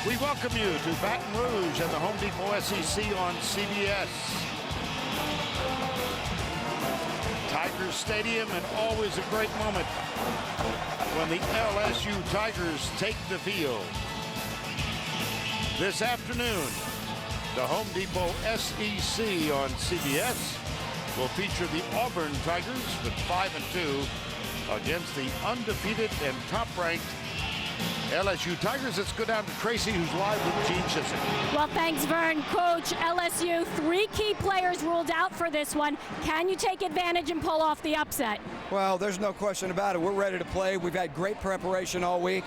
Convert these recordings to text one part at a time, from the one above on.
We welcome you to Baton Rouge and the Home Depot SEC on CBS. Tigers Stadium, and always a great moment when the LSU Tigers take the field. This afternoon, the Home Depot SEC on CBS will feature the Auburn Tigers with 5-2 against the undefeated and top-ranked LSU Tigers. Let's go down to Tracy, who's live with Gene Chisholm. Well, thanks, Vern. Coach, LSU, 3 key players ruled out for this one. Can you take advantage and pull off the upset? Well, there's no question about it. We're ready to play. We've had great preparation all week.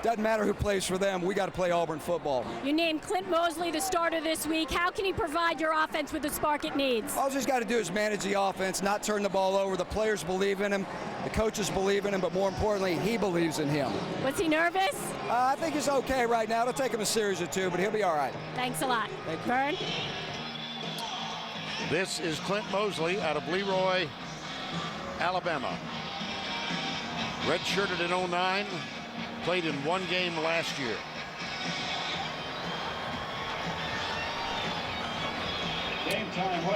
Doesn't matter who plays for them. We got to play Auburn football. You named Clint Mosley the starter this week. How can he provide your offense with the spark it needs? All he's got to do is manage the offense, not turn the ball over. The players believe in him. The coaches believe in him, but more importantly, he believes in him. Was he nervous? I think he's okay right now. It'll take him a series or 2, but he'll be all right. Thanks a lot. Thank you. Vern? This is Clint Mosley out of Leroy, Alabama. Redshirted in 09, played in 1 game last year.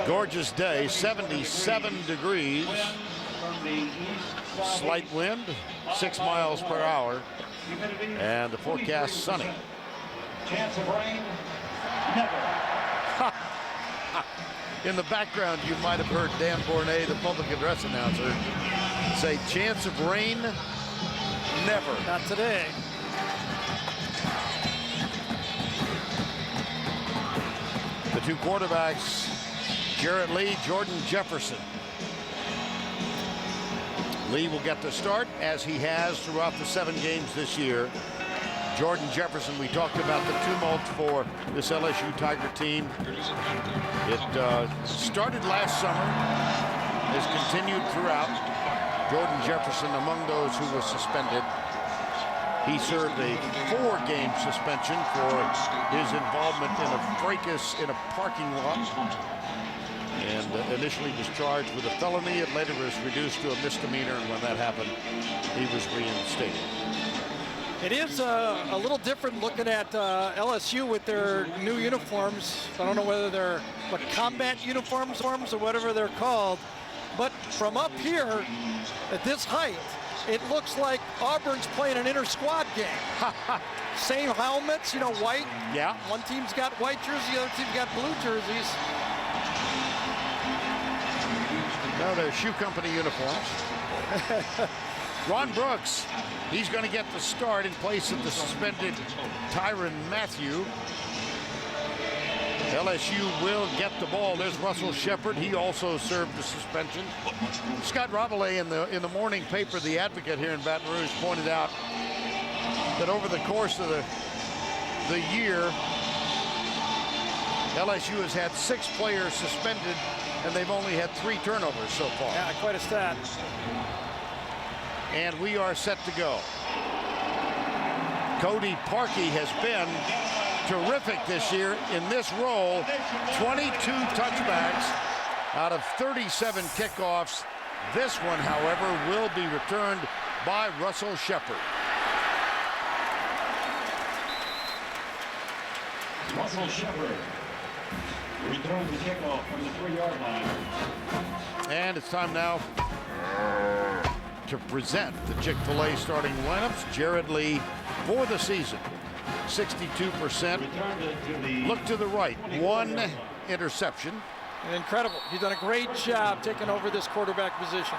Gorgeous day, 77 degrees. Slight wind, 6 miles per hour, and the forecast sunny. Chance of rain? Never. In the background, you might have heard Dan Bournet, the public address announcer, say, chance of rain? Never. Not today. The 2 quarterbacks, Jarrett Lee, Jordan Jefferson. Lee will get the start, as he has throughout the 7 games this year. Jordan Jefferson, we talked about the tumult for this LSU Tiger team. It started last summer, has continued throughout. Jordan Jefferson among those who was suspended. He served a 4-game suspension for his involvement in a fracas in a parking lot, and initially was charged with a felony. It later was reduced to a misdemeanor, and when that happened, he was reinstated. It is a little different looking at LSU with their new uniforms. I don't know whether they're combat uniforms or whatever they're called, but from up here at this height, it looks like Auburn's playing an inter-squad game. Same helmets, you know, white. Yeah. One team's got white jerseys, the other team's got blue jerseys. No, they're shoe company uniforms. Ron Brooks, he's going to get the start in place of the suspended Tyrann Mathieu. LSU will get the ball. There's Russell Shepard. He also served the suspension. Scott Rabelais in the morning paper, The Advocate here in Baton Rouge, pointed out that over the course of the year, LSU has had 6 players suspended, and they've only had 3 turnovers so far. Yeah, quite a stat. And we are set to go. Cody Parkey has been terrific this year in this role. 22 touchbacks out of 37 kickoffs. This one, however, will be returned by Russell Shepard. Russell Shepard returns the kickoff from the 3-yard line. And it's time now to present the Chick-fil-A starting lineups. Jarrett Lee for the season, 62%. Look to the right, 1 interception. Incredible. He's done a great job taking over this quarterback position.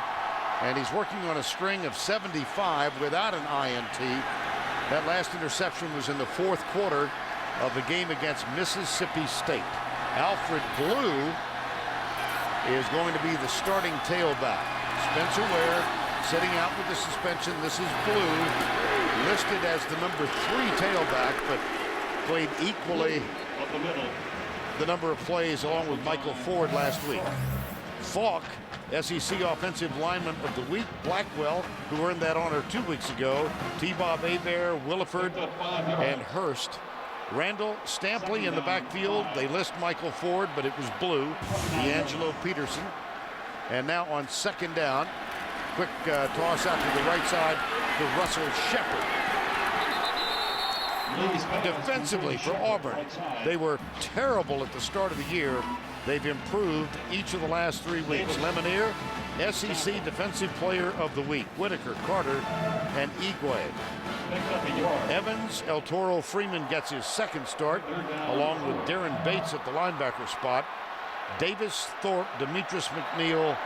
And he's working on a string of 75 without an INT. That last interception was in the 4th quarter of the game against Mississippi State. Alfred Blue is going to be the starting tailback. Spencer Ware sitting out with the suspension. This is Blue, listed as the number 3 tailback, but played equally the number of plays along with Michael Ford last week. Falk, SEC Offensive Lineman of the Week. Blackwell, who earned that honor 2 weeks ago. T-Bob Hebert, Williford, and Hurst. Randall Stampley in the backfield. They list Michael Ford, but it was Blue. D'Angelo Peterson. And now on 2nd down, Quick toss out to the right side to Russell Shepard. Defensively for Auburn, they were terrible at the start of the year. They've improved each of the last 3 weeks. Lemonier, SEC Defensive Player of the Week. Whitaker, Carter, and Igwe. Evans, El Toro Freeman gets his second start, along with Darren Bates at the linebacker spot. Davis, Thorpe, Demetrius McNeil,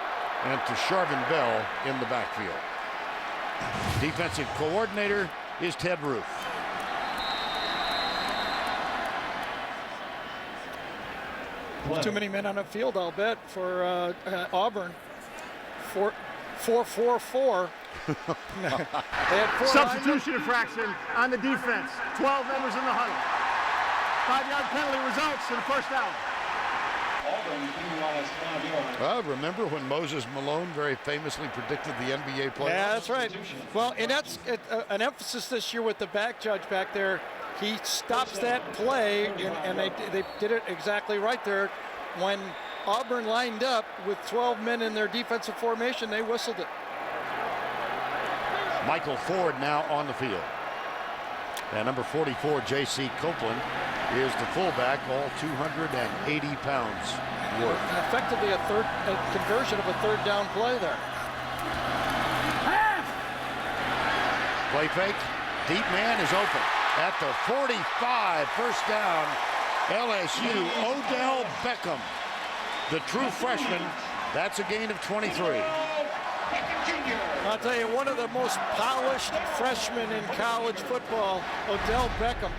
and Tasharvin Bell in the backfield. Defensive coordinator is Ted Roof. Too many men on the field, I'll bet, for Auburn. 4-4-4. They had 4 Substitution infraction on the defense. 12 members in the huddle. 5-yard penalty results in a first down. Remember when Moses Malone very famously predicted the NBA playoffs? Yeah, that's right. Well, and that's an emphasis this year with the back judge back there. He stops that play, and they did it exactly right there. When Auburn lined up with 12 men in their defensive formation, they whistled it. Michael Ford now on the field. And number 44, J.C. Copeland, is the fullback, all 280 pounds worth. Effectively a conversion of a third down play there. Play fake. Deep man is open. At the 45, first down, LSU, Odell Beckham, the true freshman. That's a gain of 23. I'll tell you, one of the most polished freshmen in college football, Odell Beckham.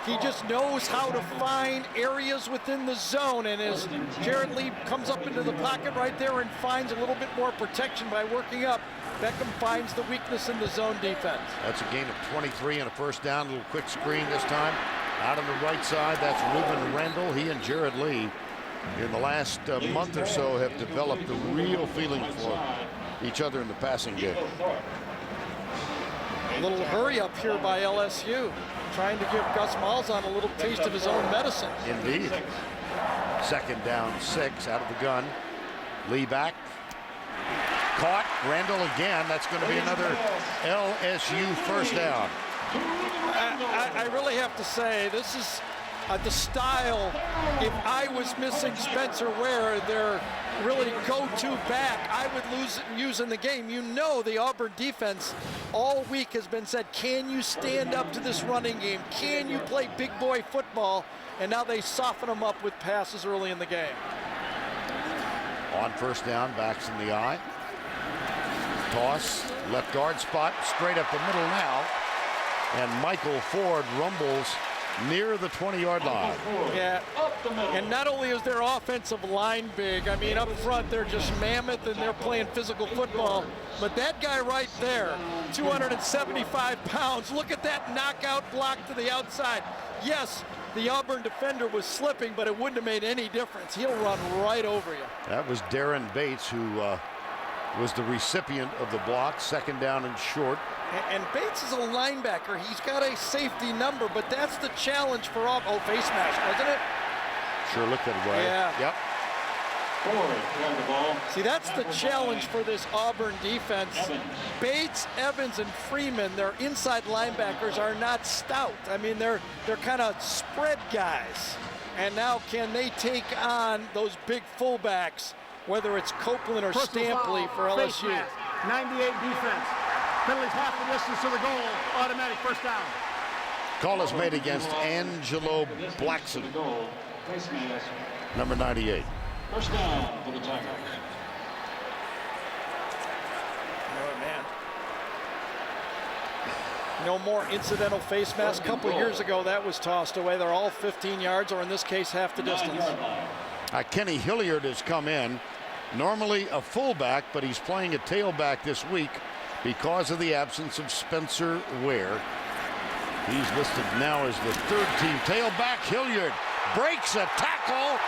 He just knows how to find areas within the zone, and as Jared Lee comes up into the pocket right there and finds a little bit more protection by working up, Beckham finds the weakness in the zone defense. That's a gain of 23 and a first down. A little quick screen this time. Out on the right side, that's Ruben Randall. He and Jared Lee, in the last month or so, have developed a real feeling for each other in the passing game. A little hurry up here by LSU, trying to give Gus Malzahn a little taste of his own medicine. Indeed. Second down, 6 out of the gun. Lee back. Caught. Randall again. That's going to be another LSU first down. I really have to say, this is the style. If I was missing Spencer Ware, their really go-to back, I would use in the game. You know, the Auburn defense all week has been said, can you stand up to this running game? Can you play big boy football? And now they soften them up with passes early in the game. On first down, backs in the eye. Toss, left guard spot, straight up the middle now. And Michael Ford rumbles near the 20-yard line. Yeah, and not only is their offensive line big, I mean, up front, they're just mammoth and they're playing physical football. But that guy right there, 275 pounds, look at that knockout block to the outside. Yes, the Auburn defender was slipping, but it wouldn't have made any difference. He'll run right over you. That was Darren Bates, who was the recipient of the block, second down and short. And Bates is a linebacker. He's got a safety number, but that's the challenge for Auburn. Oh, face mask, wasn't it? Sure looked that way. Yeah. Yep. See, that's the challenge for this Auburn defense. Bates, Evans, and Freeman, their inside linebackers, are not stout. I mean, they're kind of spread guys. And now can they take on those big fullbacks, whether it's Copeland or Stampley for LSU? 98 defense. Penalties half the distance to the goal. Automatic first down. Call is made against Angelo Blackson, number 98. First down for the Tigers. Oh, man. No more incidental face mask. A couple years ago, that was tossed away. They're all 15 yards, or in this case, half the distance. Kenny Hilliard has come in. Normally a fullback, but he's playing a tailback this week because of the absence of Spencer Ware. He's listed now as the third-team tailback. Hilliard breaks a tackle,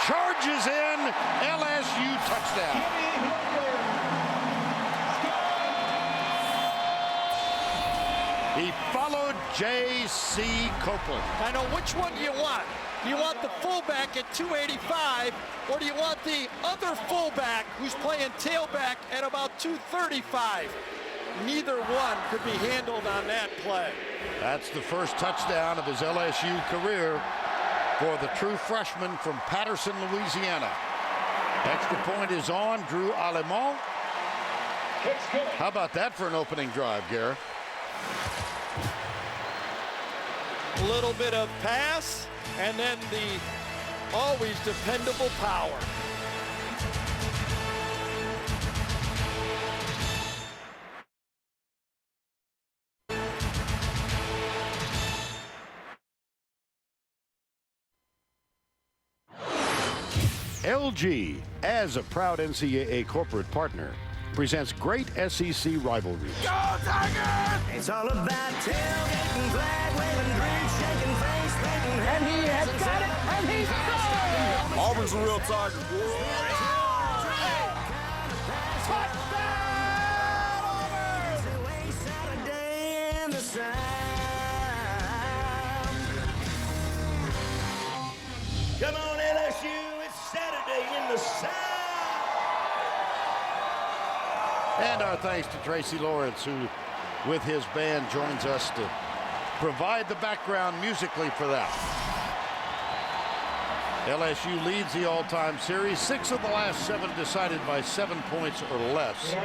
charges in, LSU touchdown. He followed J.C. Copeland. I know which one do you want. You want the fullback at 285, or do you want the other fullback who's playing tailback at about 235? Neither one could be handled on that play. That's the first touchdown of his LSU career for the true freshman from Patterson, Louisiana. Extra point is on Drew Allemont. How about that for an opening drive, Garrett? A little bit of pass, and then the always dependable power. LG, as a proud NCAA corporate partner, presents great SEC rivalries. Go Tigers! It's all about tailgating, flag waving, drink shaking, face painting, and he has got it, and he's gone! Auburn's a real Tiger, boy. Come on, LSU, it's Saturday in the South. And our thanks to Tracy Lawrence, who, with his band, joins us to provide the background musically for that. LSU leads the all-time series. 6 of the last 7 decided by 7 points or less.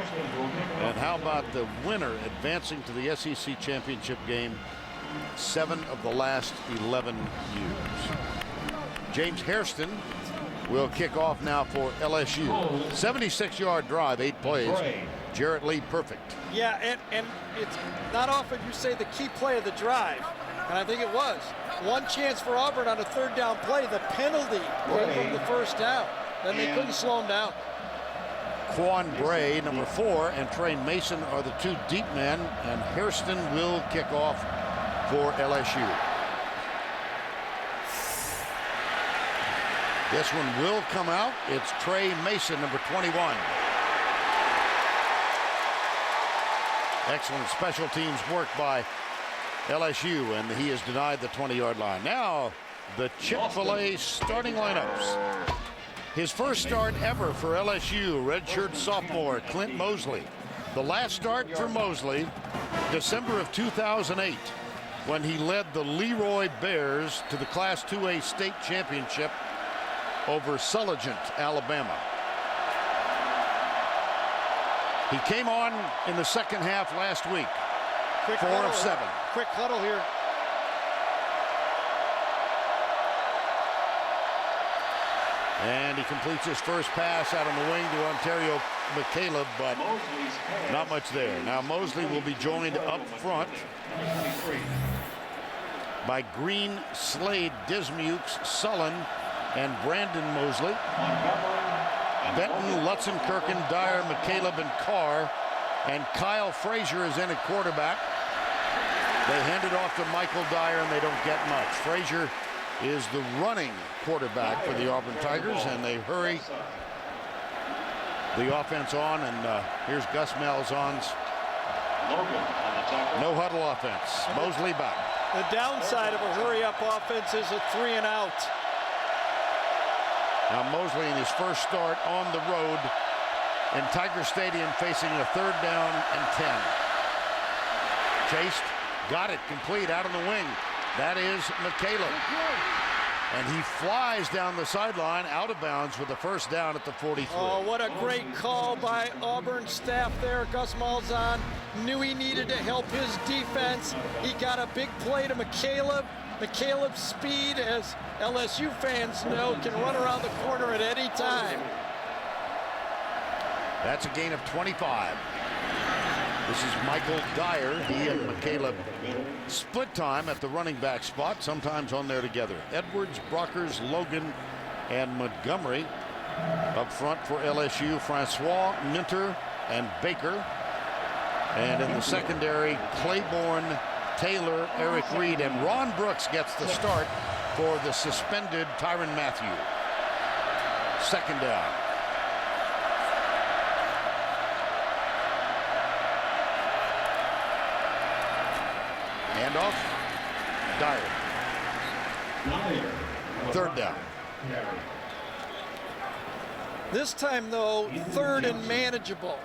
And how about the winner advancing to the SEC championship game 7 of the last 11 years? James Hairston will kick off now for LSU. 76-yard drive, 8 plays. Jarrett Lee perfect. Yeah, and it's not often you say the key play of the drive, and I think it was. One chance for Auburn on a 3rd down play, the penalty from the 1st down. Then they couldn't slow him down. Quan Bray, number 4, and Trey Mason are the 2 deep men, and Hairston will kick off for LSU. This one will come out. It's Trey Mason, number 21. Excellent special teams work by LSU, and he is denied the 20-yard line. Now, the Chick-fil-A starting lineups. His first start ever for LSU, redshirt sophomore Clint Mosley. The last start for Mosley, December of 2008, when he led the Leroy Bears to the Class 2A state championship over Sulligent, Alabama. He came on in the second half last week. Quick 4 huddle, of 7. Quick huddle here. And he completes his first pass out on the wing to Ontario McCaleb, but not much there. Now Mosley will be joined up front by Green, Slade, Dismukes, Sullen, and Brandon Mosley. Benton, Lutzenkirchen, Dyer, McCaleb, and Carr. And Kyle Frazier is in at quarterback. They hand it off to Michael Dyer, and they don't get much. Frazier is the running quarterback for the Auburn Tigers, and they hurry the offense on. And here's Gus Malzahn's no huddle offense. Mosley back. The downside of a hurry-up offense is a 3 and out. Now Mosley in his first start on the road in Tiger Stadium, facing a 3rd down and 10. Chased, got it complete out on the wing. That is McCaleb. And he flies down the sideline out of bounds with the first down at the 43. Oh, what a great call by Auburn staff there. Gus Malzahn knew he needed to help his defense. He got a big play to McCaleb. McCaleb's speed, as LSU fans know, can run around the corner at any time. That's a gain of 25. This is Michael Dyer. He and McCaleb split time at the running back spot, sometimes on there together. Edwards, Brockers, Logan, and Montgomery up front for LSU. Francois, Minter, and Baker. And in the secondary, Claiborne, Taylor, Eric Reed, and Ron Brooks gets the start for the suspended Tyrann Mathieu. 2nd down. Handoff. Dyer. 3rd down. This time, though, 3rd and manageable.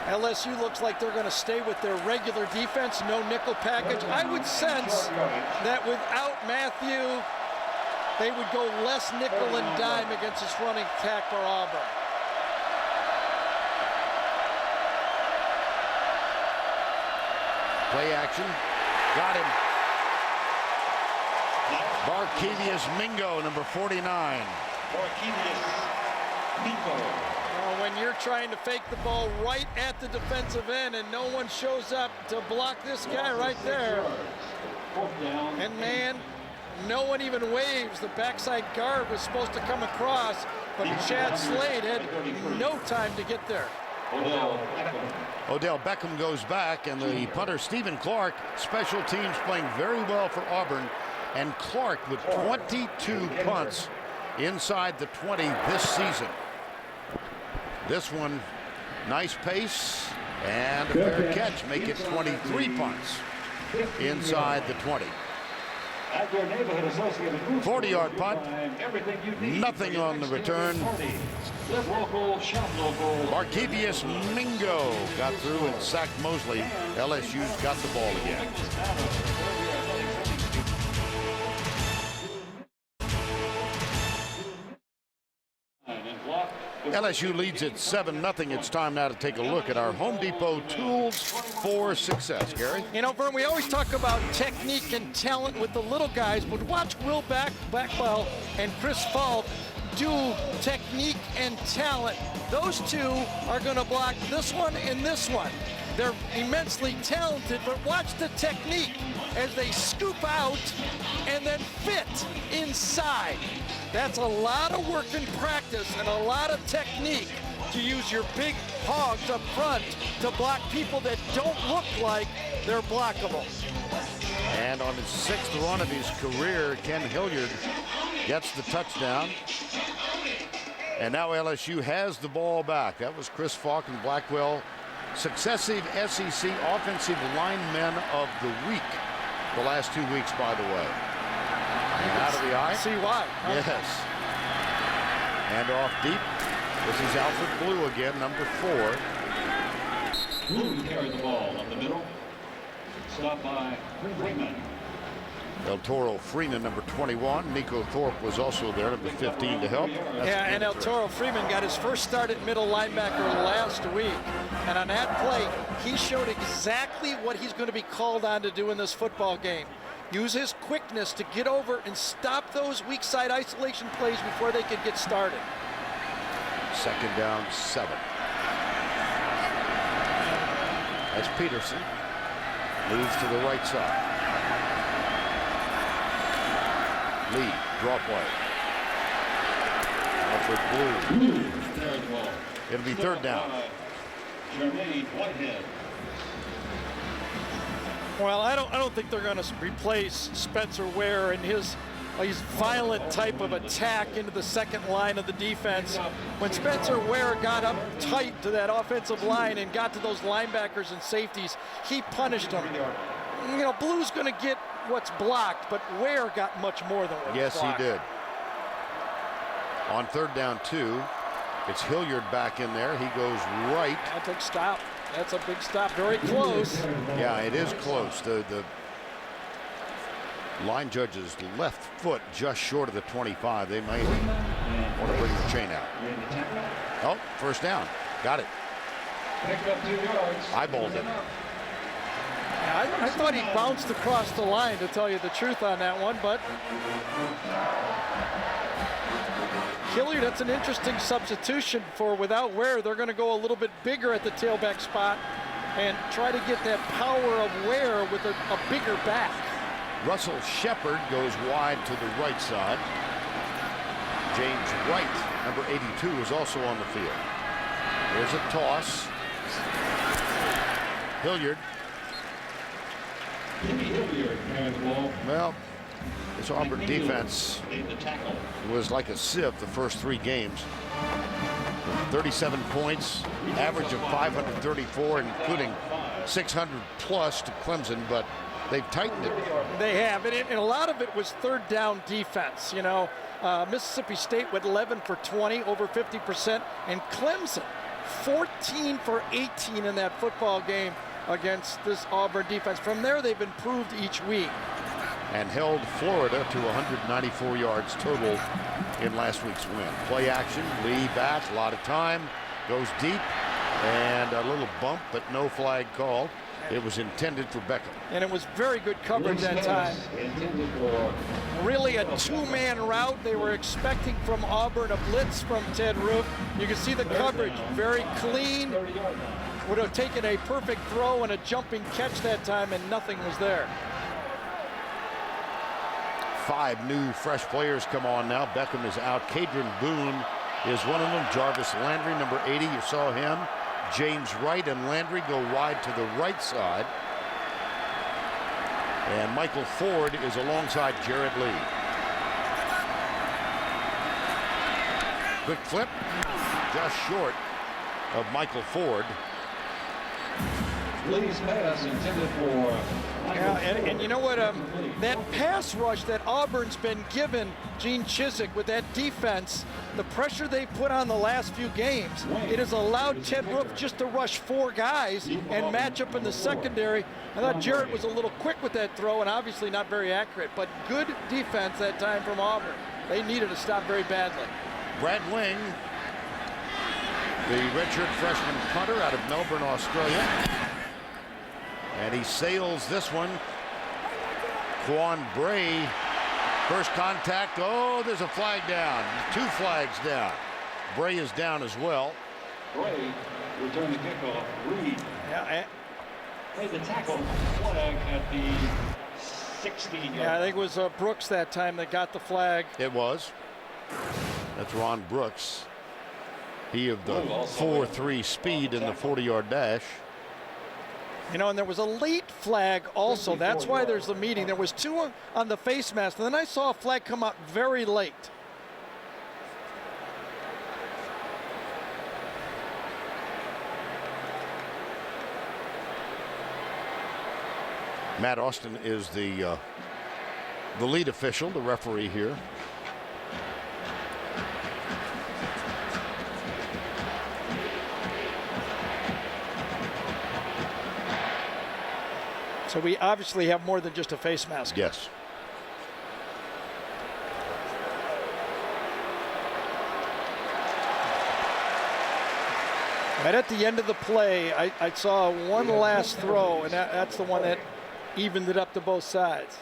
LSU looks like they're going to stay with their regular defense, no nickel package. I would sense that without Matthew, they would go less nickel and dime against this running attack for Auburn. Play action. Got him. Barkevius Mingo, number 49. Well, when you're trying to fake the ball right at the defensive end and no one shows up to block this guy right there, and man, no one even waves. The backside guard was supposed to come across, but Chad Slade had no time to get there. Odell Beckham goes back, and the punter Stephen Clark, special teams playing very well for Auburn, and Clark with 22 punts inside the 20 this season. This one, nice pace and a fair catch, make it 23 punts inside the 20. 40-yard punt, nothing on the return. Barkevius Mingo got through and sacked Mosley. LSU's got the ball again. LSU leads at 7-0. It's time now to take a look at our Home Depot tools for success. Gary? You know, Vern, we always talk about technique and talent with the little guys, but watch Will Blackwell and Chris Falk do technique and talent. Those two are going to block this one and this one. They're immensely talented, but watch the technique as they scoop out and then fit inside. That's a lot of work in practice and a lot of technique to use your big hogs up front to block people that don't look like they're blockable. And on his 6th run of his career, Ken Hilliard gets the touchdown. And now LSU has the ball back. That was Chris Falk and Blackwell, successive SEC Offensive Linemen of the Week the last 2 weeks, by the way. And out of the eye. See why? Yes. And off deep. This is Alfred Blue again, number 4. Blue carried the ball up the middle. Stopped by Freeman. El Toro Freeman, number 21. Nico Thorpe was also there, number 15, to help. Yeah, and El Toro Freeman got his first start at middle linebacker last week. And on that play, he showed exactly what he's going to be called on to do in this football game. Use his quickness to get over and stop those weak side isolation plays before they could get started. 2nd down, 7. That's Peterson. Moves to the right side. Lee, draw play. Alfred Blue. It'll be 3rd down. Well, I don't think they're going to replace Spencer Ware and his violent type of attack into the second line of the defense. When Spencer Ware got up tight to that offensive line and got to those linebackers and safeties, he punished them. You know, Blue's going to get what's blocked, but Ware got much more than what Yes, was blocked. he did. On 3rd down, 2, it's Hilliard back in there. He goes right. That's a stop. That's a big stop. Very close. Yeah, it is close. The line judge's left foot just short of the 25. They might want to bring the chain out. Oh, 1st down. Got it. Eyeballed it. I thought he bounced across the line, to tell you the truth on that one, but Hilliard, that's an interesting substitution for without Ware. They're going to go a little bit bigger at the tailback spot and try to get that power of Ware with a bigger back. Russell Shepard goes wide to the right side. James White, number 82, is also on the field. There's a toss. Hilliard. Well, this Auburn defense was like a sieve the first 3 games. 37 points, average of 534, including 600 plus to Clemson, but they've tightened it. They have, and a lot of it was third down defense. You know, Mississippi State went 11 for 20, over 50%, and Clemson 14 for 18 in that football game against this Auburn defense. From there, they've improved each week. And held Florida to 194 yards total in last week's win. Play action, Lee back, a lot of time, goes deep, and a little bump, but no flag called. It was intended for Beckham. And it was very good coverage that time. Really a two-man route. They were expecting from Auburn a blitz from Ted Roof. You can see the coverage, very clean. Would have taken a perfect throw and a jumping catch that time, and nothing was there. 5 new fresh players come on now. Beckham is out. Cadron Boone is one of them. Jarvis Landry, number 80, you saw him. James Wright and Landry go wide to the right side. And Michael Ford is alongside Jarrett Lee. Quick flip, just short of Michael Ford. Lee's pass intended for. Yeah, and you know what? That pass rush that Auburn's been given, Gene Chizik, with that defense, the pressure they put on the last few games, it has allowed Ted Roof just to rush 4 guys and match up in the secondary. I thought Jarrett was a little quick with that throw and obviously not very accurate, but good defense that time from Auburn. They needed to stop very badly. Brad Wing, the redshirt freshman punter out of Melbourne, Australia. And he sails this one. Quan Bray, first contact. Oh, there's a flag down. 2 flags down. Bray is down as well. Bray returned the kickoff. Reed made the tackle. Flag at the 16-yard. Yeah, I think it was Brooks that time that got the flag. It was. That's Ron Brooks. He of the 4.3 speed in the 40-yard dash. You know, and there was a late flag also. That's why there's the meeting. There was 2 on the face mask, and then I saw a flag come out very late. Matt Austin is the lead official, the referee here. So we obviously have more than just a face mask. Yes. Right at the end of the play, I saw one last throw, and that's the one that evened it up to both sides.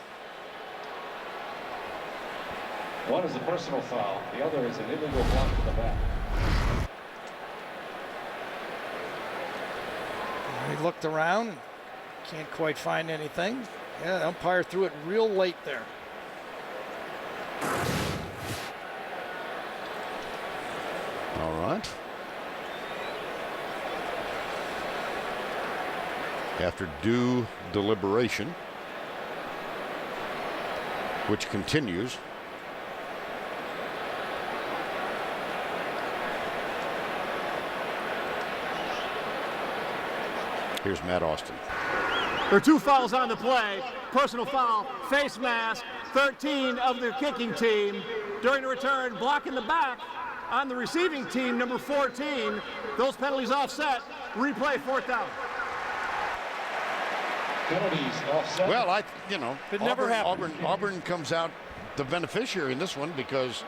One is a personal foul. The other is an illegal block to the back. He looked around. Can't quite find anything. Yeah, the umpire threw it real late there. All right. After due deliberation, which continues, here's Matt Austin. There are 2 fouls on the play. Personal foul, face mask, 13 of the kicking team. During the return, block in the back on the receiving team, number 14. Those penalties offset. Replay, 4th down. Penalties offset. Well, It never happened. Auburn comes out the beneficiary in this one because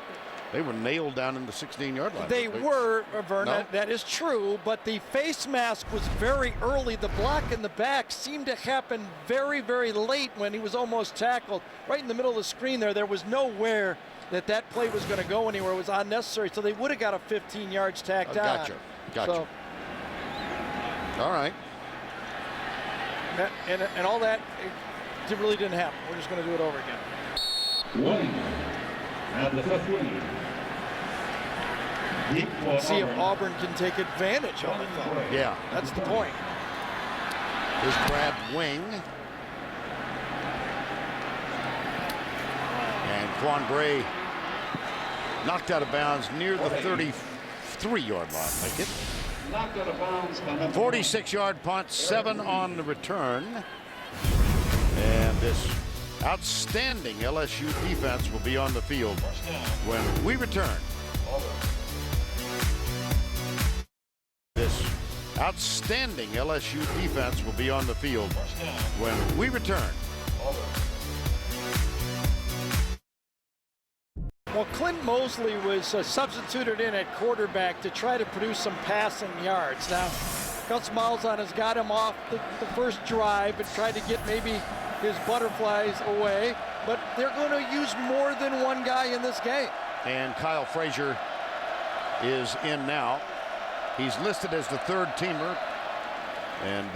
they were nailed down in the 16-yard line. They were, Vern, No? that is true, but the face mask was very early. The block in the back seemed to happen very, very late when he was almost tackled. Right in the middle of the screen there was nowhere that play was going to go anywhere. It was unnecessary, so they would have got a 15 yards tacked on. Gotcha. So, all right. and all that, it really didn't happen. We're just going to do it over again. Wing and the 15. Deep for See if Auburn. Auburn can take advantage of it, though. Yeah. That's the point. Here's Brad Wing. And Quan Bray knocked out of bounds near the 33-yard line. Make it. Knocked out of bounds by number 46-yard punt, 7 on the return. And This outstanding LSU defense will be on the field when we return. This outstanding LSU defense will be on the field when we return. Well, Clint Mosley was substituted in at quarterback to try to produce some passing yards. Now, Gus Malzahn has got him off the first drive and tried to get maybe his butterflies away, but they're going to use more than one guy in this game. And Kyle Frazier is in now. He's listed as the third teamer and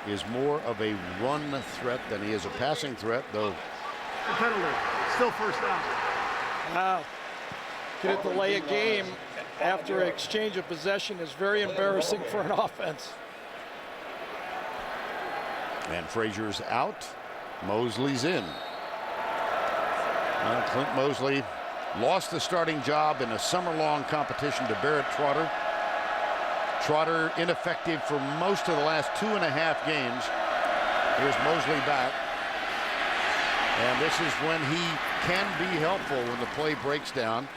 is more of a run threat than he is a passing threat, though. The penalty, still first down. Wow. Get to delay a game after an exchange of possession is very embarrassing for an offense. And Frazier's out. Mosley's in. Clint Mosley lost the starting job in a summer-long competition to Barrett Trotter. Trotter ineffective for most of the last 2.5 games. Here's Mosley back. And this is when he can be helpful when the play breaks down.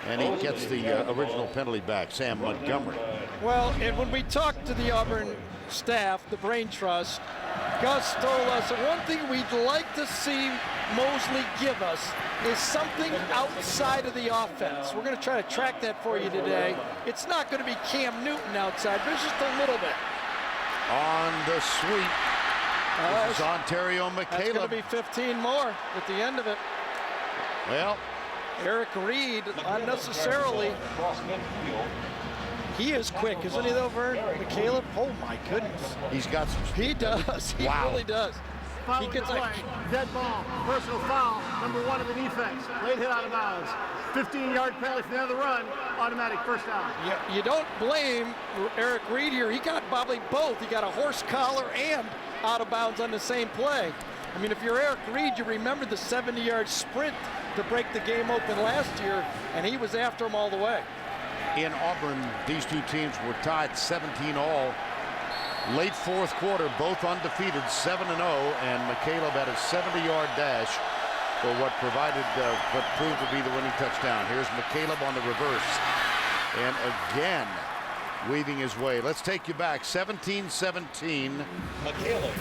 And he gets the original penalty back, Sam Montgomery. Well, and when we talked to the Auburn staff, the Brain Trust, Gus told us that one thing we'd like to see Mosley give us is something outside of the offense. We're going to try to track that for you today. It's not going to be Cam Newton outside, but it's just a little bit. On the sweep, this is Ontario McCaleb. That's going to be 15 more at the end of it. Well, Eric Reed, unnecessarily. He is quick, isn't he, though, Vern? McCaleb? Oh, my goodness. he's got some speed. He does. He really does. He gets play, dead ball, personal foul, number 1 of the defense, late hit out of bounds, 15-yard penalty from the end of the run, automatic first down. You don't blame Eric Reed here. He got probably both. He got a horse collar and out of bounds on the same play. I mean, if you're Eric Reed, you remember the 70-yard sprint to break the game open last year, and he was after him all the way. In Auburn, these two teams were tied 17-all. Late fourth quarter, both undefeated, 7-0, and McCaleb had a 70-yard dash for what proved to be the winning touchdown. Here's McCaleb on the reverse, and again weaving his way. Let's take you back, 17-17.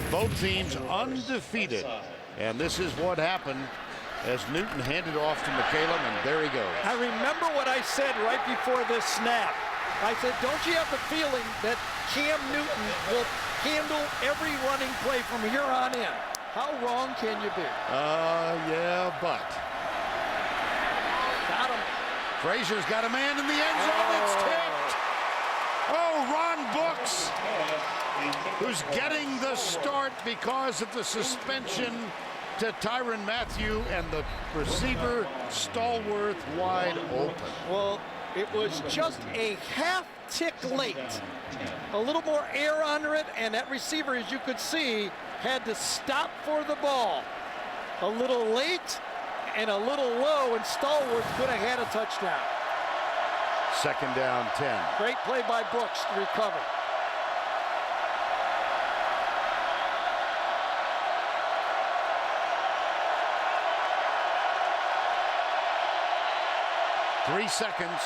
Both teams undefeated, and this is what happened as Newton handed off to McCaleb, and there he goes. I remember what I said right before this snap. I said, don't you have the feeling that Cam Newton will handle every running play from here on in? How wrong can you be? Yeah, but. Got him. Frazier's got a man in the end zone. It's tipped. Oh, Ron Brooks, who's getting the start because of the suspension to Tyrann Mathieu, and the receiver Stallworth wide open. Well, it was just a half tick late. A little more air under it, and that receiver, as you could see, had to stop for the ball. A little late and a little low, and Stallworth could have had a touchdown. Second down, 10. Great play by Brooks to recover. Three seconds.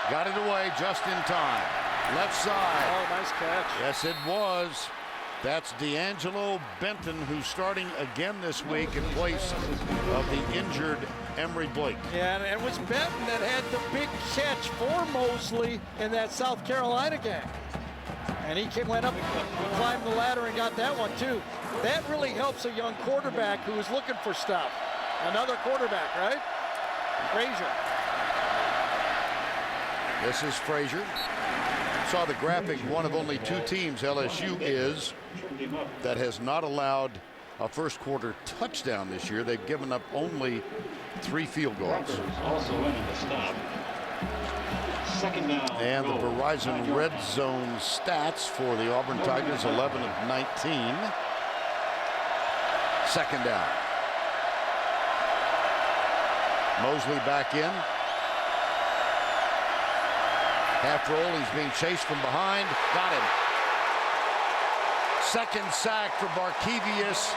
Got it away just in time. Left side. Oh, nice catch. Yes, it was. That's D'Angelo Benton, who's starting again this week in place of the injured Emory Blake. Yeah, and it was Benton that had the big catch for Mosley in that South Carolina game. And he went up, climbed the ladder, and got that one, too. That really helps a young quarterback who is looking for stuff. Another quarterback, right? Frazier. This is Frazier. Saw the graphic, one of only two teams, LSU is, that has not allowed a first quarter touchdown this year. They've given up only 3 field goals. Also in the stop. Second down. And the Verizon red zone stats for the Auburn Tigers, 11 of 19. Second down. Mosley back in. Half roll, he's being chased from behind. Got him. Second sack for Barkevius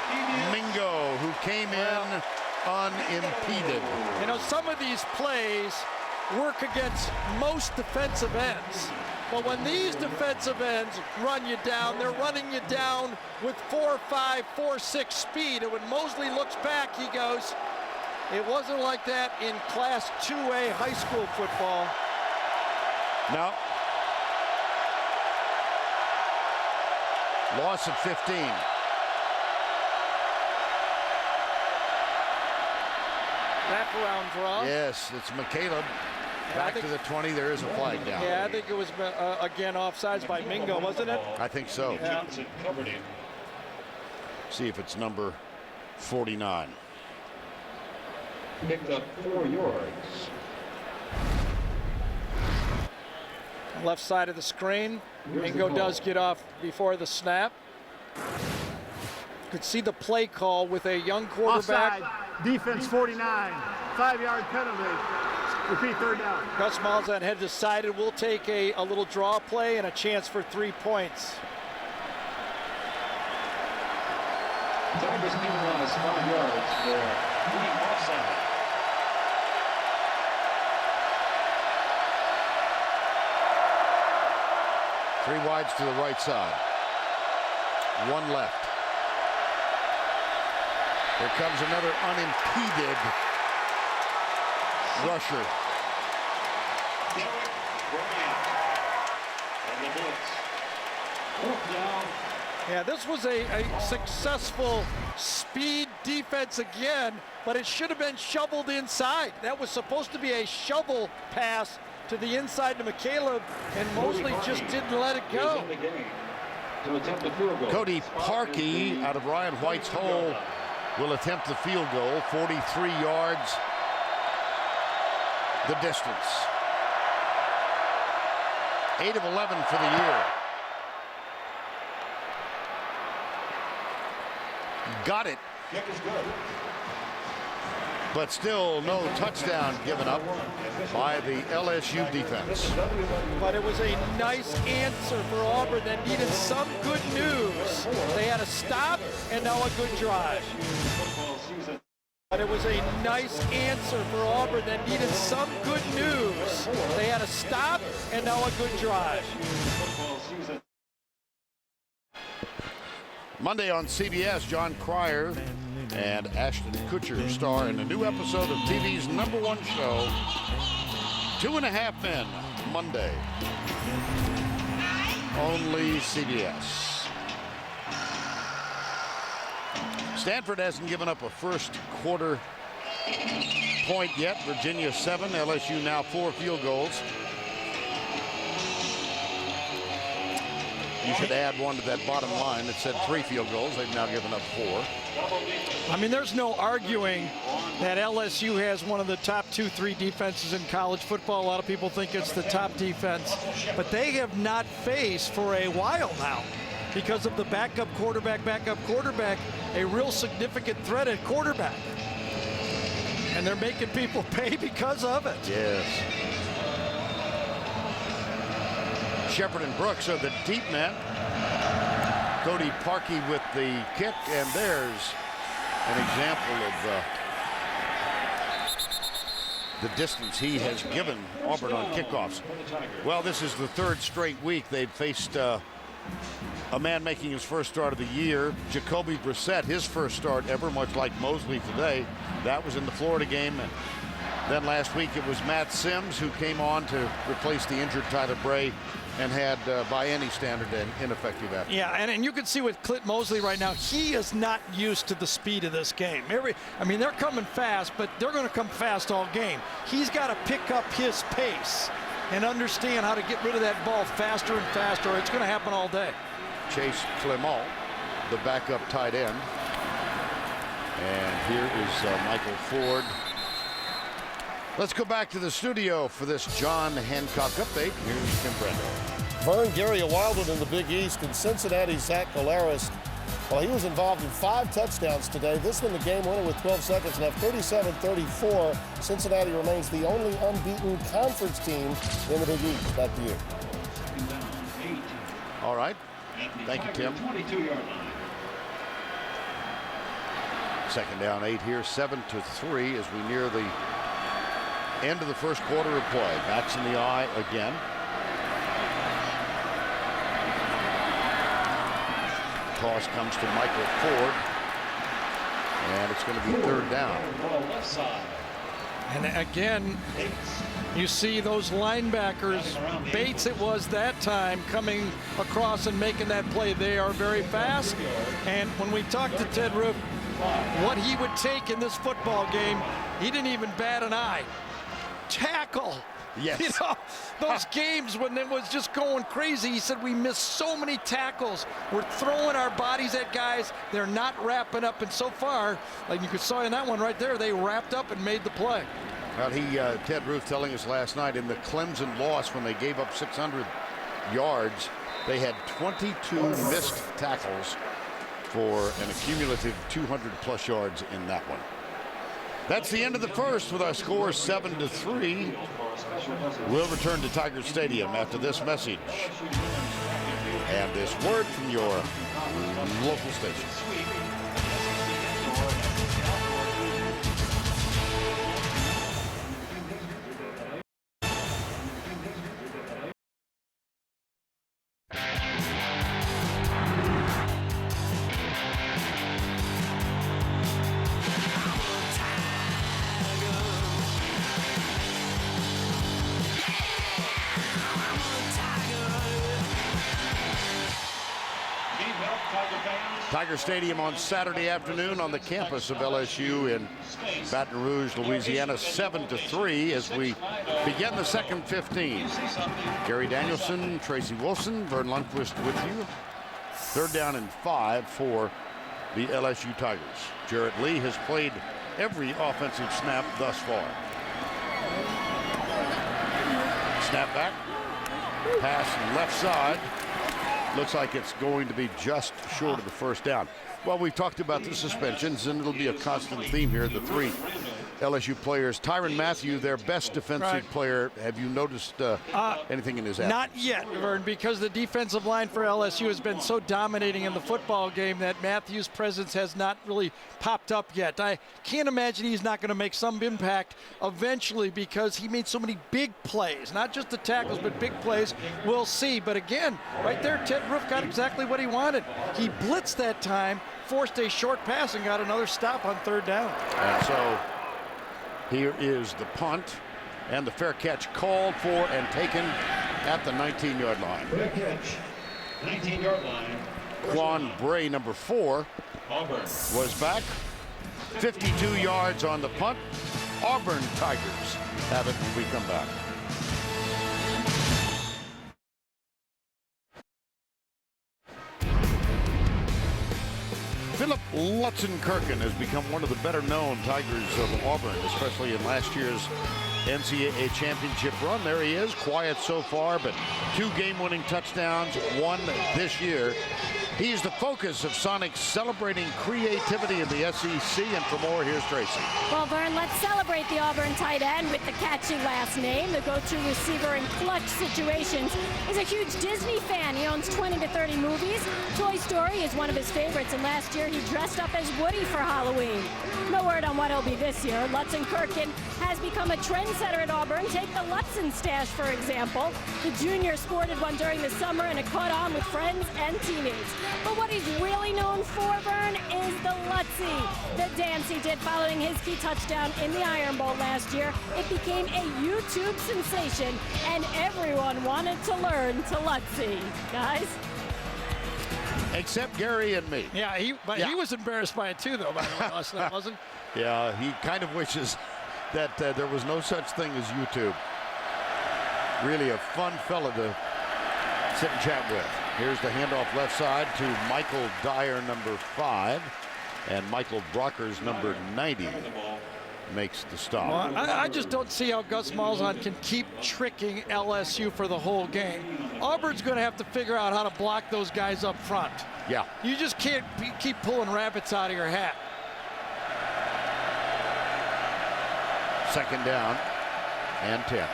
Mingo, who came in unimpeded. You know, some of these plays work against most defensive ends. But when these defensive ends run you down, they're running you down with 4.5, 4.6 speed. And when Mosley looks back, he goes, it wasn't like that in Class 2A high school football. No. Loss of 15. Wraparound draw. Yes, it's McCaleb. Back to the 20, there is a flag down. Yeah, I think it was, again, offsides by Mingo, wasn't it? I think so. Yeah. See if it's number 49. Picked up 4 yards. Left side of the screen. Mingo does get off before the snap. Could see the play call with a young quarterback. Offside, defense 49, 5-yard penalty. Repeat, third down. Gus Malzahn had decided we'll take a little draw play and a chance for 3 points. Tigers penalized 5 yards for being offside. Three wides to the right side. One left. Here comes another unimpeded rusher. Yeah, this was a successful speed defense again, but it should have been shoveled inside. That was supposed to be a shovel pass to the inside to McCaleb, and Mosley just didn't let it go. Cody Parkey out of Ryan White's hole will attempt the field goal. 43 yards the distance. 8 of 11 for the year. Got it. But still no touchdown given up by the LSU defense. But it was a nice answer for Auburn that needed some good news. They had a stop and now a good drive. But it was a nice answer for Auburn that needed some good news. They had a stop and now a good drive. Monday on CBS, John Cryer and Ashton Kutcher star in a new episode of TV's #1 show, 2.5 Men, Monday. Only CBS. Stanford hasn't given up a first quarter point yet. Virginia 7, LSU now 4 field goals. You should add one to that bottom line that said 3 field goals. They've now given up 4. I mean, there's no arguing that LSU has one of the top 2-3 defenses in college football. A lot of people think it's the top defense, but they have not faced for a while now, because of the backup quarterback, a real significant threat at quarterback. And they're making people pay because of it. Yes. Shepard and Brooks are the deep men. Cody Parkey with the kick, and there's an example of the distance he has given Auburn on kickoffs. Well, this is the 3rd straight week they've faced a man making his first start of the year. Jacoby Brissett, his first start ever, much like Mosley today. That was in the Florida game. And then last week it was Matt Sims who came on to replace the injured Tyler Bray and had, by any standard, an ineffective effort. Yeah, and you can see with Clint Mosley right now, he is not used to the speed of this game. I mean, they're coming fast, but they're going to come fast all game. He's got to pick up his pace and understand how to get rid of that ball faster and faster. It's going to happen all day. Chase Clement, the backup tight end. And here is Michael Ford. Let's go back to the studio for this John Hancock update. Here's Tim Brando. Vern, Gary, a wild one in the Big East, and Cincinnati's Zach Collaros, well, he was involved in 5 touchdowns today. This one, the game winner with 12 seconds left, 37-34. Cincinnati remains the only unbeaten conference team in the Big East. Back to you. All right. Thank you, Tim. 22-yard line. Second down 8 here, 7-3 as we near the end of the first quarter of play. Backs in the eye again. Toss comes to Michael Ford, and it's going to be third down. Left side. And again, you see those linebackers, Bates it was that time, coming across and making that play. They are very fast. And when we talked to Ted Roof, what he would take in this football game, he didn't even bat an eye. Tackle. Yes. You know, those games when it was just going crazy, he said we missed so many tackles. We're throwing our bodies at guys. They're not wrapping up. And so far, like you could saw in that one right there, they wrapped up and made the play. Well, Ted Roof telling us last night in the Clemson loss when they gave up 600 yards, they had 22 missed tackles for an accumulative 200+ yards in that one. That's the end of the first with our score 7-3. We'll return to Tiger Stadium after this message and this word from your local station. Tiger Stadium on Saturday afternoon on the campus of LSU in Baton Rouge, Louisiana, 7-3 as we begin the second 15. Gary Danielson, Tracy Wilson, Vern Lundquist with you. Third down and 5 for the LSU Tigers. Jarrett Lee has played every offensive snap thus far. Snap back, pass left side. Looks like it's going to be just short of the first down. Well, we've talked about the suspensions, and it'll be a constant theme here. The three LSU players. Tyrann Mathieu, their best defensive player. Have you noticed anything in his absence? Not yet, Vern, because the defensive line for LSU has been so dominating in the football game that Mathieu's presence has not really popped up yet. I can't imagine he's not going to make some impact eventually because he made so many big plays, not just the tackles, but big plays. We'll see. But again, right there, Ted Roof got exactly what he wanted. He blitzed that time, forced a short pass, and got another stop on third down. And so here is the punt, and the fair catch called for and taken at the 19-yard line. Fair catch, 19-yard line. Quan Bray, number 4, Auburn was back. 52 yards on the punt. Auburn Tigers have it when we come back. Philip Lutzenkirchen has become one of the better-known Tigers of Auburn, especially in last year's NCAA championship run. There he is, quiet so far, but 2 game-winning touchdowns, 1 this year. He's the focus of Sonic's celebrating creativity in the SEC, and for more, here's Tracy. Well, Vern, let's celebrate the Auburn tight end with the catchy last name. The go-to receiver in clutch situations. He's a huge Disney fan. He owns 20 to 30 movies. Toy Story is one of his favorites, and last year he dressed up as Woody for Halloween. No word on what he'll be this year. Lutzenkirchen has become a trendsetter at Auburn. Take the Lutzen stash, for example. The junior sported one during the summer, and it caught on with friends and teammates. But what he's really known for, Vern, is the Lutzie. The dance he did following his key touchdown in the Iron Bowl last year. It became a YouTube sensation, and everyone wanted to learn to Lutzie. Guys? Except Gary and me. Yeah, he was embarrassed by it too, though, by the way, last night, wasn't he? Yeah, he kind of wishes that there was no such thing as YouTube. Really a fun fella to sit and chat with. Here's the handoff left side to Michael Dyer, number 5, and Michael Brockers, number 90, makes the stop. Well, I just don't see how Gus Malzahn can keep tricking LSU for the whole game. Auburn's going to have to figure out how to block those guys up front. Yeah. You just can't keep pulling rabbits out of your hat. Second down and 10.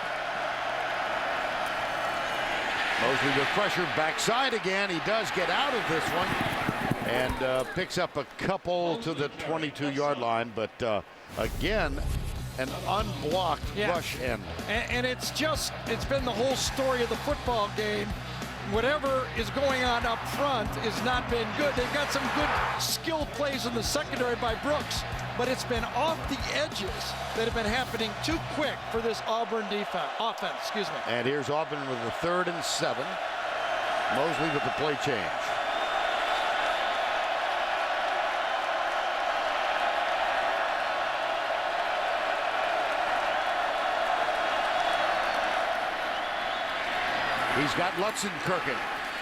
Mosley with pressure, backside again. He does get out of this one and picks up a couple to the 22-yard line, but again, an unblocked rush end. And it's been the whole story of the football game. Whatever is going on up front has not been good. They've got some good skill plays in the secondary by Brooks, but it's been off the edges that have been happening too quick for this Auburn offense. And here's Auburn with the 3rd and 7. Mosley with the play change. He's got Lutzenkirchen,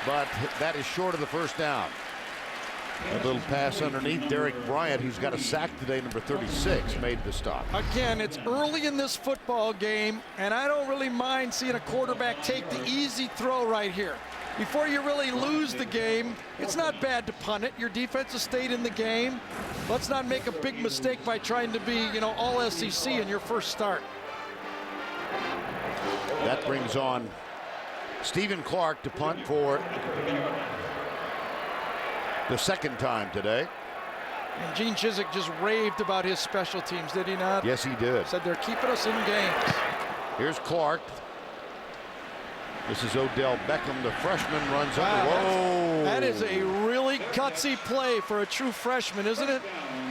but that is short of the first down. A little pass underneath. Derek Bryant, who's got a sack today, number 36, made the stop. Again, it's early in this football game, and I don't really mind seeing a quarterback take the easy throw right here. Before you really lose the game, it's not bad to punt it. Your defense has stayed in the game. Let's not make a big mistake by trying to be, all SEC in your first start. That brings on Stephen Clark to punt for the 2nd time today. And Gene Chizik just raved about his special teams, did he not? Yes, he did. Said they're keeping us in games. Here's Clark. This is Odell Beckham. The freshman runs up. Whoa! That is a really gutsy play for a true freshman, isn't it?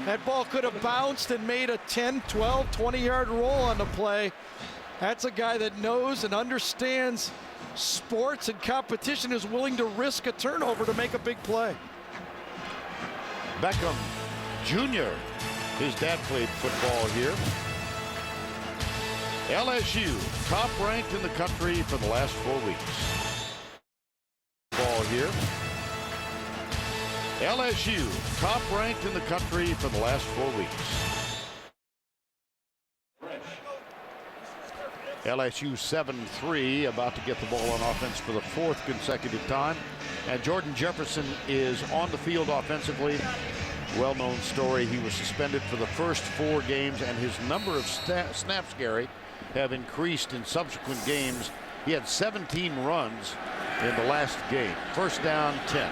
That ball could have bounced and made a 10, 12, 20-yard roll on the play. That's a guy that knows and understands sports and competition, is willing to risk a turnover to make a big play. Beckham Jr., his dad played football here. LSU, top ranked in the country for the last 4 weeks. Ball here. LSU, top ranked in the country for the last 4 weeks. LSU 7-3, about to get the ball on offense for the 4th consecutive time. And Jordan Jefferson is on the field offensively. Well-known story, he was suspended for the first 4 games, and his number of snaps, Gary, have increased in subsequent games. He had 17 runs in the last game. First down, 10.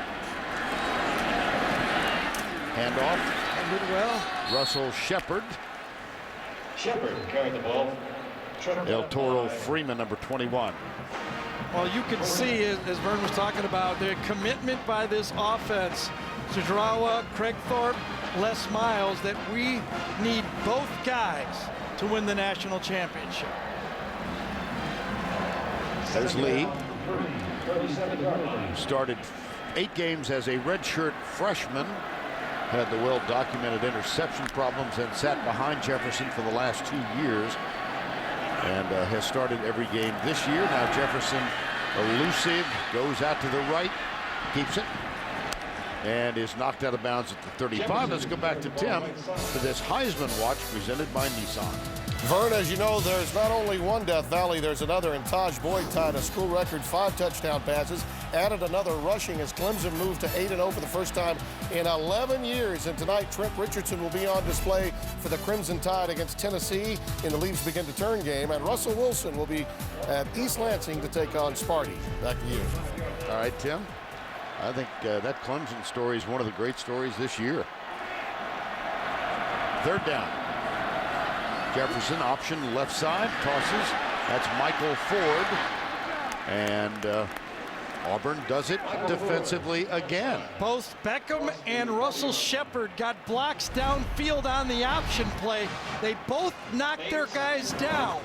Handoff. Handed well. Russell Shepard. Shepard carried the ball. El Toro Freeman, number 21. Well, you can see, as Vern was talking about, the commitment by this offense, Zudrawa, Craig Thorpe, Les Miles, that we need both guys to win the national championship. There's Lee. Started 8 games as a redshirt freshman. Had the well-documented interception problems and sat behind Jefferson for the last 2 years. And has started every game this year. Now Jefferson, elusive, goes out to the right, keeps it, and is knocked out of bounds at the 35. Let's go back to Tim for this Heisman Watch presented by Nissan. Vern, as you know, there's not only one Death Valley, there's another, and Taj Boyd tied a school record 5 touchdown passes, added another rushing as Clemson moved to 8-0 for the first time in 11 years. And tonight, Trent Richardson will be on display for the Crimson Tide against Tennessee in the Leaves Begin to Turn game, and Russell Wilson will be at East Lansing to take on Sparty. Back to you. All right, Tim. I think that Clemson story is one of the great stories this year. 3rd down. Jefferson option left side, tosses. That's Michael Ford. And Auburn does it defensively again. Both Beckham and Russell Shepard got blocks downfield on the option play. They both knocked their guys down.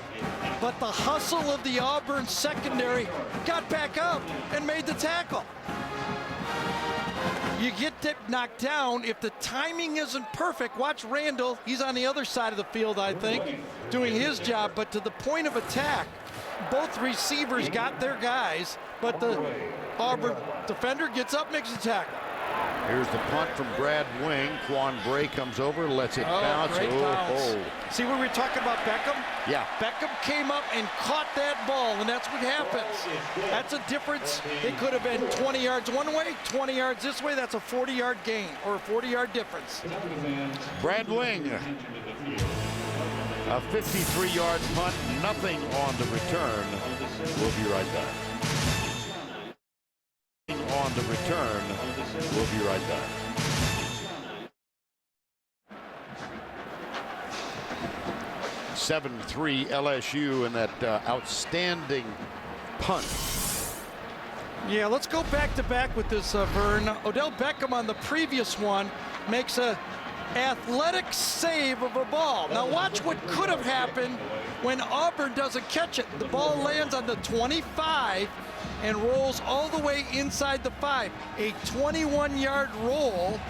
But the hustle of the Auburn secondary got back up and made the tackle. You get knocked down if the timing isn't perfect. Watch Randall. He's on the other side of the field, I think, doing his job. But to the point of attack, both receivers got their guys, but the Auburn defender gets up, makes a tackle. Here's the punt from Brad Wing. Quan Bray comes over, lets it bounce. Great bounce. See what we were talking about, Beckham? Yeah. Beckham came up and caught that ball, and that's what happens. That's a difference. It could have been 20 yards one way, 20 yards this way. That's a 40-yard gain or a 40-yard difference. Brad Wing. A 53-yard punt, nothing on the return. We'll be right back. the return. We'll be right back. (7-3) LSU in that outstanding punt. Yeah, let's go back to back with this, Vern. Odell Beckham on the previous one makes a athletic save of a ball. Now watch what could have happened when Auburn doesn't catch it. The ball lands on the 25 and rolls all the way inside the 5. A 21-yard roll.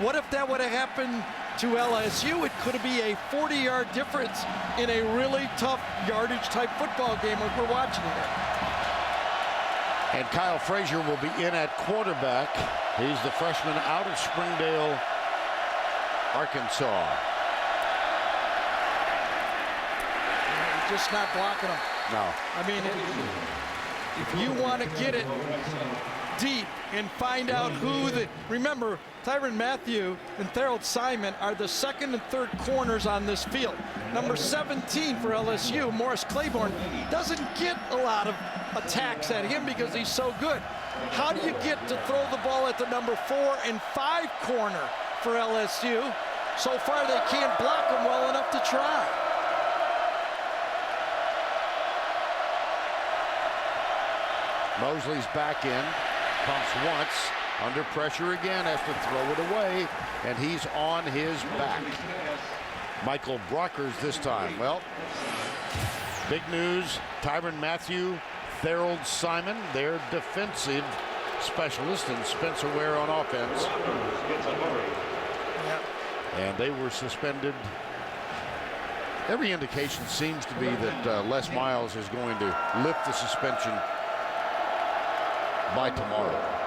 What if that would have happened to LSU? It could be a 40-yard difference in a really tough yardage type football game as we're watching it. And Kyle Frazier will be in at quarterback. He's the freshman out of Springdale, Arkansas. He's just not blocking him. No. I mean, if you want to get it deep and find out who the... Remember, Tyrann Mathieu and Thorold Simon are the second and third corners on this field. Number 17 for LSU, Morris Claiborne, doesn't get a lot of attacks at him because he's so good. How do you get to throw the ball at the number 4 and 5 corner for LSU? So far, they can't block him well enough to try. Mosley's back in, pumps once, under pressure again, has to throw it away, and he's on his back. Michael Brockers this time. Well, big news, Tyrann Mathieu, Thorold Simon, their defensive specialist, and Spencer Ware on offense. And they were suspended. Every indication seems to be that Les Miles is going to lift the suspension by tomorrow.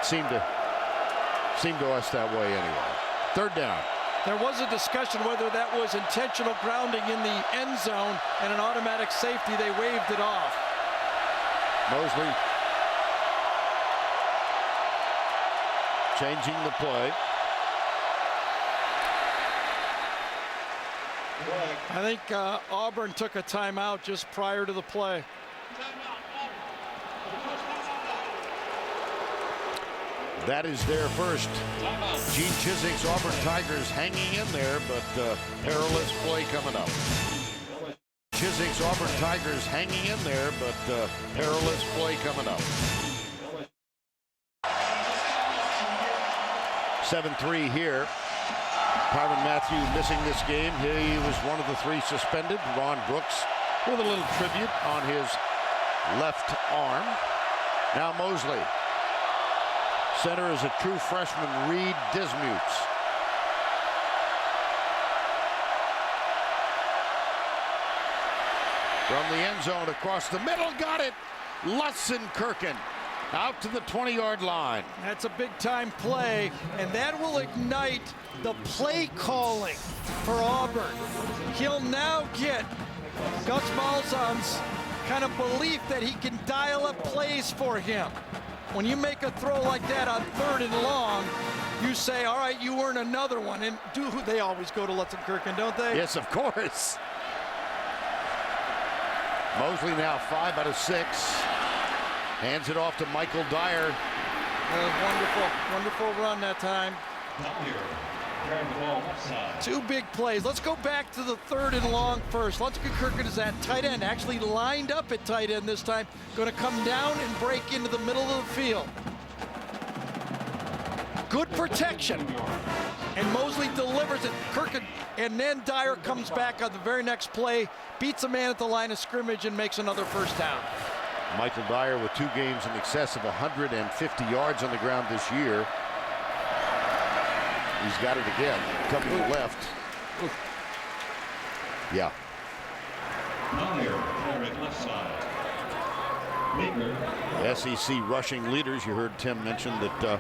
Seemed to us that way anyway. Third down. There was a discussion whether that was intentional grounding in the end zone and an automatic safety. They waved it off. Mosley changing the play. I think Auburn took a timeout just prior to the play. That is their first. Gene Chiswick's Auburn Tigers hanging in there, but perilous play coming up. Chiswick's Auburn Tigers hanging in there, but perilous play coming up. 7-3 here. Tyrann Mathieu missing this game. He was one of the 3 suspended. Ron Brooks with a little tribute on his left arm. Now Mosley. Center is a true freshman, Reed Dismukes. From the end zone across the middle, got it. Lutzenkirchen out to the 20-yard line. That's a big-time play, and that will ignite the play calling for Auburn. He'll now get Gus Malzahn's kind of belief that he can dial up plays for him. When you make a throw like that on 3rd and long, you say, all right, you earn another one. And they always go to Lutzenkirchen, don't they? Yes, of course. Mosley now 5 out of 6. Hands it off to Michael Dyer. Wonderful, wonderful run that time. Two big plays. Let's go back to the 3rd and long first. Lutzenkirchen is at tight end, actually lined up at tight end this time. Going to come down and break into the middle of the field. Good protection. And Mosley delivers it. Kirken, and then Dyer comes back on the very next play, beats a man at the line of scrimmage, and makes another first down. Michael Dyer with 2 games in excess of 150 yards on the ground this year. He's got it again, coming to the left. Yeah. SEC rushing leaders. You heard Tim mention that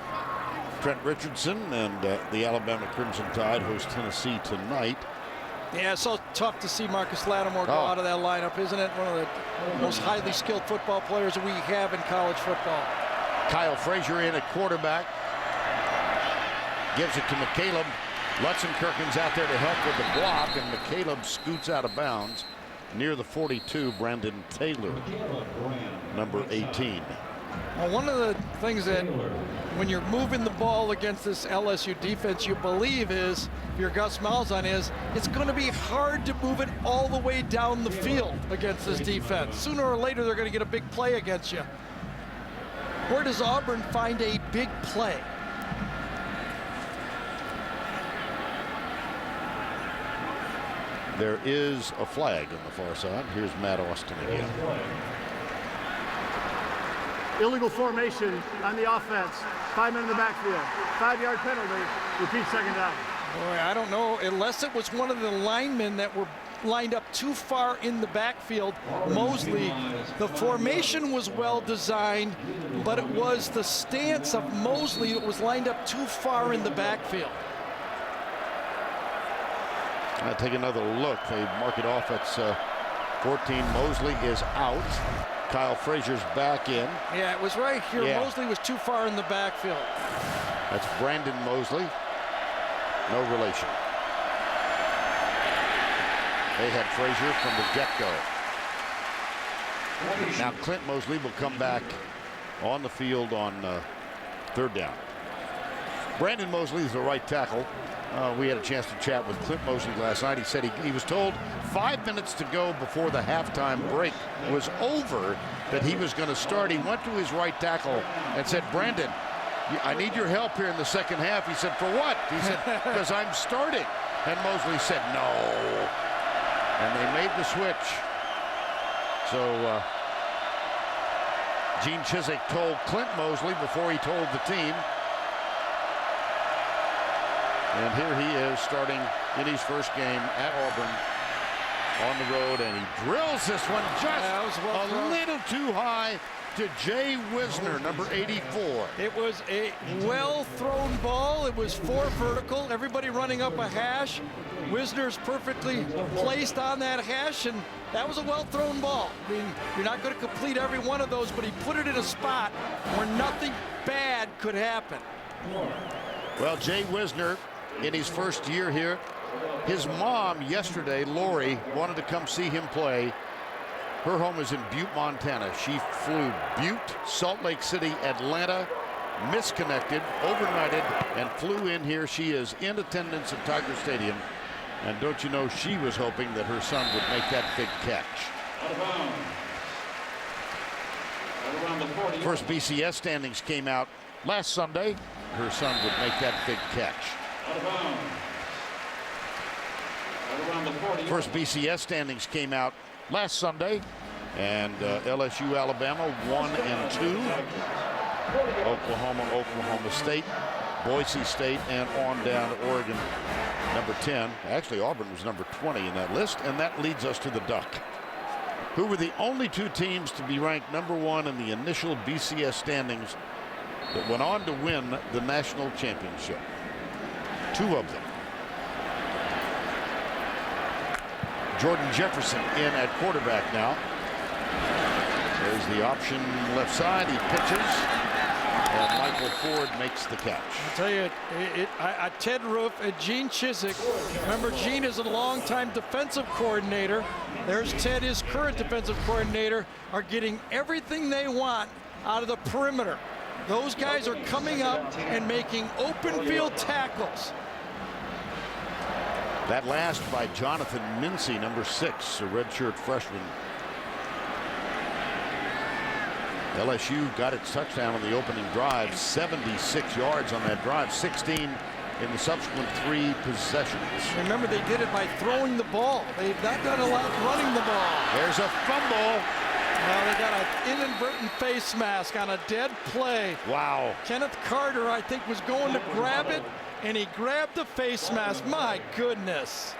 Trent Richardson and the Alabama Crimson Tide host Tennessee tonight. Yeah, it's so tough to see Marcus Lattimore go out of that lineup, isn't it? One of the most highly skilled football players that we have in college football. Kyle Frazier in at quarterback. Gives it to McCaleb. Lutzenkirchen's out there to help with the block, and McCaleb scoots out of bounds near the 42. Brandon Taylor, number 18. Well, one of the things that when you're moving the ball against this LSU defense, you believe is, if you're Gus Malzahn, is it's going to be hard to move it all the way down the field against this defense. Sooner or later, they're going to get a big play against you. Where does Auburn find a big play? There is a flag on the far side. Here's Matt Austin again. Illegal formation on the offense. 5 men in the backfield. 5-yard penalty. Repeat second down. Boy, I don't know, unless it was one of the linemen that were lined up too far in the backfield. Mosley, the formation was well designed, but it was the stance of Mosley that was lined up too far in the backfield. I'll take another look. They mark it off at 14. Mosley is out. Kyle Frazier's back in. Yeah, it was right here. Yeah. Mosley was too far in the backfield. That's Brandon Mosley. No relation. They had Frazier from the get-go. Now Clint Mosley will come back on the field on third down. Brandon Mosley is the right tackle. We had a chance to chat with Clint Mosley last night. He said he was told 5 minutes to go before the halftime break was over that he was going to start. He went to his right tackle and said, "Brandon, I need your help here in the second half." He said, "For what?" He said, "Because I'm starting." And Mosley said, "No." And they made the switch. So Gene Chizik told Clint Mosley before he told the team. And here he is starting in his first game at Auburn on the road, and he drills this one just a little too high to Jay Wisner, number 84. It was a well-thrown ball. It was 4 vertical. Everybody running up a hash. Wisner's perfectly placed on that hash, and that was a well-thrown ball. I mean, you're not going to complete every one of those, but he put it in a spot where nothing bad could happen. Well, Jay Wisner, in his first year here, his mom yesterday, Lori, wanted to come see him play. Her home is in Butte, Montana. She flew Butte, Salt Lake City, Atlanta, misconnected, overnighted, and flew in here. She is in attendance at Tiger Stadium. And don't you know, she was hoping that her son would make that big catch. First BCS standings came out last Sunday. Her son would make that big catch. First BCS standings came out last Sunday, and LSU, Alabama 1-2. Oklahoma, Oklahoma State, Boise State, and on down to Oregon, number 10. Actually, Auburn was number 20 in that list, and that leads us to the Duck, who were the only 2 teams to be ranked number 1 in the initial BCS standings that went on to win the national championship. 2 of them. Jordan Jefferson in at quarterback now. There's the option left side. He pitches, and Michael Ford makes the catch. I'll tell you, Ted Roof and Gene Chizik. Remember, Gene is a longtime defensive coordinator. There's Ted, his current defensive coordinator, are getting everything they want out of the perimeter. Those guys are coming up and making open field tackles. That last by Jonathan Mincy, number 6, a redshirt freshman. LSU got its touchdown on the opening drive, 76 yards on that drive, 16 in the subsequent 3 possessions. Remember, they did it by throwing the ball. They've not done a lot running the ball. There's a fumble. Now they got an inadvertent face mask on a dead play. Wow. Kenneth Carter, I think, was going to grab it, and he grabbed the face mask. My goodness.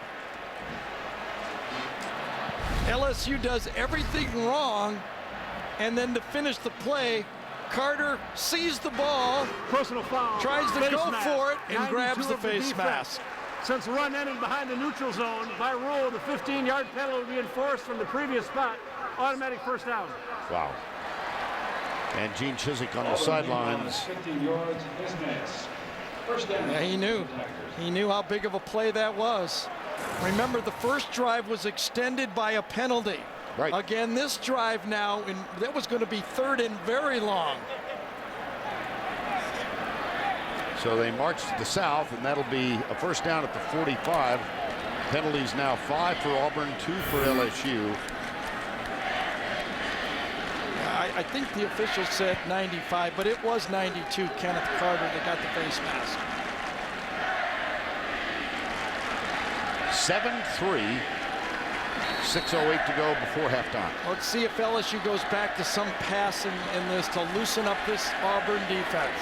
LSU does everything wrong, and then to finish the play, Carter sees the ball, Personal foul. tries to go for it, and grabs the face mask. Since the run ended behind the neutral zone, by rule, the 15-yard penalty will be enforced from the previous spot. Automatic first down. Wow. And Gene Chizik on the sidelines. 15 yards, face mask. First down. Yeah, he knew. He knew how big of a play that was. Remember, the first drive was extended by a penalty. Right. Again, this drive now, and that was going to be 3rd and very long. So they march to the south, and that'll be a first down at the 45. Penalties now 5 for Auburn, 2 for LSU. I think the official said 95, but it was 92, Kenneth Carter, that got the face mask. 7-3, 6:08 to go before halftime. Let's see if LSU goes back to some passing in this to loosen up this Auburn defense.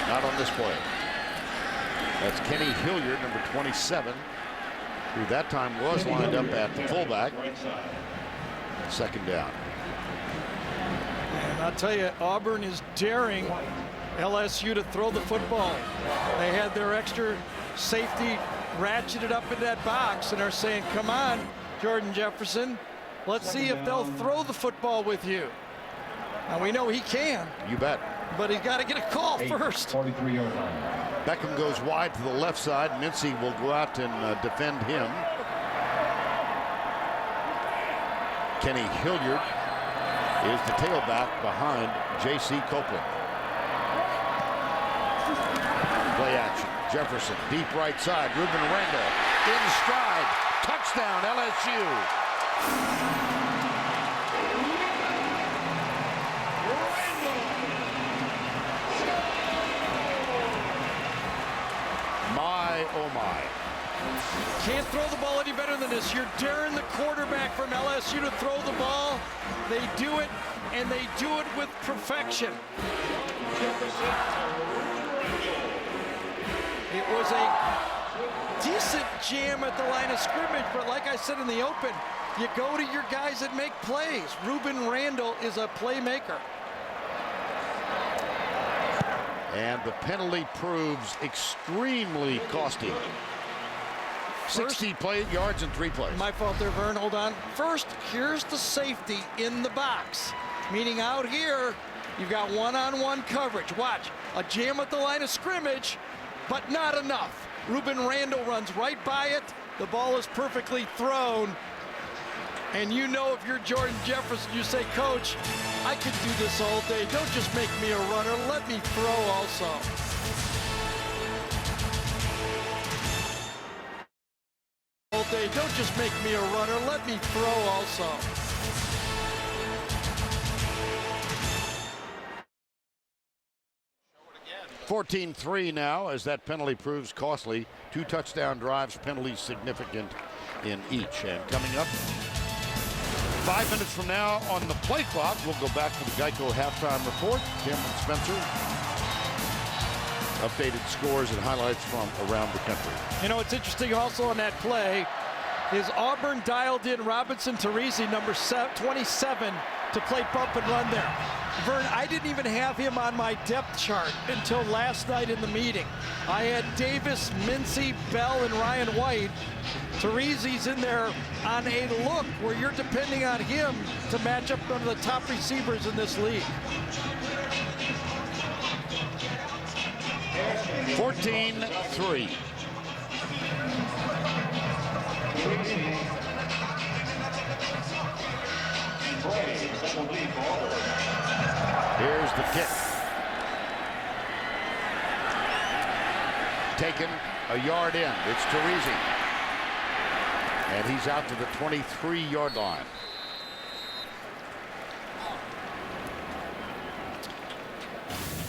Not on this play. That's Kenny Hilliard, number 27, who that time was lined up at the fullback. Second down. And I'll tell you, Auburn is daring LSU to throw the football. They had their extra safety ratcheted up in that box and are saying, come on, Jordan Jefferson, let's see if they'll throw the football with you. Now we know he can. You bet. But he's got to get a call first. 43-yard line. Beckham goes wide to the left side. Mincy will go out and defend him. Kenny Hilliard is the tailback behind J.C. Copeland. Play action. Jefferson, deep right side. Ruben Randall in stride. Touchdown, LSU. Oh my. Can't throw the ball any better than this. You're daring the quarterback from LSU to throw the ball. They do it, and they do it with perfection. It was a decent jam at the line of scrimmage, but like I said in the open, you go to your guys that make plays. Ruben Randall is a playmaker. And the penalty proves extremely costly. 60 yards in 3 plays. My fault there, Vern. Hold on. First, here's the safety in the box. Meaning out here, you've got one-on-one coverage. Watch. A jam at the line of scrimmage, but not enough. Ruben Randall runs right by it. The ball is perfectly thrown. And you know if you're Jordan Jefferson, you say, Coach, I could do this all day. Don't just make me a runner. Let me throw also. All day. Don't just make me a runner. Let me throw also. Again. 14-3 now as that penalty proves costly. 2 touchdown drives, penalties significant in each. And coming up, 5 minutes from now on the play clock, we'll go back to the Geico halftime report. Tim and Spencer. Updated scores and highlights from around the country. You know, it's interesting also on that play is Auburn dialed in Robinson Teresi, number 27, to play bump and run there. Vern, I didn't even have him on my depth chart until last night in the meeting. I had Davis, Mincy, Bell, and Ryan White. Teresi's in there on a look where you're depending on him to match up one of the top receivers in this league. 14-3. Here's the kick. Taken a yard in. It's Teresi. And he's out to the 23-yard line.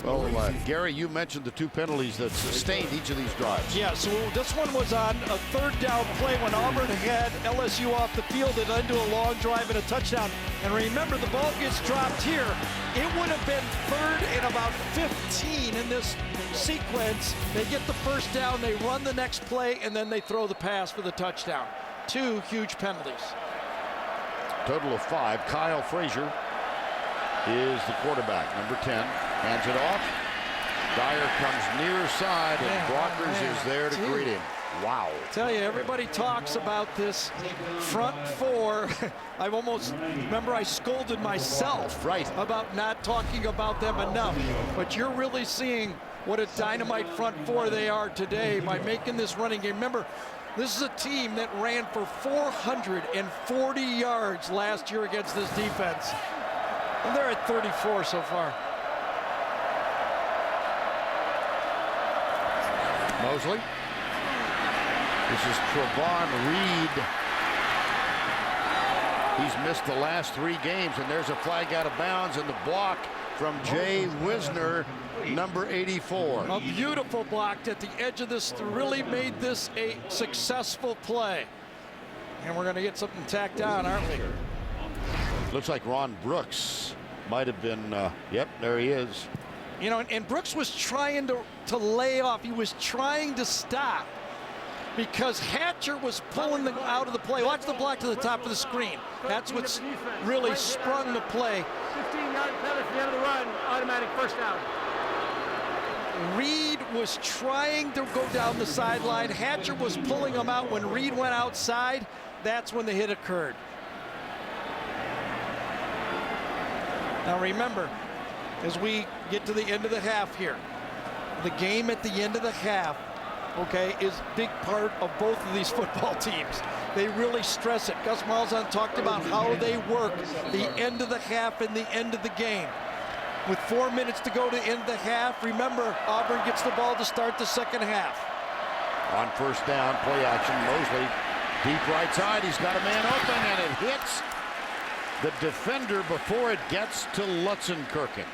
Well, Gary, you mentioned the 2 penalties that sustained each of these drives. Yeah, so this one was on a 3rd down play when Auburn had LSU off the field and into a long drive and a touchdown. And remember, the ball gets dropped here. It would have been 3rd and about 15 in this sequence. They get the first down, they run the next play, and then they throw the pass for the touchdown. 2 huge penalties. Total of 5. Kyle Frazier is the quarterback, number 10. Hands it off. Dyer comes near side, and Brockers is there to greet him. Wow. Tell you, everybody talks about this front 4. I've almost, remember I scolded myself right about not talking about them enough. But you're really seeing what a dynamite front four they are today by making this running game. Remember, this is a team that ran for 440 yards last year against this defense. And they're at 34 so far. Mosley. This is Trevon Reed. He's missed the last 3 games, and there's a flag out of bounds in the block from Jay Wisner, number 84. A beautiful block at the edge of this, really made this a successful play. And we're going to get something tacked on, aren't we? Looks like Ron Brooks might have been, yep, there he is. You know, and Brooks was trying to lay off. He was trying to stop because Hatcher was pulling them out of the play. Watch the block to the top of the screen. That's what's really sprung the play. 15-yard penalty at the end of the run, automatic first down. Reed was trying to go down the sideline. Hatcher was pulling him out. When Reed went outside, that's when the hit occurred. Now remember, as we get to the end of the half here, the game at the end of the half, okay, is a big part of both of these football teams. They really stress it. Gus Malzahn talked about how they work the end of the half and the end of the game. With 4 minutes to go to end the half, remember, Auburn gets the ball to start the second half. On first down, play action, Mosley, deep right side. He's got a man open, and it hits the defender before it gets to Lutzenkirchen.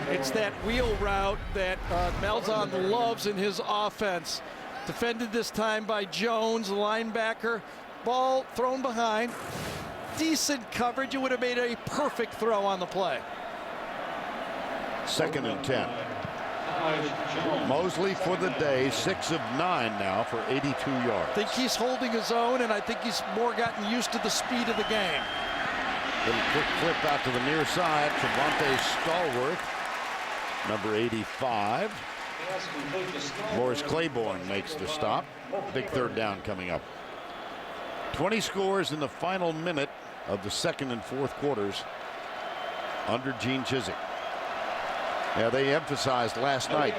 It's that wheel route that Malzahn loves in his offense. Defended this time by Jones, the linebacker. Ball thrown behind. Decent coverage. It would have made a perfect throw on the play. 2nd and 10. Mosley for the day, 6 of 9 now for 82 yards. I think he's holding his own, and I think he's more gotten used to the speed of the game. Little quick flip out to the near side. Trevante Stallworth, number 85. Morris Claiborne makes the stop. Big third down coming up. 20 scores in the final minute of the 2nd and 4th quarters under Gene Chizik. Yeah, they emphasized last night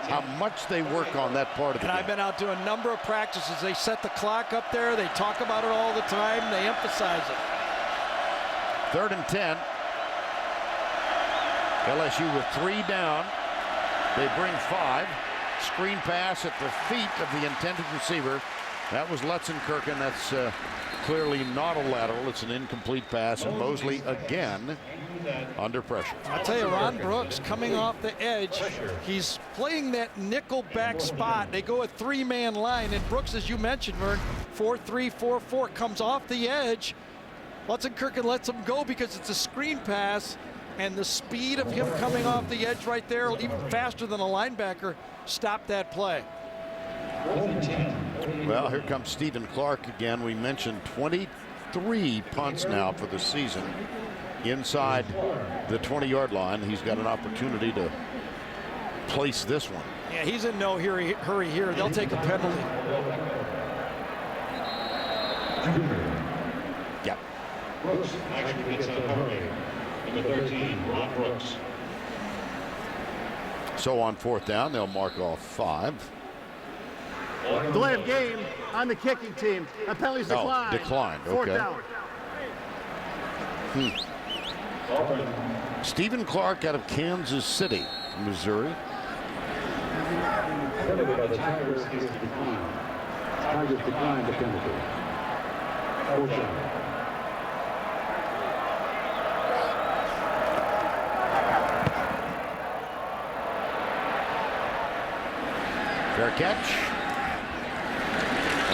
how much they work on that part of the game. And I've been out doing a number of practices. They set the clock up there. They talk about it all the time. They emphasize it. 3rd and 10. LSU with 3 down. They bring 5. Screen pass at the feet of the intended receiver. That was Lutzenkirchen. That's clearly not a lateral. It's an incomplete pass. And Mosley again under pressure. I'll tell you, Ron Brooks coming off the edge. He's playing that nickel back spot. They go a 3-man line. And Brooks, as you mentioned, Vern, 4-3-4-4, comes off the edge. Lutzenkirchen lets him go because it's a screen pass, and the speed of him coming off the edge right there, even faster than a linebacker, stopped that play. Well, here comes Stephen Clark again. We mentioned 23 punts now for the season inside the 20-yard line. He's got an opportunity to place this one. Yeah, he's in no hurry here. They'll take a penalty. Yep. Brooks actually gets a penalty. Number 13, Ron Brooks. So on 4th down, they'll mark off 5. Delay of game on the kicking team. That penalty's declined. Oh, declined. Okay. 4th down. Stephen Clark out of Kansas City, Missouri. Penalty by the Tigers is declined. Tigers declined the penalty. 4th down. Fair catch.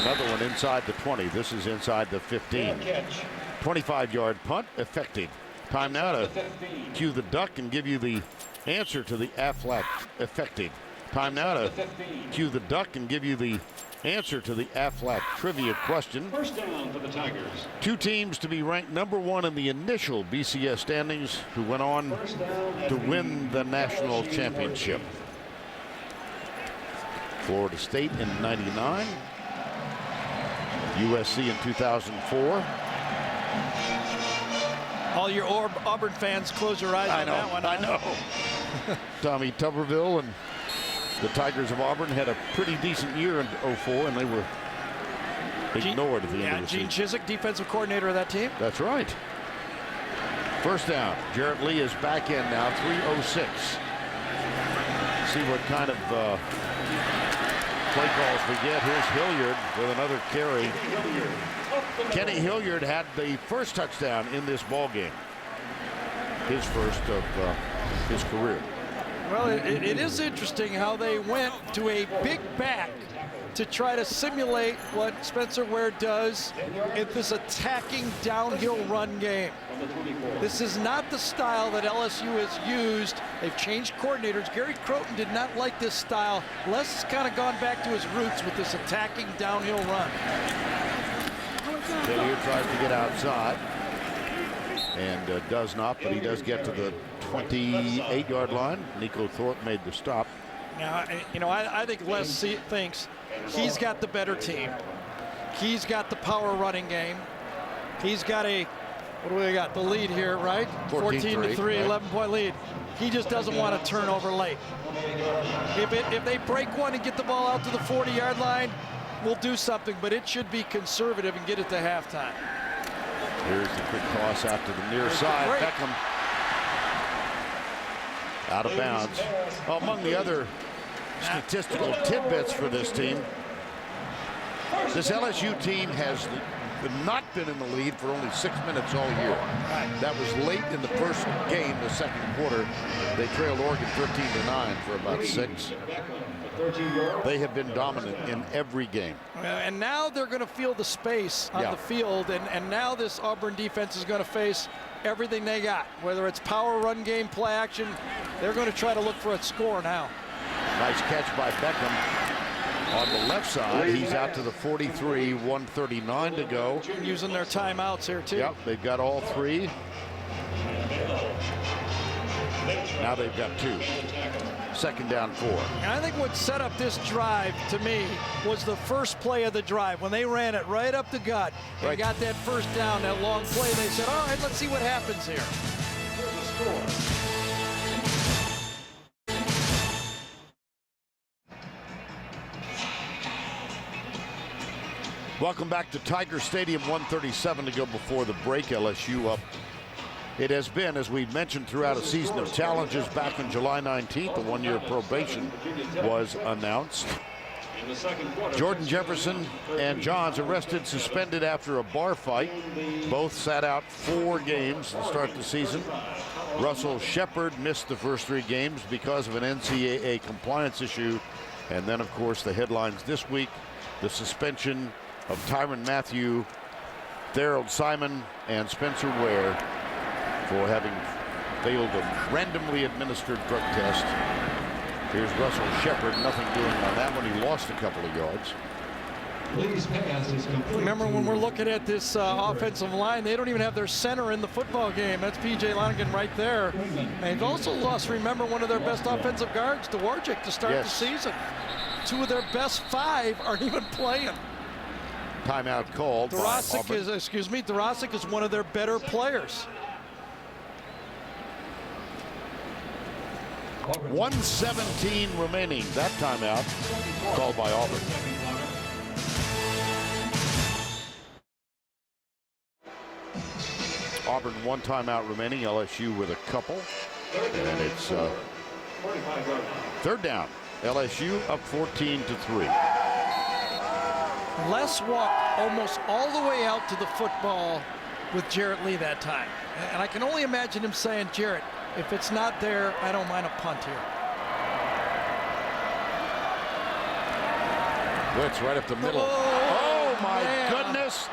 Another one inside the 20. This is inside the 15. 25-yard punt, effective. Time now to cue the duck and give you the answer to the Aflac effective. Time now to cue the duck and give you the answer to the Aflac trivia question. First down for the Tigers. 2 teams to be ranked number 1 in the initial BCS standings who went on to win the national championship. Florida State in '99. USC in 2004. All your Auburn fans, close your eyes on that one. I know. Tommy Tuberville and the Tigers of Auburn had a pretty decent year in '04, and they were ignored at the end of the Gene season. Chizik, defensive coordinator of that team. That's right. First down. Jarrett Lee is back in now. 3:06. See what kind of play calls we get. Here's Hilliard with another carry. Kenny Hilliard had the first touchdown in this ball game. His first of his career. Well, it is interesting how they went to a big back to try to simulate what Spencer Ware does in this attacking downhill run game. This is not the style that LSU has used. They've changed coordinators. Gary Croton did not like this style. Les has kind of gone back to his roots with this attacking downhill run. Hilliard tries to get outside and does not, but he does get to the 28-yard line. Nico Thorpe made the stop. Now, you know, I think Les thinks he's got the better team. He's got the power running game. He's got what do we got? The lead here, right? 14-3, 11-point lead. He just doesn't want to turn over late. If they break one and get the ball out to the 40-yard line, we'll do something, but it should be conservative and get it to halftime. Here's the quick toss out to the near side. Beckham out of bounds. Well, among the other statistical tidbits for this team, this LSU team has not been in the lead for only 6 minutes all year. That was late in the first game, the second quarter. They trailed Oregon 13-9 for about 6. They have been dominant in every game. And now they're going to feel the space on the field, and now this Auburn defense is going to face everything they got, whether it's power, run game, play action. They're going to try to look for a score now. Nice catch by Beckham. On the left side, he's out to the 43, 1:39 to go. Using their timeouts here, too. Yep, they've got all 3. Now they've got 2. Second down 4. And I think what set up this drive, to me, was the first play of the drive. When they ran it right up the gut and got that first down, that long play, they said, all right, let's see what happens here. Welcome back to Tiger Stadium. 1:37 to go before the break. LSU up. It has been, as we mentioned, throughout a season of challenges. Back on July 19th, the 1-year probation was announced. Jordan Jefferson and Johns arrested, suspended after a bar fight. Both sat out 4 games to start the season. Russell Shepard missed the first 3 games because of an NCAA compliance issue. And then, of course, the headlines this week, the suspension of Tyrann Mathieu, Thorold Simon, and Spencer Ware for having failed a randomly administered drug test. Here's Russell Shepard, nothing doing on that one. He lost a couple of yards. Remember, when we're looking at this offensive line, they don't even have their center in the football game. That's P.J. Lonigan right there. And they've also lost, remember, one of their best offensive guards, Dvorak, to start the season. 2 of their best 5 aren't even playing. Timeout called. Dvorak is one of their better players. 1:17 remaining. That timeout called by Auburn. Auburn 1 timeout remaining. LSU with a couple. And it's 3rd down. LSU up 14-3. Les walked almost all the way out to the football with Jarrett Lee that time. And I can only imagine him saying, Jarrett, if it's not there, I don't mind a punt here. Blitz right up the middle. Oh my goodness.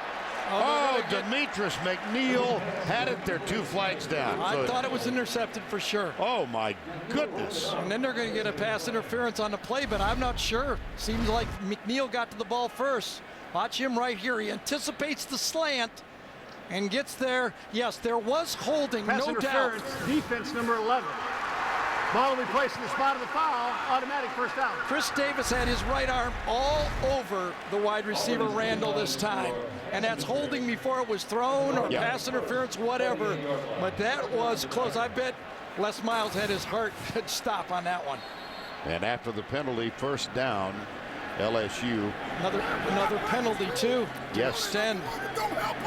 Oh, Demetrius McNeil had it there, 2 flags down. I thought it was intercepted for sure. Oh my goodness. And then they're going to get a pass interference on the play, but I'm not sure. Seems like McNeil got to the ball first. Watch him right here. He anticipates the slant and gets there. Yes, there was holding, Pass no interference, doubt. defense number 11. Ball will be placed in the spot of the foul. Automatic first down. Chris Davis had his right arm all over the wide receiver Randall this time. And that's holding before it was thrown or pass interference, whatever. But that was close. I bet Les Miles had his heart stop on that one. And after the penalty, first down, LSU. Another penalty too. Yes. Extend.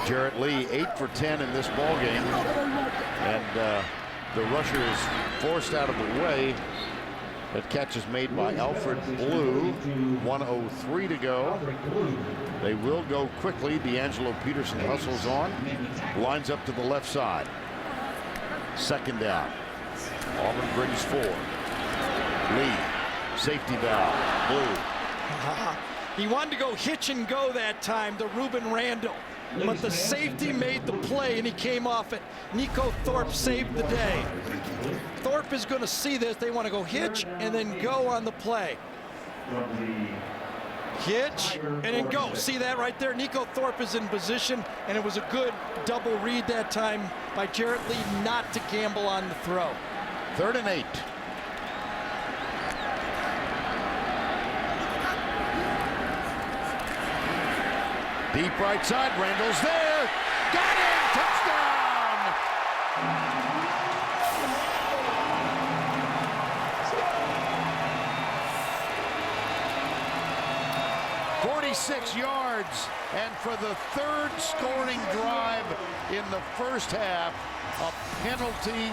Jarrett Lee 8 for 10 in this ball game, and the rusher is forced out of the way. That catch is made by Alfred Blue. 1:03 to go. They will go quickly. D'Angelo Peterson hustles on, lines up to the left side. Second down. Auburn brings 4. Lee, safety valve. Blue. He wanted to go hitch and go that time to Ruben Randall, but the safety made the play and he came off it. Nico Thorpe saved the day. Thorpe is going to see this. They want to go hitch and then go on the play. Hitch and then go. See that right there? Nico Thorpe is in position, and it was a good double read that time by Jarrett Lee not to gamble on the throw. 3rd and 8. Deep right side, Randall's there. Got him! Touchdown! 46 yards, and for the 3rd scoring drive in the first half, a penalty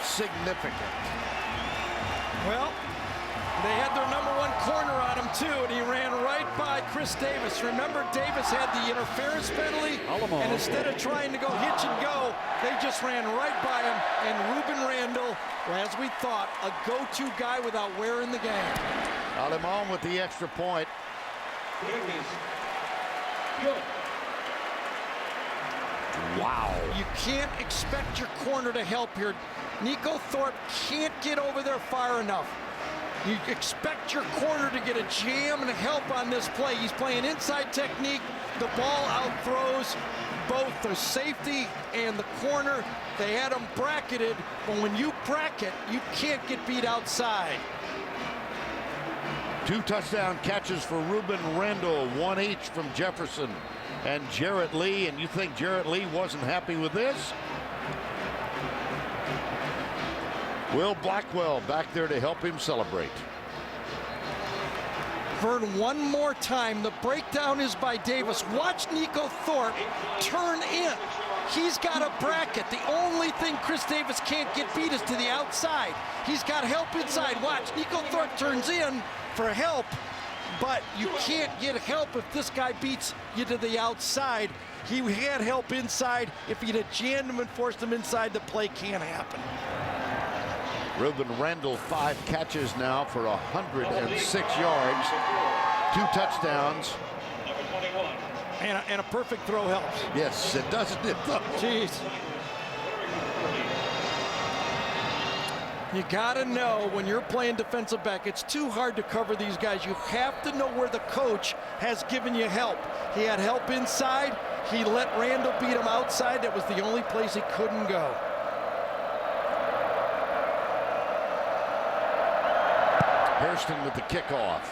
significant. Well, they had their #1 corner on him too, and he ran right by Chris Davis. Remember, Davis had the interference penalty, and instead of trying to go hitch and go, they just ran right by him. And Ruben Randall, as we thought, a go-to guy without wearing the game. Alemán with the extra point. Wow. You can't expect your corner to help here. Nico Thorpe can't get over there far enough. You expect your corner to get a jam and a help on this play. He's playing inside technique. The ball outthrows both the safety and the corner. They had him bracketed, but when you bracket, you can't get beat outside. 2 touchdown catches for Ruben Randall, 1 each from Jefferson and Jarrett Lee. And you think Jarrett Lee wasn't happy with this? Will Blackwell back there to help him celebrate. Vern, one more time. The breakdown is by Davis. Watch Nico Thorpe turn in. He's got a bracket. The only thing Chris Davis can't get beat is to the outside. He's got help inside. Watch, Nico Thorpe turns in for help, but you can't get help if this guy beats you to the outside. He had help inside. If he'd have jammed him and forced him inside, the play can't happen. Ruben Randall, 5 catches now for 106 yards, 2 touchdowns. And a perfect throw helps. Yes, it does. Jeez. You gotta know when you're playing defensive back, it's too hard to cover these guys. You have to know where the coach has given you help. He had help inside. He let Randall beat him outside. That was the only place he couldn't go. Hairston with the kickoff.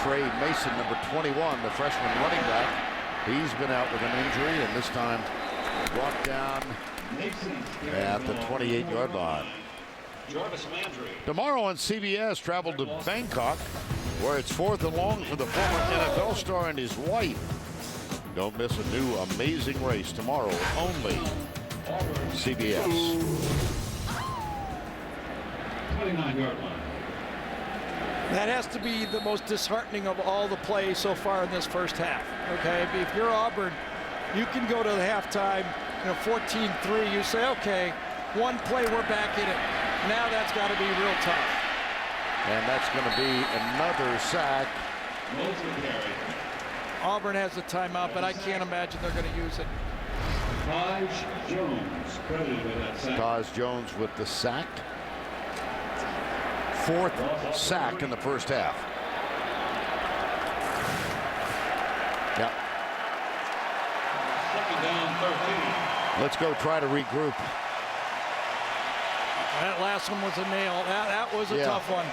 Trey Mason, number 21, the freshman running back. He's been out with an injury, and this time brought down at the 28-yard line. Tomorrow on CBS, travel to Bangkok, where it's 4th and long for the former NFL star and his wife. Don't miss a new amazing race tomorrow, only CBS. 29-yard line. That has to be the most disheartening of all the plays so far in this first half. Okay, if you're Auburn, you can go to the halftime, 14-3. You say, okay, one play, we're back in it. Now that's got to be real tough. And that's going to be another sack. Auburn has a timeout, but I can't imagine they're going to use it. Taj Jones credited with that sack. Taj Jones with the sack. 4th sack in the first half. Yep. Second down, 13. Let's go try to regroup. That last one was a nail. That was a tough one.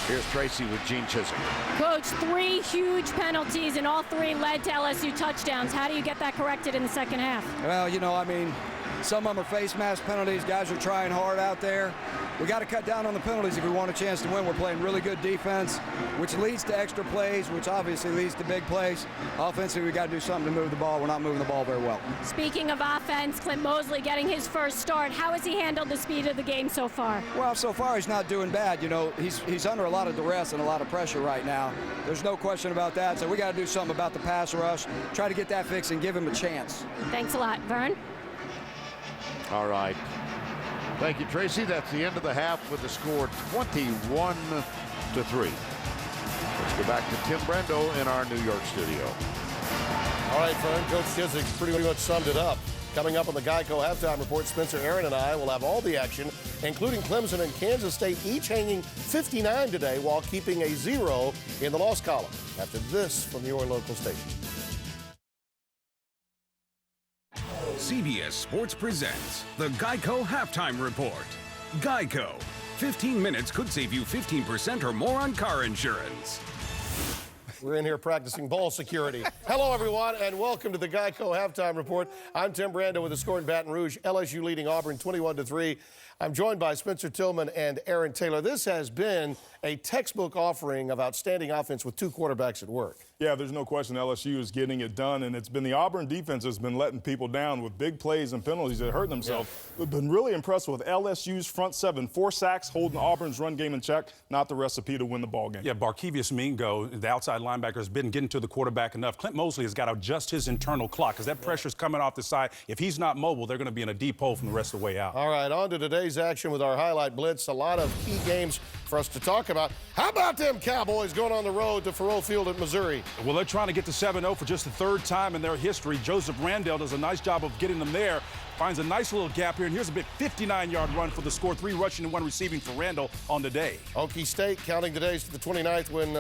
Here's Tracy with Gene Chisholm. Coach, 3 huge penalties, and all 3 led to LSU touchdowns. How do you get that corrected in the second half? Well, Some of them are face mask penalties. Guys are trying hard out there. We got to cut down on the penalties if we want a chance to win. We're playing really good defense, which leads to extra plays, which obviously leads to big plays. Offensively, we got to do something to move the ball. We're not moving the ball very well. Speaking of offense, Clint Mosley getting his first start. How has he handled the speed of the game so far? Well, so far he's not doing bad. You know, he's under a lot of duress and a lot of pressure right now. There's no question about that. So we got to do something about the pass rush, try to get that fixed and give him a chance. Thanks a lot, Vern. All right. Thank you, Tracy. That's the end of the half with the score 21-3. Let's go back to Tim Brando in our New York studio. All right, Fern, Coach Chiswick pretty much summed it up. Coming up on the Geico Halftime Report, Spencer, Aaron, and I will have all the action, including Clemson and Kansas State, each hanging 59 today while keeping a 0 in the loss column. After this from your local station. CBS Sports presents the Geico Halftime Report. Geico. 15 minutes could save you 15% or more on car insurance. We're in here practicing ball security. Hello, everyone, and welcome to the Geico Halftime Report. I'm Tim Brando with the score in Baton Rouge. LSU leading Auburn 21-3. I'm joined by Spencer Tillman and Aaron Taylor. This has been a textbook offering of outstanding offense with two quarterbacks at work. Yeah, there's no question LSU is getting it done, and it's been the Auburn defense that's been letting people down with big plays and penalties that hurt themselves. Yeah. We've been really impressed with LSU's front seven. 4 sacks holding Auburn's run game in check, not the recipe to win the ball game. Yeah, Barkevius Mingo, the outside linebacker, has been getting to the quarterback enough. Clint Mosley has got to adjust his internal clock because that pressure's coming off the side. If he's not mobile, they're going to be in a deep hole from the rest of the way out. All right, on to today's action with our highlight blitz. A lot of key games for us to talk about. How about them Cowboys going on the road to Faurot Field at Missouri? Well, they're trying to get to 7-0 for just the third time in their history. Joseph Randall does a nice job of getting them there. Finds a nice little gap here, and here's a big 59-yard run for the score. 3 rushing and 1 receiving for Randall on the day. Okie State counting the days to the 29th when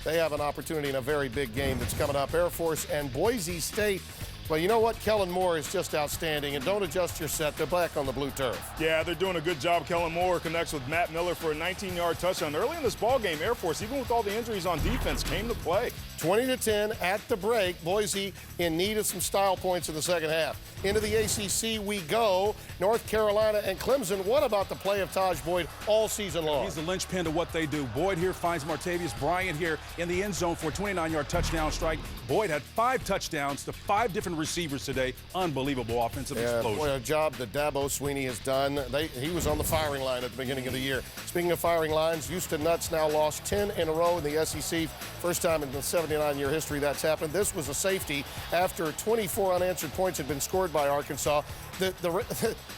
they have an opportunity in a very big game that's coming up. Air Force and Boise State. Well, you know what? Kellen Moore is just outstanding, and don't adjust your set. They're back on the blue turf. Yeah, they're doing a good job. Kellen Moore connects with Matt Miller for a 19-yard touchdown. Early in this ballgame, Air Force, even with all the injuries on defense, came to play. 20-10 at the break. Boise in need of some style points in the second half. Into the ACC we go. North Carolina and Clemson. What about the play of Taj Boyd all season long? He's the linchpin to what they do. Boyd here finds Martavius Bryant here in the end zone for a 29-yard touchdown strike. Boyd had 5 touchdowns to 5 different receivers today. Unbelievable offensive explosion. Boy, a job that Dabo Sweeney has done. He was on the firing line at the beginning of the year. Speaking of firing lines, Houston Nuts now lost 10 in a row in the SEC. First time in the 79-year history that's happened. This was a safety after 24 unanswered points had been scored by Arkansas.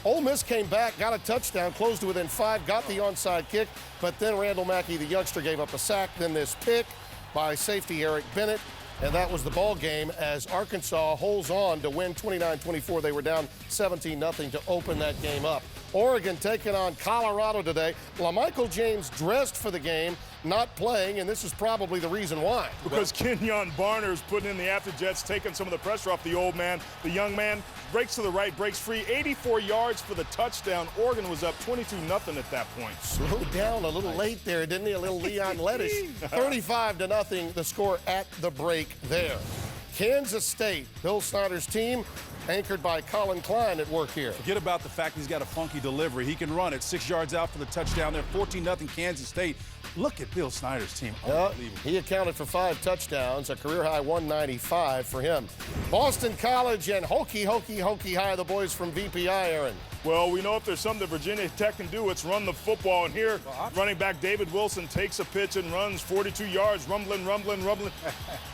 Ole Miss came back, got a touchdown, closed to within 5, got the onside kick, but then Randall Mackey, the youngster, gave up a sack. Then this pick by safety Eric Bennett, and that was the ball game as Arkansas holds on to win 29-24. They were down 17-0 to open that game up. Oregon taking on Colorado today. LaMichael James dressed for the game, not playing, and this is probably the reason why. Because Kenyon Barner's putting in the after-jets, taking some of the pressure off the old man. The young man breaks to the right, breaks free, 84 yards for the touchdown. Oregon was up 22-0 at that point. Slowed down a little late there, didn't he? A little Leon Lettish. 35-0 the score at the break there. Kansas State, Bill Snyder's team, anchored by Colin Klein at work here. Forget about the fact he's got a funky delivery. He can run it 6 yards out for the touchdown there. 14-0 Kansas State. Look at Bill Snyder's team. Unbelievable. He accounted for 5 touchdowns, a career-high 195 for him. Boston College and Hokie High, the boys from VPI, Aaron. Well, we know if there's something that Virginia Tech can do, it's run the football. And here, running back David Wilson takes a pitch and runs 42 yards, rumbling.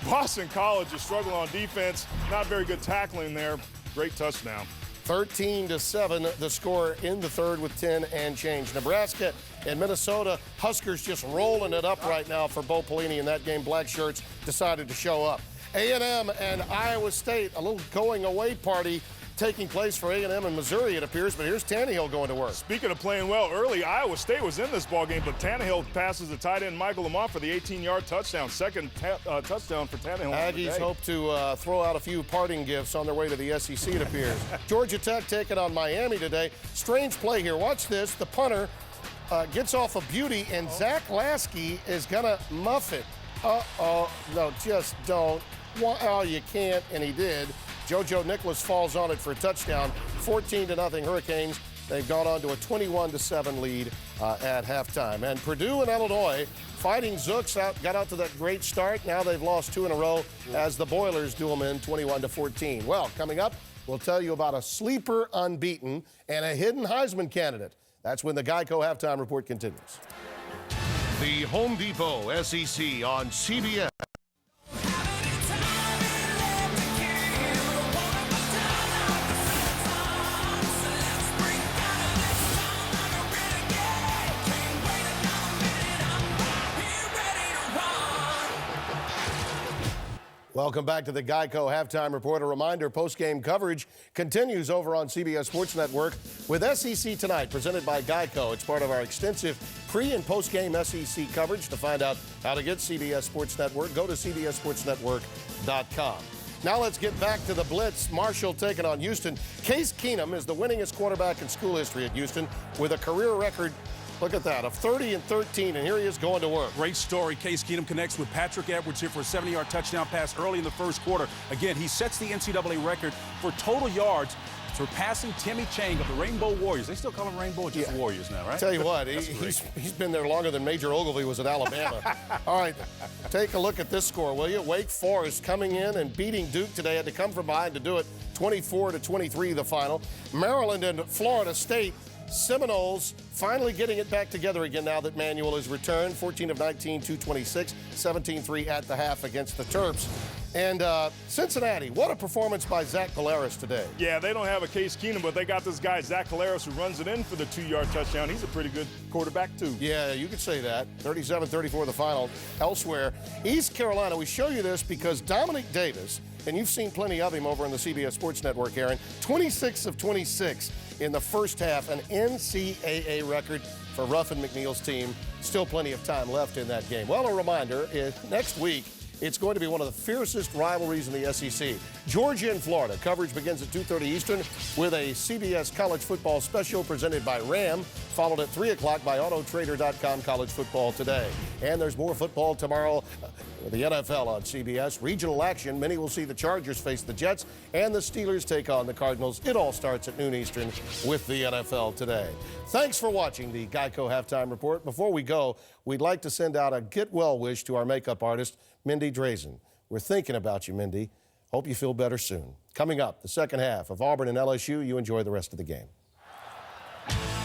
Boston College is struggling on defense. Not very good tackling there. Great touchdown. 13-7 the score in the third with 10 and change. Nebraska and Minnesota, Huskers just rolling it up right now for Bo Pelini in that game. Black shirts decided to show up. A&M and Iowa State, a little going away party taking place for A&M and Missouri, it appears, but here's Tannehill going to work. Speaking of playing well early, Iowa State was in this ballgame, but Tannehill passes the tight end Michael Lamont for the 18-yard touchdown. Second touchdown for Tannehill. Aggies hope to throw out a few parting gifts on their way to the SEC, it appears. Georgia Tech taking on Miami today. Strange play here. Watch this. The punter gets off a beauty, and Zach Lasky is going to muff it. No, just don't. Oh, you can't, and he did. JoJo Nicholas falls on it for a touchdown. 14-0 Hurricanes. They've gone on to a 21-7 lead at halftime. And Purdue and Illinois fighting Zooks got out to that great start. Now they've lost 2 in a row as the Boilers do them in 21-14. Well, coming up, we'll tell you about a sleeper unbeaten and a hidden Heisman candidate. That's when the Geico Halftime Report continues. The Home Depot SEC on CBS. Welcome back to the Geico Halftime Report. A reminder, post-game coverage continues over on CBS Sports Network with SEC Tonight, presented by Geico. It's part of our extensive pre- and post-game SEC coverage. To find out how to get CBS Sports Network, go to cbssportsnetwork.com. Now let's get back to the blitz. Marshall taking on Houston. Case Keenum is the winningest quarterback in school history at Houston with a career record, look at that, of 30-13, and here he is going to work. Great story. Case Keenum connects with Patrick Edwards here for a 70-yard touchdown pass early in the first quarter. Again, he sets the NCAA record for total yards, surpassing Timmy Chang of the Rainbow Warriors. They still call them Rainbow or just Warriors now, right? Tell you what, he's been there longer than Major Ogilvy was at Alabama. All right, take a look at this score, will you? Wake Forest coming in and beating Duke today. Had to come from behind to do it. 24-23 the final. Maryland and Florida State. Seminoles finally getting it back together again now that Manuel has returned. 14 of 19, 226, 17-3 at the half against the Terps. And Cincinnati, what a performance by Zach Collaros today. Yeah, they don't have a Case Keenum, but they got this guy, Zach Collaros, who runs it in for the 2-yard touchdown. He's a pretty good quarterback, too. Yeah, you could say that. 37-34 the final. Elsewhere, East Carolina, we show you this because Dominic Davis, and you've seen plenty of him over on the CBS Sports Network, Aaron, 26 of 26 in the first half, an NCAA record for Ruffin McNeil's team. Still plenty of time left in that game. Well, a reminder, next week, it's going to be one of the fiercest rivalries in the SEC. Georgia and Florida. Coverage begins at 2:30 Eastern with a CBS College Football special presented by Ram, followed at 3 o'clock by Autotrader.com College Football Today. And there's more football tomorrow with the NFL on CBS. Regional action. Many will see the Chargers face the Jets and the Steelers take on the Cardinals. It all starts at noon Eastern with the NFL Today. Thanks for watching the Geico Halftime Report. Before we go, we'd like to send out a get well wish to our makeup artist, Mindy Drazen. We're thinking about you, Mindy. Hope you feel better soon. Coming up, the second half of Auburn and LSU. You enjoy the rest of the game.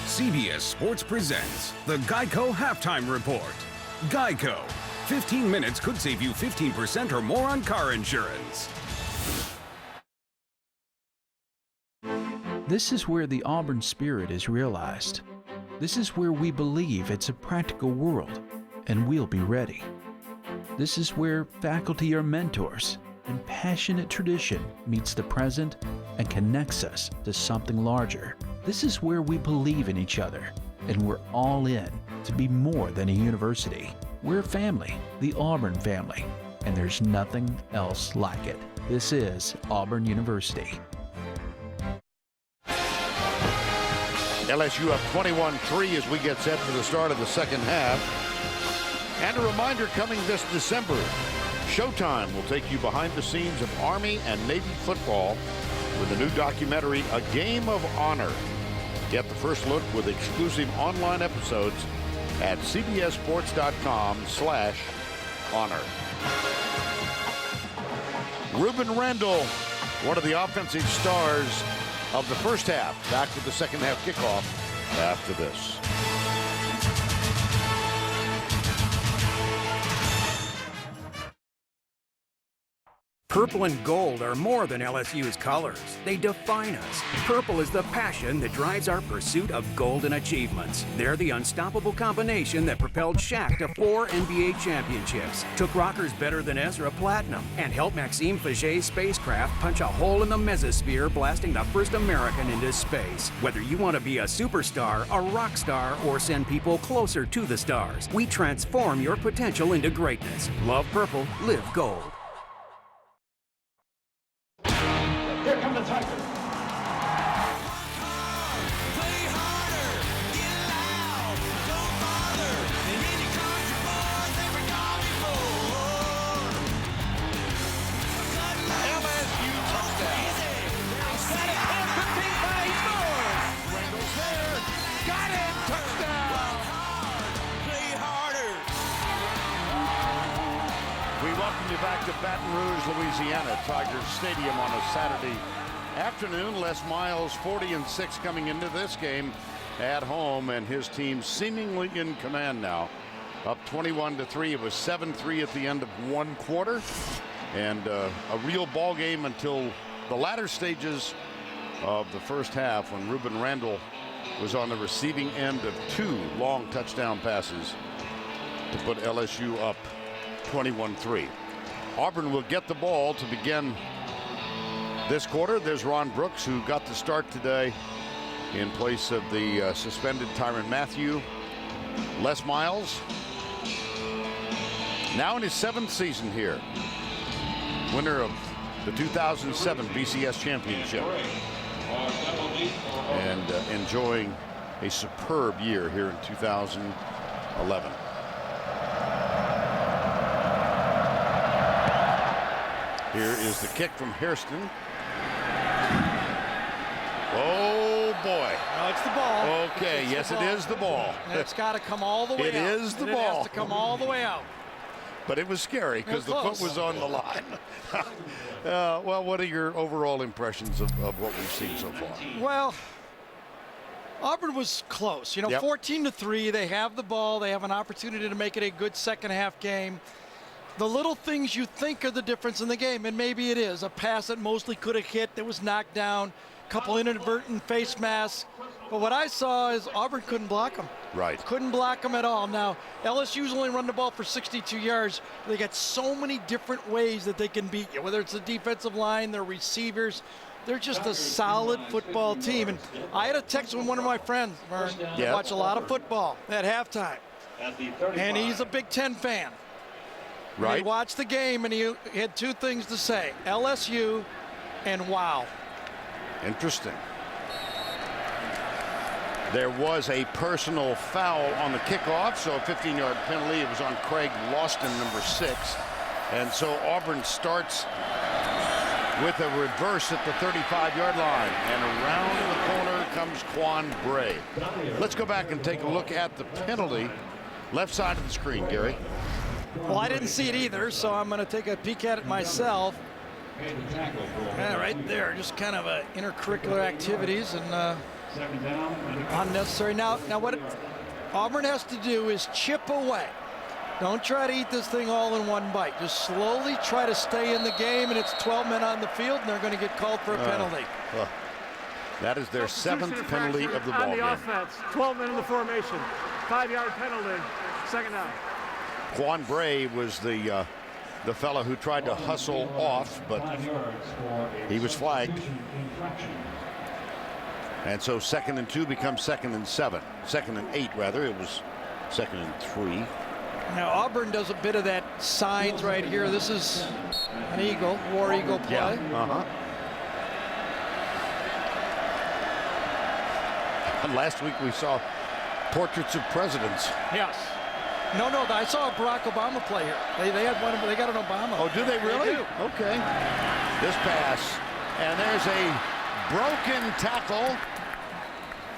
CBS Sports presents the Geico Halftime Report. Geico. 15 minutes could save you 15% or more on car insurance. This is where the Auburn spirit is realized. This is where we believe it's a practical world, and we'll be ready. This is where faculty are mentors, and passionate tradition meets the present and connects us to something larger. This is where we believe in each other, and we're all in to be more than a university. We're family, the Auburn family, and there's nothing else like it. This is Auburn University. LSU up 21-3 as we get set for the start of the second half. And a reminder coming this December, Showtime will take you behind the scenes of Army and Navy football with the new documentary, A Game of Honor. Get the first look with exclusive online episodes at cbssports.com/honor. Ruben Randall, one of the offensive stars of the first half. Back with the second half kickoff after this. Purple and gold are more than LSU's colors. They define us. Purple is the passion that drives our pursuit of golden achievements. They're the unstoppable combination that propelled Shaq to 4 NBA championships, took rockers better than Ezra platinum, and helped Maxime Faget's spacecraft punch a hole in the mesosphere, blasting the first American into space. Whether you want to be a superstar, a rock star, or send people closer to the stars, we transform your potential into greatness. Love purple, live gold. Here come the Tigers. LSU touchdown. Louisiana, Tiger Stadium on a Saturday afternoon. Les Miles 40-6 coming into this game at home, and his team seemingly in command now. Up 21-3. It was 7-3 at the end of one quarter, and a real ball game until the latter stages of the first half, when Ruben Randall was on the receiving end of two long touchdown passes to put LSU up 21-3. Auburn will get the ball to begin this quarter. There's Ron Brooks, who got the start today in place of the suspended Tyrann Mathieu. Les Miles, now in his 7th season here, winner of the 2007 BCS championship, and enjoying a superb year here in 2011. Here is the kick from Hairston. Oh boy. No, it's the ball. Okay, yes, it is the ball. And it's got to come all the way out. It is the ball. It has to come all the way out. But it was scary because the foot was on the line. Well, what are your overall impressions of what we've seen so far? Well, Auburn was close. You know, 14-3. They have the ball. They have an opportunity to make it a good second half game. The little things you think are the difference in the game, and maybe it is. A pass that mostly could have hit that was knocked down, a couple inadvertent face masks. But what I saw is Auburn couldn't block them. Right. Couldn't block them at all. Now, LSU's only run the ball for 62 yards. They got so many different ways that they can beat you, whether it's the defensive line, their receivers. They're just a solid football team. And I had a text from one of my friends, Vern, watch a lot of football at halftime. And he's a Big Ten fan. Right. He watched the game and he had two things to say: LSU and wow. Interesting. There was a personal foul on the kickoff, so a 15-yard penalty. It was on Craig Lawston, number 6. And so Auburn starts with a reverse at the 35-yard line. And around the corner comes Quan Bray. Let's go back and take a look at the penalty. Left side of the screen, Gary. Well, I didn't see it either, so I'm going to take a peek at it myself. Yeah, right there, just kind of intercurricular activities and unnecessary. Now what Auburn has to do is chip away. Don't try to eat this thing all in one bite. Just slowly try to stay in the game, and it's 12 men on the field, and they're going to get called for a penalty. That is their 7th penalty of the ball game. On the offense, 12 men in the formation, 5-yard penalty, second down. Quan Bray was the fellow who tried to hustle off, but he was flagged. And so 2nd and 2 becomes 2nd and 7. 2nd and 8, rather. It was 2nd and 3. Now Auburn does a bit of that signs right here. This is an eagle, war eagle play. Yeah. And last week we saw portraits of presidents. Yes. No, I saw a Barack Obama play here. They had one. They got an Obama. Oh, do they really? They do. Okay. This pass, and there's a broken tackle,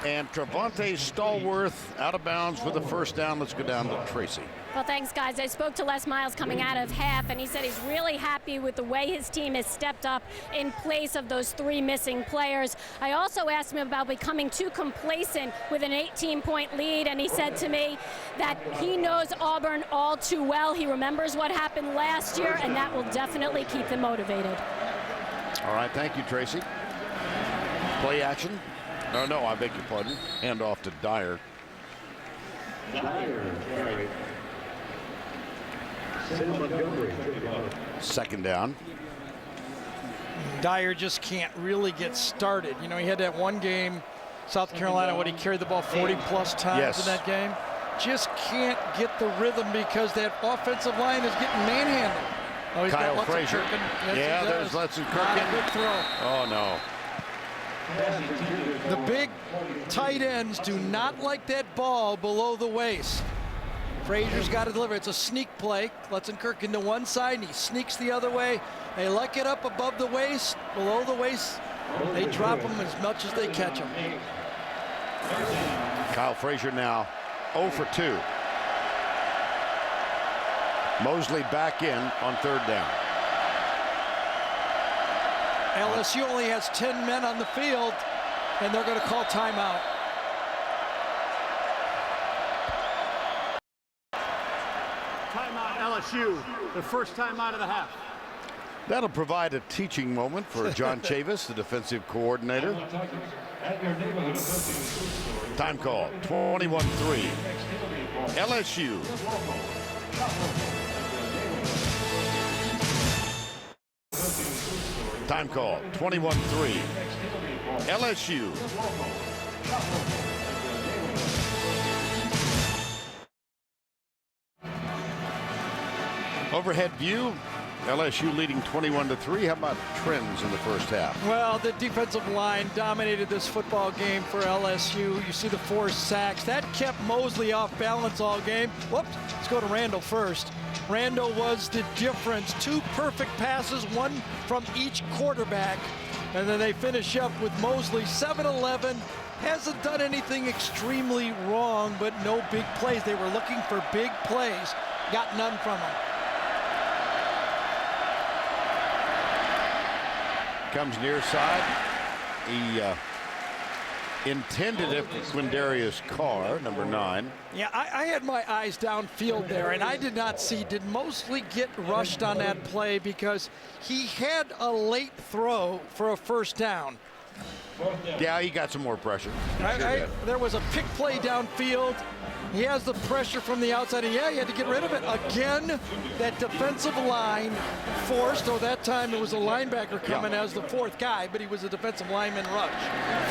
and Trevante Stallworth out of bounds for the first down. Let's go down to Tracy. Well, thanks, guys. I spoke to Les Miles coming out of half, and he said he's really happy with the way his team has stepped up in place of those 3 missing players. I also asked him about becoming too complacent with an 18-point lead, and he said to me that he knows Auburn all too well. He remembers what happened last year, and that will definitely keep them motivated. All right, thank you, Tracy. Play action. No, I beg your pardon. Hand off to Dyer. Second down. Dyer just can't really get started. You know, he had that one game, South Carolina, when he carried the ball 40-plus times in that game. Just can't get the rhythm because that offensive line is getting manhandled. Oh, he's Kyle got Frazier. Yes, there's Letson Kirkin. Not a good throw. Oh, no. The big tight ends do not like that ball below the waist. Frazier's got to deliver. It's a sneak play. Letson Kirkin to one side, and he sneaks the other way. They like it up above the waist, below the waist. They drop him as much as they catch him. Kyle Frazier now 0 for 2. Mosley back in on 3rd down. LSU only has 10 men on the field, and they're going to call timeout. Timeout LSU, the first timeout of the half. That'll provide a teaching moment for John Chavis, the defensive coordinator. Time call, 21-3. LSU. Time call, 21-3. LSU. Overhead view. LSU leading 21-3. How about trends in the first half? Well, the defensive line dominated this football game for LSU. You see the 4 sacks. That kept Mosley off balance all game. Whoops, let's go to Randall first. Randall was the difference. 2 perfect passes, 1 from each quarterback. And then they finish up with Mosley, 7-11. Hasn't done anything extremely wrong, but no big plays. They were looking for big plays. Got none from him. Comes near side. He intended it for Quindarius Carr, number 9. Yeah, I had my eyes downfield there, and I did not see, did Mosley get rushed on that play, because he had a late throw for a first down. Yeah, he got some more pressure. There was a pick play downfield. He has the pressure from the outside, and yeah, he had to get rid of it. Again, that defensive line forced, though that time it was a linebacker coming as the 4th guy, but he was a defensive lineman rush.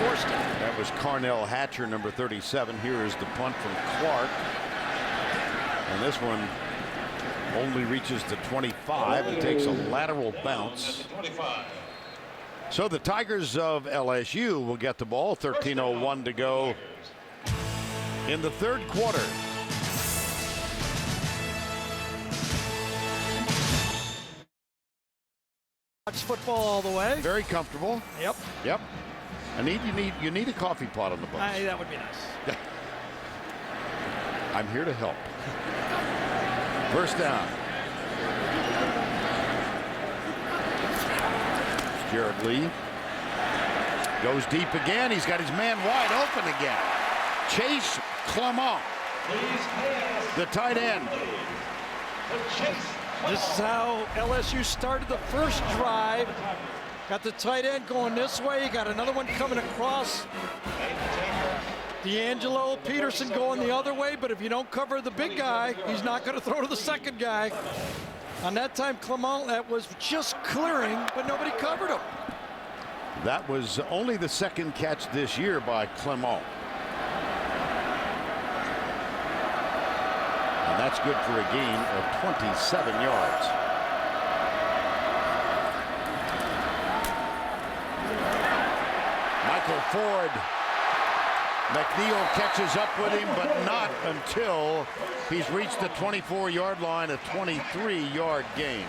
Forced it. That was Carnell Hatcher, number 37. Here is the punt from Clark. And this one only reaches the 25. It takes a lateral bounce. So the Tigers of LSU will get the ball. 13:01 to go in the 3rd quarter. Watch football all the way. Very comfortable. Yep. Yep. You need a coffee pot on the bus. That would be nice. I'm here to help. First down. Jared Lee goes deep again. He's got his man wide open again. Chase Clement, the tight end. This is how LSU started the first drive. Got the tight end going this way. Got another one coming across. D'Angelo Peterson going the other way, but if you don't cover the big guy, he's not going to throw to the second guy. On that time, Clement, that was just clearing, but nobody covered him. That was only the 2nd catch this year by Clement. And that's good for a gain of 27 yards. Michael Ford. McNeil catches up with him, but not until he's reached the 24-yard line, a 23-yard gain.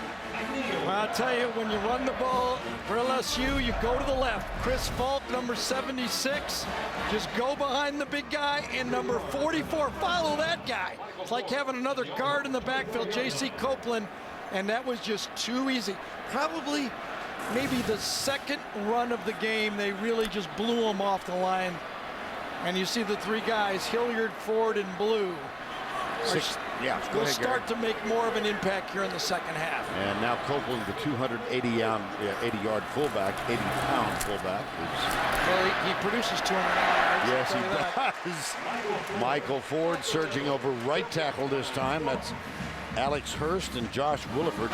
Well, I'll tell you, when you run the ball for LSU, you go to the left. Chris Falk, number 76, just go behind the big guy, and number 44, follow that guy. It's like having another guard in the backfield, J.C. Copeland, and that was just too easy. Probably maybe the 2nd run of the game, they really just blew him off the line. And you see the 3 guys, Hilliard, Ford, and Blue, will start to make more of an impact here in the 2nd half. And now Copeland, the 280-yard fullback, 80-pound fullback. Well, he produces 200 yards. Yes, he does. Michael Ford surging over right tackle this time. That's Alex Hurst and Josh Williford.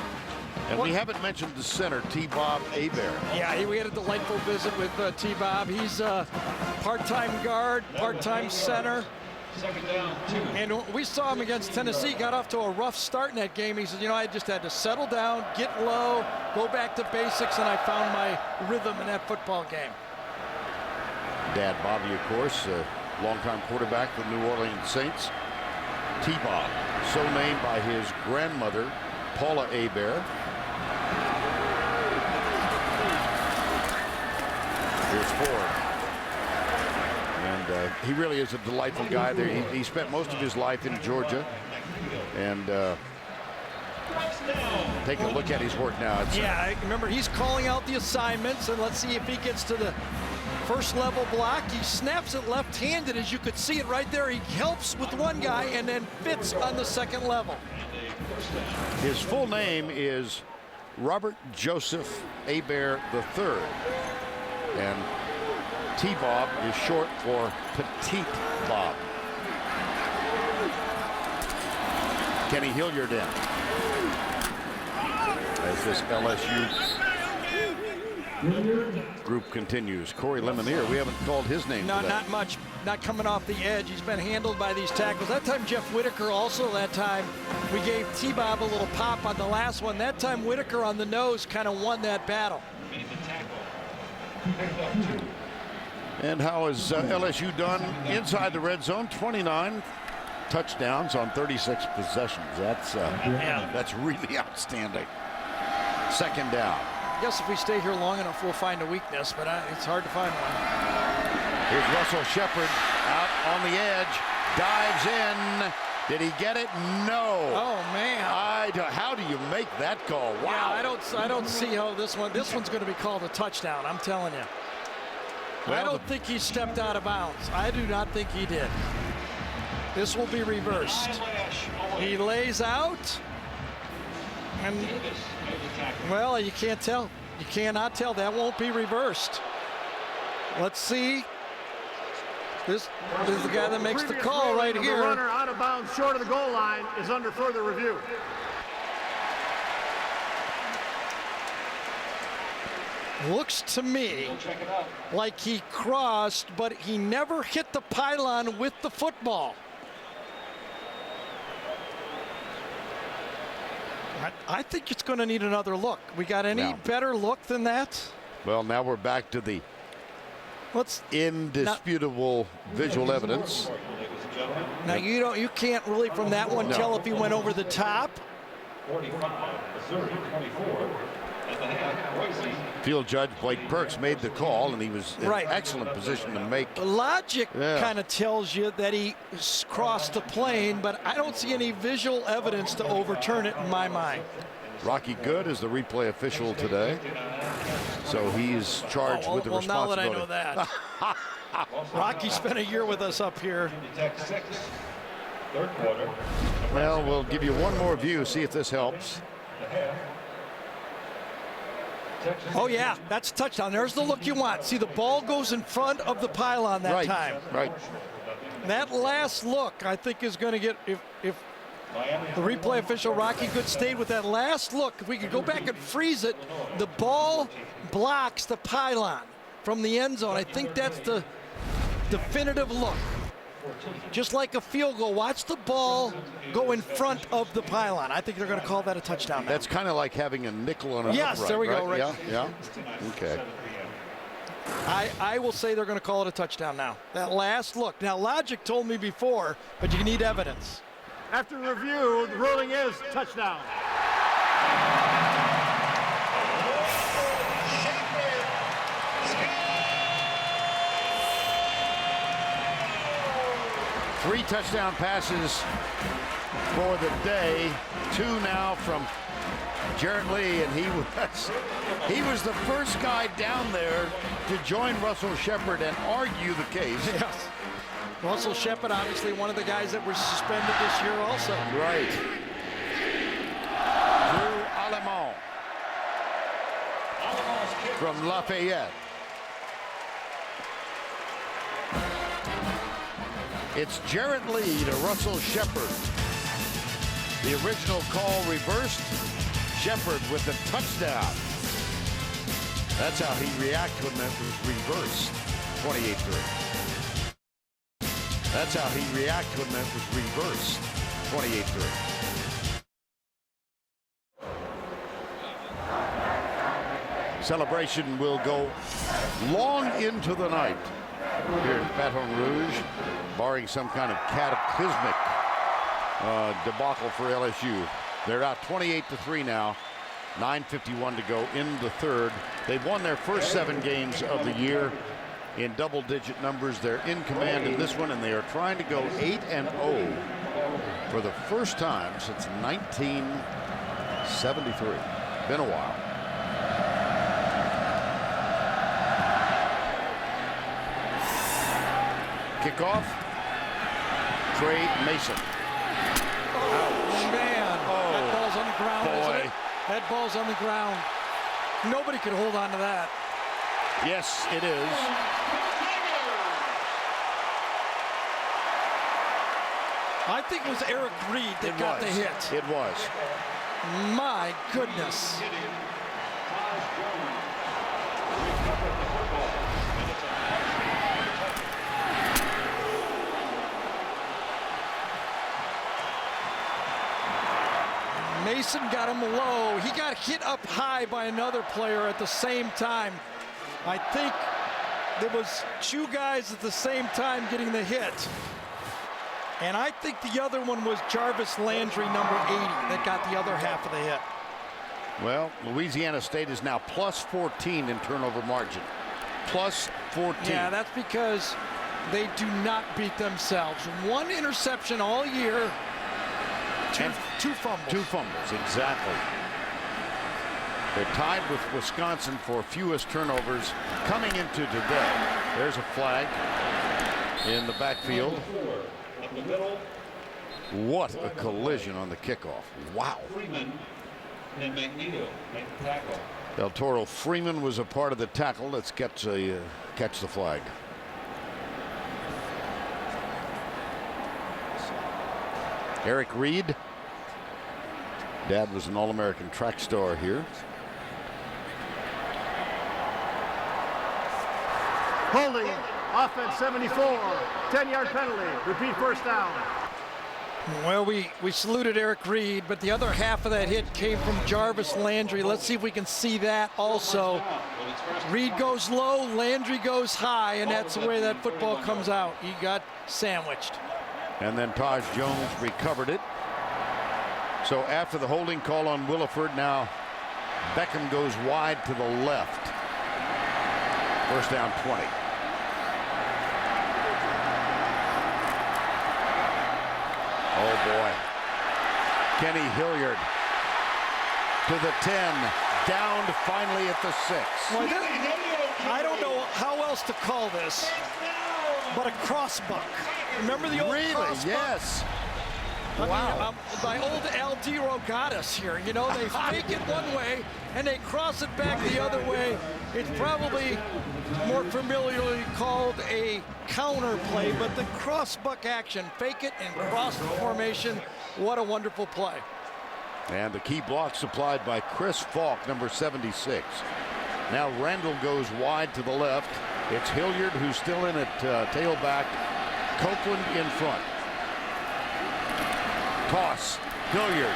And we haven't mentioned the center, T-Bob Hebert. Yeah, we had a delightful visit with T-Bob. He's a part-time guard, part-time center. And we saw him against Tennessee, got off to a rough start in that game. He said, I just had to settle down, get low, go back to basics, and I found my rhythm in that football game. Dad Bobby, of course, longtime quarterback for the New Orleans Saints. T-Bob, so named by his grandmother, Paula Hebert. Here's Ford. And he really is a delightful guy there. He spent most of his life in Georgia. And Take a look at his work now. Yeah, remember he's calling out the assignments, and let's see if he gets to the first level block. He snaps it left-handed, as you could see it right there. He helps with one guy and then fits on the second level. His full name is Robert Joseph Hebert III, and T-Bob is short for Petite Bob. Kenny Hilliard in as this LSU group continues. Corey Lemonier, we haven't called his name No, today. not much. Not coming off the edge. He's been handled by these tackles. That time, Jeff Whitaker also that time. We gave T-Bob a little pop on the last one. That time, Whitaker on the nose kind of won that battle. And how has LSU done inside the red zone? 29 touchdowns on 36 possessions. That's really outstanding. Second down. I guess if we stay here long enough, we'll find a weakness, but it's hard to find one. Here's Russell Shepard out on the edge, dives in. Did he get it? No. Oh man! How do you make that call? Wow. Yeah, I don't see how this one's going to be called a touchdown. I'm telling you. Well, I don't think he stepped out of bounds. I do not think he did. This will be reversed. He lays out, and well, you can't tell. You cannot tell. That won't be reversed. Let's see. This is the guy that makes the call right here. The runner out of bounds short of the goal line is under further review. Looks to me like he crossed, but he never hit the pylon with the football. I think it's going to need another look. We got any better look than that? Well, now we're back to the indisputable visual evidence. Now you can't really from that one tell if he went over the top. 45, Missouri 24. At the half, Boise. Field judge Blake Perks made the call, and he was in excellent position to make. The logic kind of tells you that he crossed the plane, but I don't see any visual evidence to overturn it in my mind. Rocky Good is the replay official today, so he's charged with the responsibility. Well, now that I know that. Rocky spent a year with us up here. Third quarter. Well, we'll give you one more view, see if this helps. Oh yeah, that's a touchdown. There's the look you want. See, the ball goes in front of the pylon that time. Right. That last look, I think, is going to get, if the replay official Rocky Good stayed with that last look, if we could go back and freeze it, the ball blocks the pylon from the end zone. I think that's the definitive look. Just like a field goal, watch the ball go in front of the pylon. I think they're going to call that a touchdown now. That's kind of like having a nickel on an yes, upright, there we right? go. Right. Yeah. Okay. I will say they're going to call it a touchdown now. That last look. Now, logic told me before, but you need evidence. After review, the ruling is touchdown. Three touchdown passes for the day. Two now from Jarrett Lee, and he was the first guy down there to join Russell Shepard and argue the case. Yes. Russell Shepard, obviously one of the guys that was suspended this year also. Right. Drew Allemont from Lafayette. It's Jarrett Lee to Russell Shepard. The original call reversed. Shepard with the touchdown. That's how he reacted when that was reversed. 28-3. That's how he reacted when that was reversed. 28-3. Celebration will go long into the night here in Baton Rouge, barring some kind of cataclysmic debacle for LSU. They're out 28-3 now. 9:51 to go in the third. They've won their first 7 games of the year in double-digit numbers. They're in command in this one, and they are trying to go 8-0 for the first time since 19 73. Been a while. Kickoff. Trey Mason. Oh, man. That ball's on the ground, isn't it? That ball's on the ground. Nobody could hold on to that. Yes, it is. I think it was Eric Reed that got the hit. It was. My goodness. Mason got him low. He got hit up high by another player at the same time. I think there was 2 guys at the same time getting the hit. And I think the other one was Jarvis Landry, number 80, that got the other half of the hit. Well, Louisiana State is now plus 14 in turnover margin. Plus 14. Yeah, that's because they do not beat themselves. 1 interception all year. Two fumbles. 2 fumbles, exactly. They're tied with Wisconsin for fewest turnovers coming into today. There's a flag in the backfield. What a collision on the kickoff. Wow. Del Toro Freeman was a part of the tackle. Let's catch the flag. Eric Reed. Dad was an All-American track star here. Holding, offense 74, 10-yard penalty, repeat first down. Well, we saluted Eric Reed, but the other half of that hit came from Jarvis Landry. Let's see if we can see that also. Reed goes low, Landry goes high, and that's the way that football comes out. He got sandwiched. And then Taj Jones recovered it. So after the holding call on Williford, now Beckham goes wide to the left. First down 20. Oh boy. Kenny Hilliard to the 10, down finally at the 6. Well, I don't know how else to call this, but a crossbuck. Remember the old crossbuck? Yes. Wow. My old Al Dero got us here. You know, they fake it one way and they cross it back the other way. It's probably more familiarly called a counter play, but the crossbuck action, fake it and cross the formation. What a wonderful play. And the key block supplied by Chris Falk, number 76. Now Randall goes wide to the left. It's Hilliard who's still in at tailback. Copeland in front. Toss. Hilliard.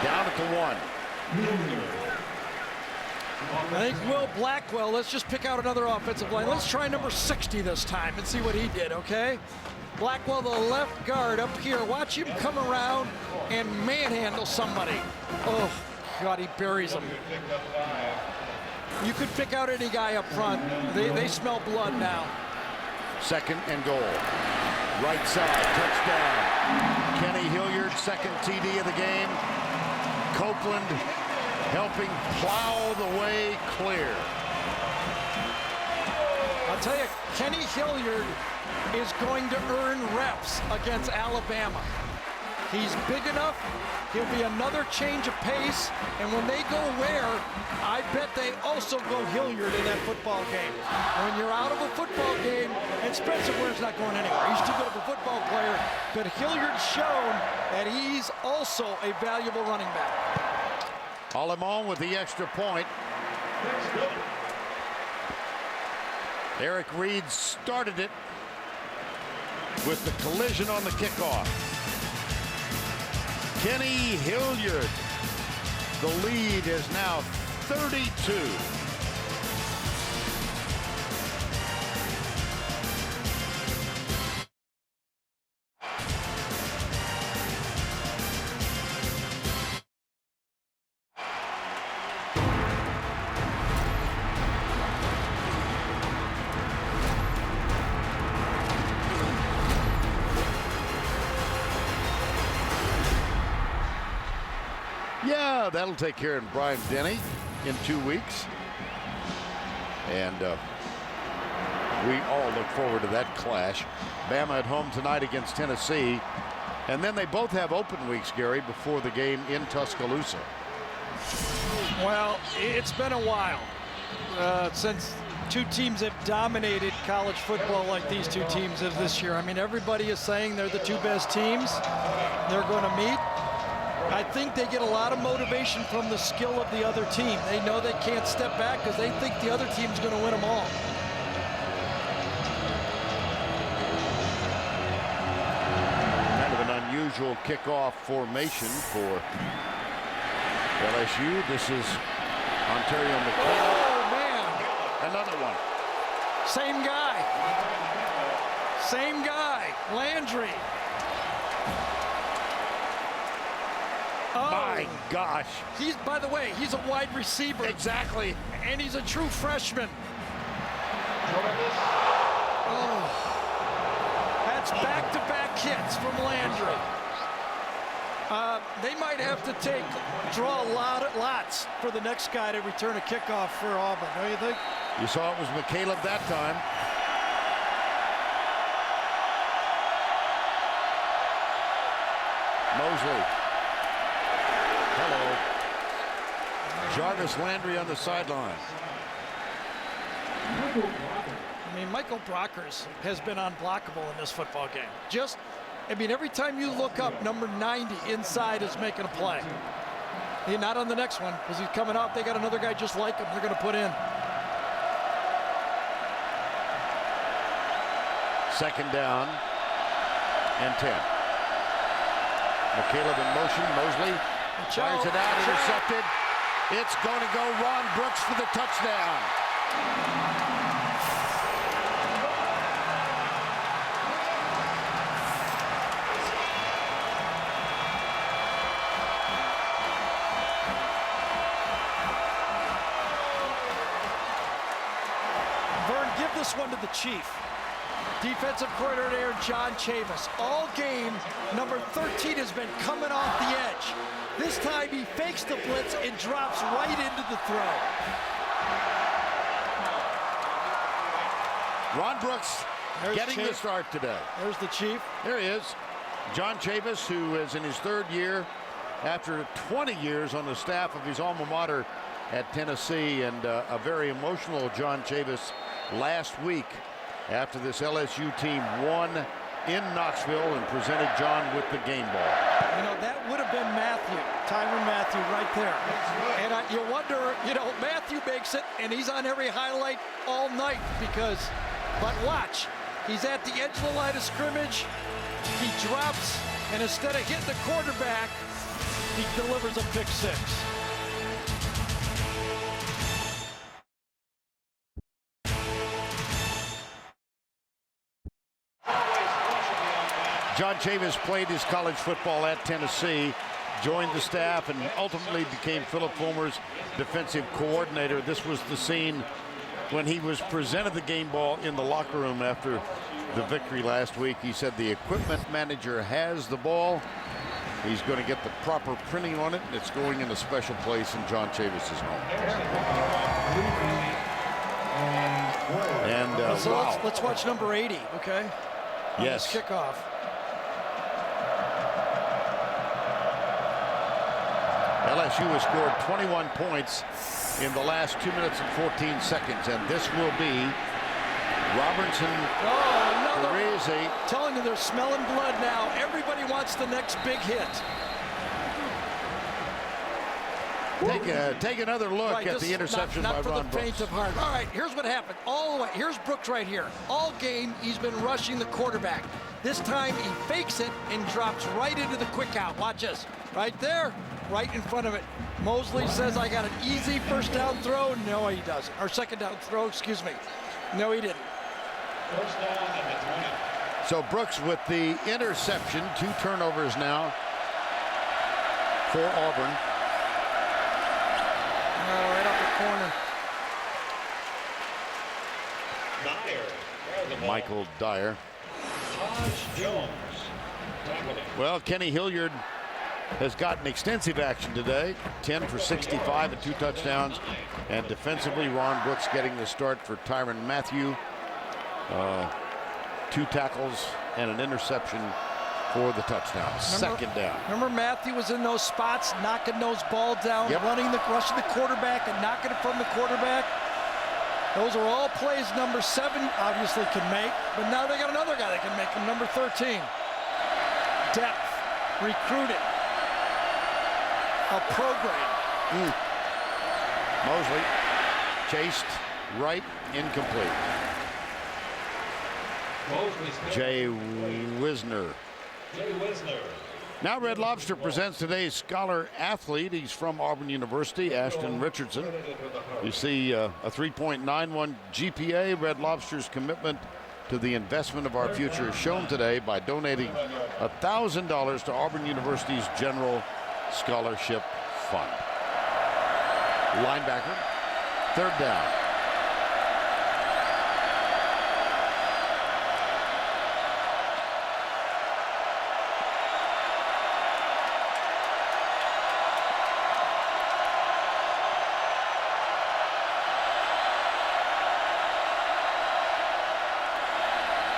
Down at the 1. I think Will Blackwell, let's just pick out another offensive line. Let's try number 60 this time and see what he did, okay? Blackwell, the left guard up here. Watch him come around and manhandle somebody. Oh, God, he buries him. You could pick out any guy up front. They smell blood now. Second and goal. Right side, touchdown. Kenny Hilliard, second TD of the game. Copeland helping plow the way clear. I'll tell you, Kenny Hilliard is going to earn reps against Alabama. He's big enough. He'll be another change of pace. And when they go Ware, I bet they also go Hilliard in that football game. When you're out of a football game, and Spencer Ware's not going anywhere. He's too good of a football player. But Hilliard's shown that he's also a valuable running back. Alemon with the extra point. Eric Reed started it with the collision on the kickoff. Kenny Hilliard. The lead is now 32. that'll take care of Brian Denny in 2 weeks. And we all look forward to that clash. Bama at home tonight against Tennessee. And then they both have open weeks, Gary, before the game in Tuscaloosa. Well, it's been a while since two teams have dominated college football like these two teams have this year. I mean, everybody is saying they're the two best teams. They're going to meet. I think they get a lot of motivation from the skill of the other team. They know they can't step back because they think the other team's going to win them all. Kind of an unusual kickoff formation for LSU. This is Ontario McKinnon. Oh, man. Another one. Same guy. Same guy. Landry. Oh. My gosh. He's, by the way, he's a wide receiver. Exactly. And he's a true freshman. Oh. That's back-to-back hits from Landry. They might have to draw lots for the next guy to return a kickoff for Auburn, don't you think? You saw it was McCaleb that time. Mosley. Hello. Jarvis Landry on the sideline. I mean, Michael Brockers has been unblockable in this football game. I mean, every time you look up, number 90 inside is making a play. He's not on the next one because he's coming out. They got another guy just like him they're going to put in. Second down and 10. McCaleb in motion. Mosley fires it out, intercepted. It's going to go Ron Brooks for the touchdown. Vern, give this one to the Chief. Defensive coordinator John Chavis. All game, number 13 has been coming off the edge. This time he fakes the blitz and drops right into the throw. Ron Brooks getting the start today. There's the Chief. There he is. John Chavis, who is in his third year after 20 years on the staff of his alma mater at Tennessee, and a very emotional John Chavis last week after this LSU team won in Knoxville and presented John with the game ball. You know, that would have been Matthew, Tyrann Mathieu right there. And you wonder, you know, Matthew makes it, and he's on every highlight all night but watch, he's at the edge of the line of scrimmage, he drops, and instead of hitting the quarterback, he delivers a pick six. John Chavis played his college football at Tennessee, joined the staff, and ultimately became Philip Fulmer's defensive coordinator. This was the scene when he was presented the game ball in the locker room after the victory last week. He said the equipment manager has the ball. He's going to get the proper printing on it, and it's going in a special place in John Chavis's home. And so wow. let's watch number 80, okay? On yes. This kickoff. LSU has scored 21 points in the last 2 minutes and 14 seconds, and this will be Robertson. Parisi. Telling you they're smelling blood now. Everybody wants the next big hit. Take another look at the interception by Ron Brooks. Not for the faint of heart. All right, here's what happened. All the way. Here's Brooks right here. All game, he's been rushing the quarterback. This time, he fakes it and drops right into the quick out. Watch this. Right there, right in front of it. Mosley says, I got an easy first down throw. No, he doesn't. Or second down throw, excuse me. No, he didn't. First down and 20. So Brooks with the interception, 2 turnovers now for Auburn. Right up the corner. Dyer. Michael Dyer. Jones. Well, Kenny Hilliard has gotten extensive action today. 10 for 65 and 2 touchdowns. And defensively, Ron Brooks getting the start for Tyrann Mathieu. 2 tackles and an interception for the touchdown. Second down. Remember Matthew was in those spots, knocking those balls down, rushing the quarterback and knocking it from the quarterback. Those are all plays number 7 obviously can make, but now they got another guy that can make them, number 13. Depth, recruiting, a program. Mosley chased right, incomplete. Jay Wisner. Now Red Lobster presents today's scholar athlete. He's from Auburn University, Ashton Richardson. You see a 3.91 GPA. Red Lobster's commitment to the investment of our future is shown today by donating $1,000 to Auburn University's General Scholarship Fund. Linebacker, 3rd down.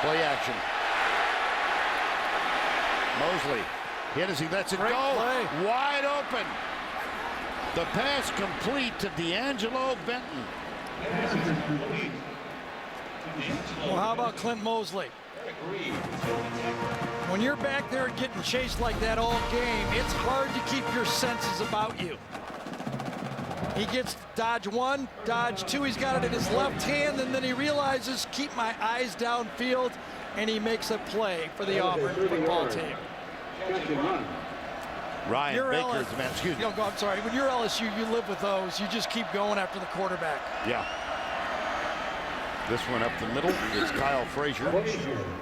Play action. Mosley hit as he lets it go. Play. Wide open. The pass complete to D'Angelo Benton. Well, how about Clint Mosley? When you're back there getting chased like that all game, it's hard to keep your senses about you. He gets dodge 1, dodge 2. He's got it in his left hand, and then he realizes, keep my eyes downfield, and he makes a play for the Auburn football team. Ryan Baker's the man. Excuse me. I'm sorry. When you're LSU, you live with those. You just keep going after the quarterback. Yeah. This one up the middle. It's Kyle Frazier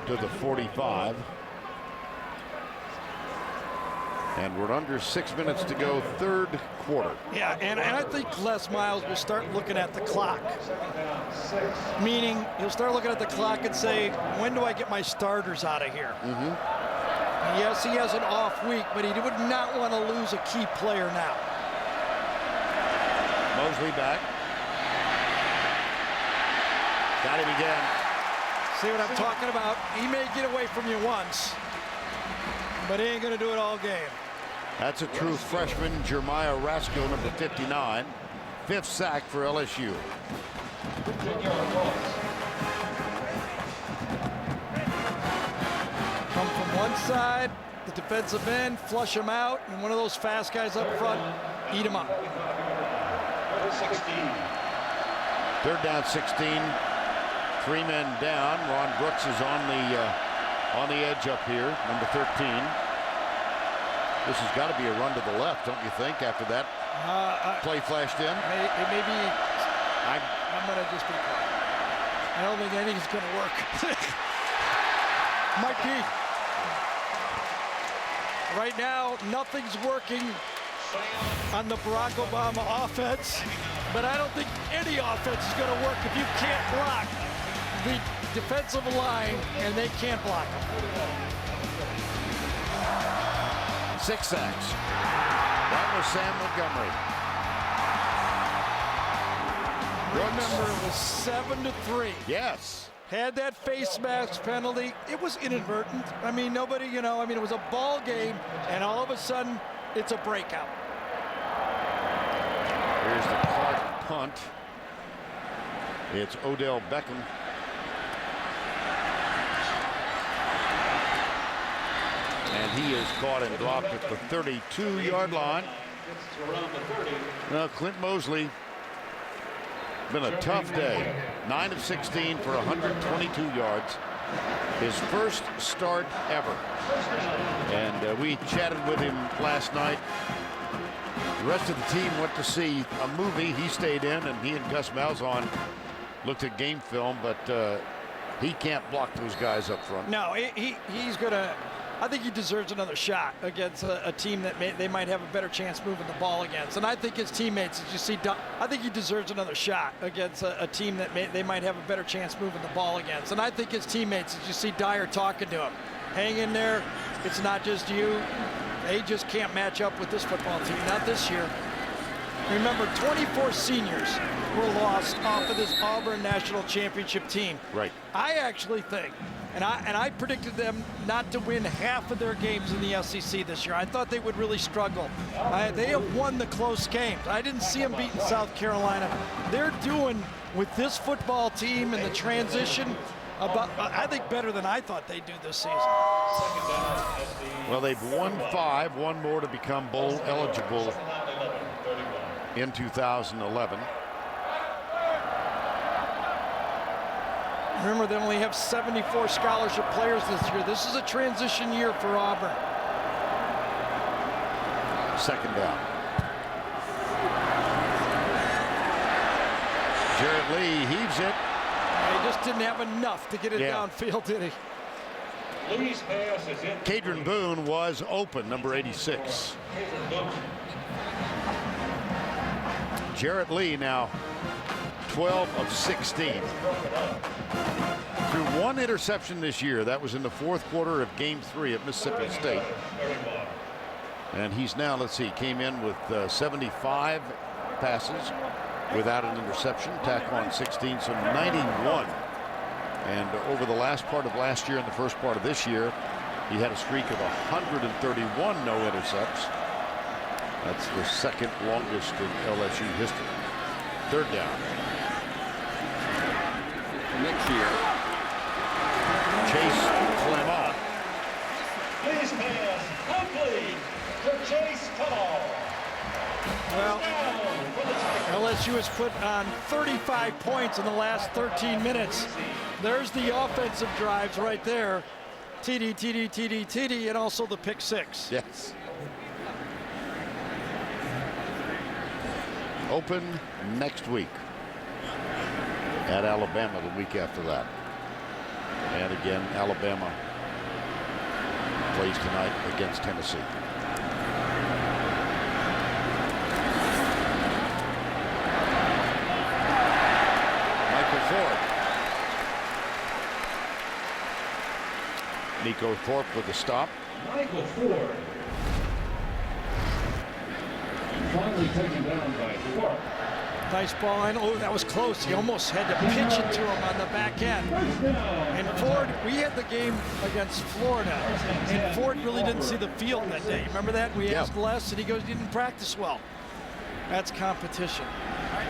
to the 45. And we're under 6 minutes to go, 3rd quarter. Yeah, and I think Les Miles will start looking at the clock. Meaning, he'll start looking at the clock and say, when do I get my starters out of here? Yes, he has an off week, but he would not want to lose a key player now. Mosley back. Got him again. See what I'm talking about? He may get away from you once, but he ain't going to do it all game. That's a true freshman, Jeremiah Raskill, number 59. 5th sack for LSU. Come from one side, the defensive end, flush him out, and one of those fast guys up front, eat him up. 3rd down, 16. 3 men down. Ron Brooks is on the edge up here, number 13. This has got to be a run to the left, don't you think, after that play flashed in? It may be. I'm going to just be quiet. I don't think anything's going to work. Might be. Right now, nothing's working on the Barack Obama offense, but I don't think any offense is going to work if you can't block the defensive line, and they can't block them. 6 sacks. That was Sam Montgomery. Remember, it was 7-3. Yes. Had that face mask penalty. It was inadvertent. I mean, nobody, it was a ball game, and all of a sudden, it's a breakout. Here's the Clark punt. It's Odell Beckham. And he is caught and dropped at the 32-yard line. Now, Clint Mosley, been a tough day. 9 of 16 for 122 yards. His first start ever. And we chatted with him last night. The rest of the team went to see a movie. He stayed in, and he and Gus Malzahn looked at game film, but he can't block those guys up front. No, he's going to. I think he deserves another shot against a team that they might have a better chance moving the ball against. And I think his teammates, as you see, I think he deserves another shot against a team that they might have a better chance moving the ball against. And I think his teammates, as you see Dyer talking to him, hang in there. It's not just you. They just can't match up with this football team, not this year. Remember, 24 seniors were lost off of this Auburn national championship team. Right. I actually think, and I predicted them not to win half of their games in the SEC this year. I thought they would really struggle. They have won the close games. I didn't see them beating South Carolina. They're doing with this football team and the transition about, I think, better than I thought they'd do this season. Well, they've won 5, one more to become bowl eligible in 2011. Remember, they only have 74 scholarship players this year. This is a transition year for Auburn. Second down. Jarrett Lee heaves it. He just didn't have enough to get it downfield, did he? Cadron Boone was open, number 86. Jarrett Lee now 12 of 16. Threw 1 interception this year. That was in the 4th quarter of game 3 at Mississippi State. And he's now, let's see, came in with 75 passes without an interception. Tack on 16, so 91. And over the last part of last year and the first part of this year, he had a streak of 131 no intercepts. That's the 2nd longest in LSU history. 3rd down. Next year. Chase Clement. Please pass complete to Chase Clement. Well, LSU has put on 35 points in the last 13 minutes. There's the offensive drives right there. TD, TD, TD, TD, and also the pick 6. Yes. Open next week at Alabama the week after that. And again, Alabama plays tonight against Tennessee. Michael Ford. Nico Thorpe with the stop. Michael Ford. Finally taken down by Ford. Nice ball in. Oh, that was close. He almost had to pitch it to him on the back end. And Ford, we had the game against Florida, and Ford really didn't see the field that day. Remember that? We asked Les, and he goes, "You didn't practice well." That's competition.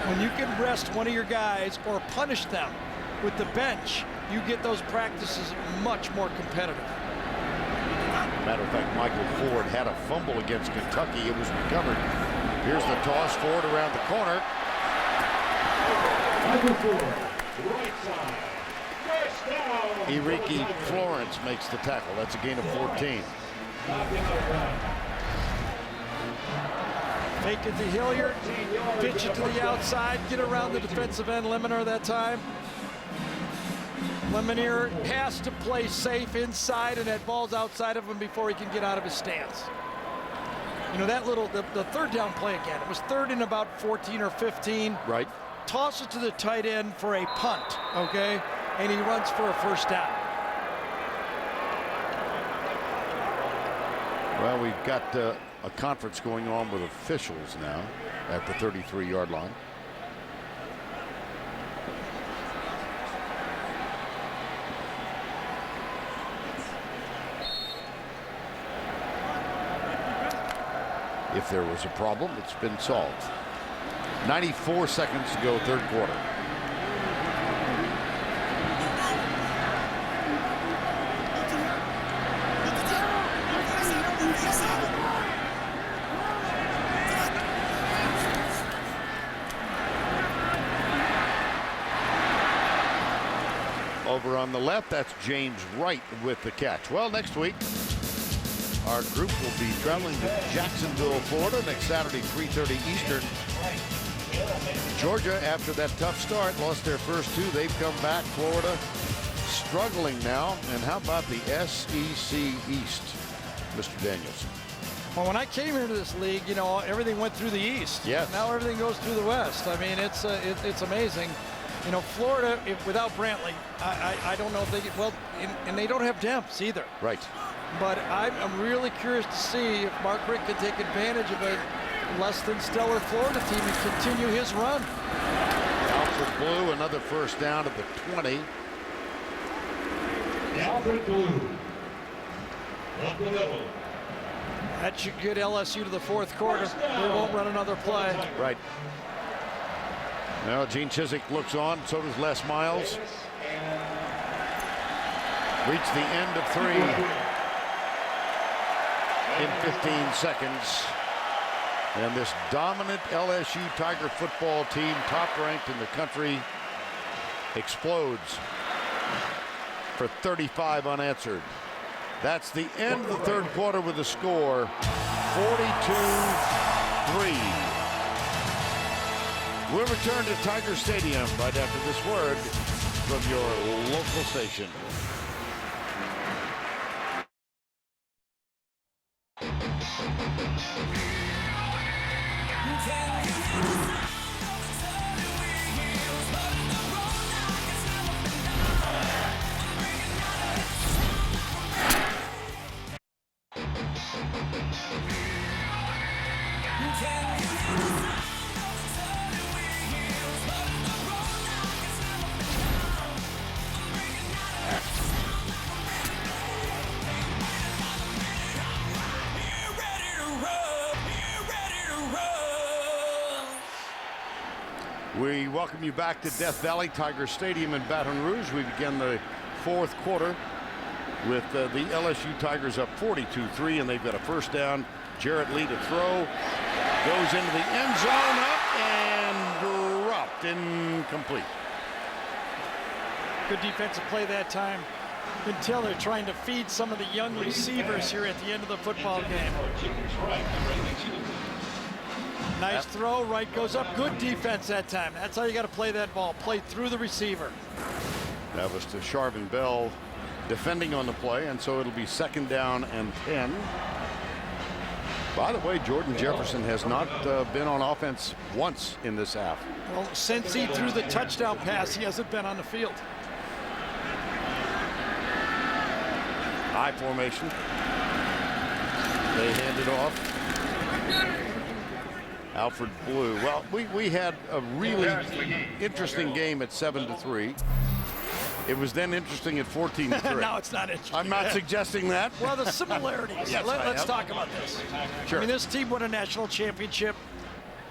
When you can rest one of your guys or punish them with the bench, you get those practices much more competitive. Matter of fact, Michael Ford had a fumble against Kentucky. It was recovered. Here's the toss. Ford around the corner. Michael Ford, right side. First down. Enrique Florence makes the tackle. That's a gain of 14. Fake it to Hilliard, pitch it to the outside, get around the defensive end. Lemonier that time. Lemonier has to play safe inside, and that ball's outside of him before he can get out of his stance. You know, that little, the 3rd down play again, it was 3rd and about 14 or 15. Right. Toss it to the tight end for a punt, okay? And he runs for a 1st down. Well, we've got a conference going on with officials now at the 33-yard line. If there was a problem, it's been solved. 94 seconds to go, 3rd quarter. Over on the left, that's James Wright with the catch. Well, next week, our group will be traveling to Jacksonville, Florida next Saturday, 3:30 Eastern. Georgia, after that tough start, lost their first 2. They've come back. Florida struggling now. And how about the SEC East, Mr. Danielson? Well, when I came here to this league, you know, everything went through the East. Yes. Now everything goes through the West. I mean, it's amazing. You know, Florida, without Brantley, I don't know if they get, well, and they don't have Demps either. Right. but I'm really curious to see if Mark Richt can take advantage of a less than stellar Florida team and continue his run. Alfred Blue, another first down at the 20. Alfred Blue. Up the middle. That should get LSU to the fourth quarter. They won't run another play. Right. Now Gene Chizik looks on, so does Les Miles. Reach the end of 3 in 15 seconds. And this dominant LSU Tiger football team, top ranked in the country, explodes for 35 unanswered. That's the end of the third quarter with the score 42-3. We'll return to Tiger Stadium right after this word from your local station. We welcome you back to Death Valley Tiger Stadium in Baton Rouge. We begin the fourth quarter with the LSU Tigers up 42-3, and they've got a first down. Jarrett Lee to throw. Goes into the end zone, up and dropped, incomplete. Good defensive play that time. You can tell they're trying to feed some of the young receivers here at the end of the football game. Nice throw, right goes up. Good defense that time. That's how you got to play that ball. Play through the receiver. That was to Charvin Bell defending on the play, and so it'll be second down and 10. By the way, Jordan Jefferson has not been on offense once in this half. Well, since he threw the touchdown pass, he hasn't been on the field. I formation. They hand it off. Alfred Blue. Well, we had a really interesting game at 7-3. It was then interesting at 14-3. No, it's not interesting. I'm not suggesting that. Well, the similarities. Yes, Let's talk about this. Sure. I mean, this team won a national championship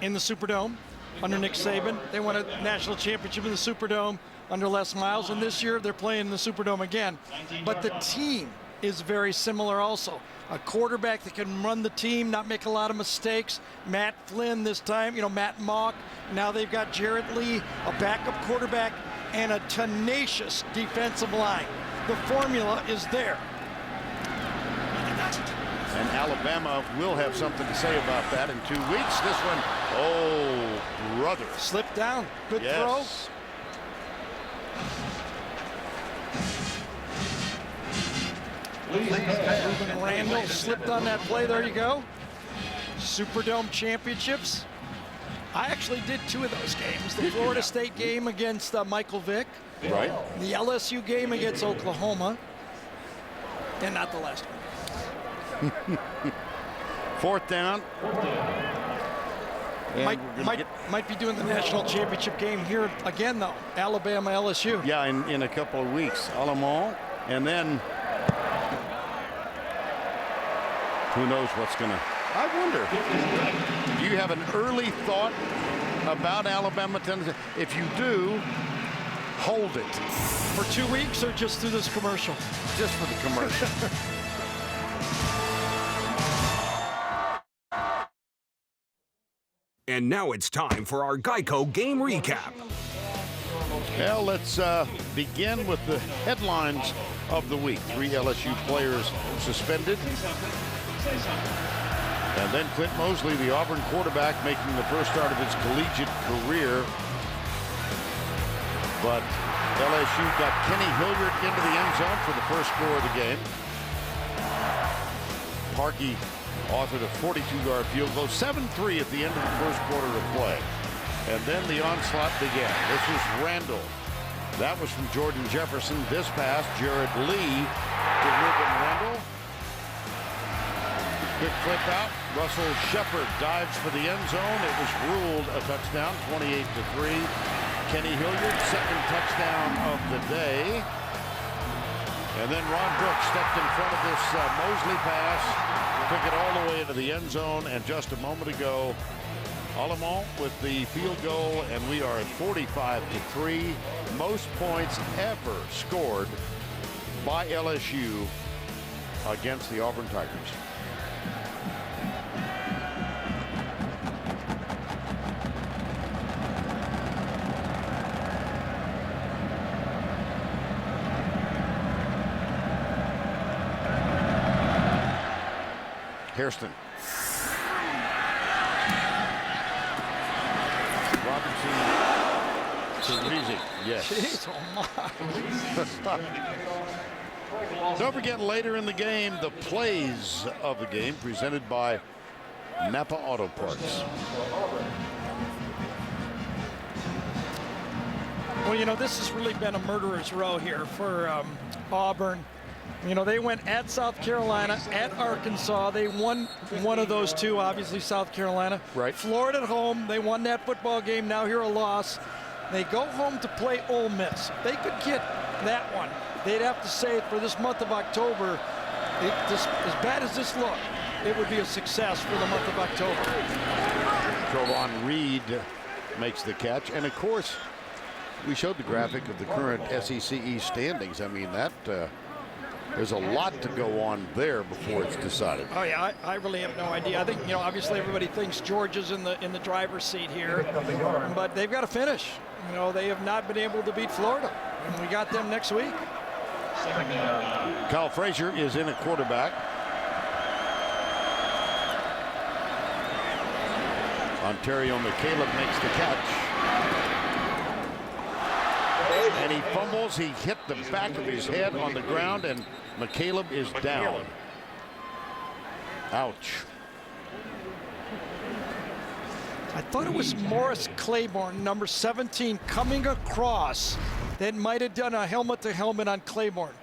in the Superdome under Nick Saban. They won a national championship in the Superdome under Les Miles, and this year they're playing in the Superdome again. But the team is very similar also. A quarterback that can run the team, not make a lot of mistakes. Matt Flynn this time, Matt Mock. Now they've got Jarrett Lee, a backup quarterback, and a tenacious defensive line. The formula is there. And Alabama will have something to say about that in 2 weeks. This one, oh, brother. Slipped down. Good throw. Ruben Randall slipped on that play. There you go. Superdome championships. I actually did 2 of those games. The Florida State game against Michael Vick. Right. The LSU game against Oklahoma. And not the last one. Fourth down. Might be doing the national championship game here again, though. Alabama, LSU. Yeah, in a couple of weeks. Alamo, and then who knows what's going to... I wonder, do you have an early thought about Alabama, Tennessee? If you do, hold it. For 2 weeks or just through this commercial? Just for the commercial. And now it's time for our Geico game recap. Well, let's begin with the headlines of the week. 3 LSU players suspended. And then Clint Mosley, the Auburn quarterback, making the first start of his collegiate career. But LSU got Kenny Hilliard into the end zone for the first score of the game. Parkey authored a 42-yard field goal, 7-3 at the end of the first quarter of play. And then the onslaught began. This was Randall. That was from Jordan Jefferson. This pass, Jarrett Lee to Ruben Randall. Quick flip out. Russell Shepard dives for the end zone. It was ruled a touchdown, 28-3. Kenny Hilliard, second touchdown of the day. And then Ron Brooks stepped in front of this Mosley pass, took it all the way into the end zone, and just a moment ago, Allemont with the field goal, and we are at 45-3. Most points ever scored by LSU against the Auburn Tigers. Hairston. Robinson. Teresi. Yes. Jeez, oh my. Don't forget, later in the game, the plays of the game presented by Napa Auto Parts. Well, you know, this has really been a murderer's row here for Auburn. You know, they went at South Carolina, at Arkansas. They won one of those two, obviously South Carolina. Right. Florida at home. They won that football game. Now here a loss. They go home to play Ole Miss. They could get that one. They'd have to say for this month of October, as bad as this looked, it would be a success for the month of October. Trovon Reed makes the catch. And, of course, we showed the graphic of the current SEC East standings. I mean, that there's a lot to go on there before it's decided. Oh yeah, I really have no idea. I think, you know, obviously everybody thinks Georgia's in the driver's seat here, but they've got to finish. You know, they have not been able to beat Florida, and we got them next week. Kyle Frazier is in at quarterback. Ontario McCaleb makes the catch. And he fumbles. He hit the back of his head on the ground, and McCaleb is down. Ouch. I thought it was Morris Claiborne, number 17, coming across that might have done a helmet-to-helmet on Claiborne.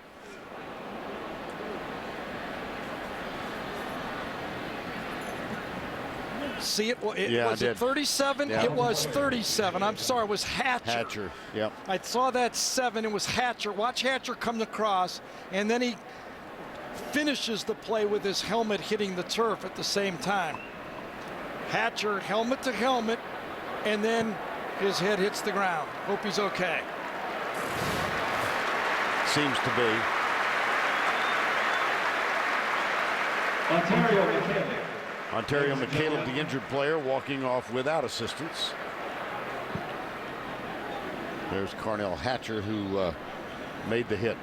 See it? Was it 37? Yeah. It was 37. I'm sorry, it was Hatcher. Hatcher, yep. I saw that 7. It was Hatcher. Watch Hatcher come across, and then he finishes the play with his helmet hitting the turf at the same time. Hatcher, helmet to helmet, and then his head hits the ground. Hope he's okay. Seems to be. Ontario McCaleb, the injured player, walking off without assistance. There's Carnell Hatcher, who made the hit.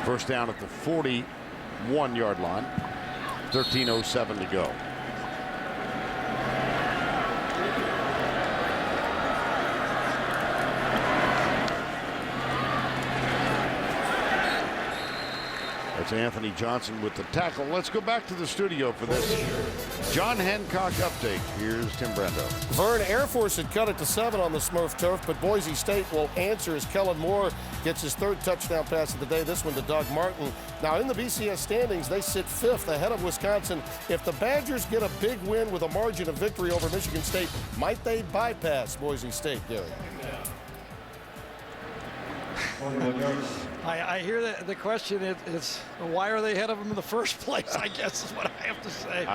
First down at the 41-yard line. 13:07 to go. That's Anthony Johnson with the tackle. Let's go back to the studio for this John Hancock update. Here's Tim Brando. Vern, Air Force had cut it to 7 on the Smurf turf, but Boise State will answer as Kellen Moore gets his 3rd touchdown pass of the day, this one to Doug Martin. Now in the BCS standings, they sit 5th ahead of Wisconsin. If the Badgers get a big win with a margin of victory over Michigan State, might they bypass Boise State, Gary? I hear that the question is why are they ahead of them in the first place, I guess is what I have to say.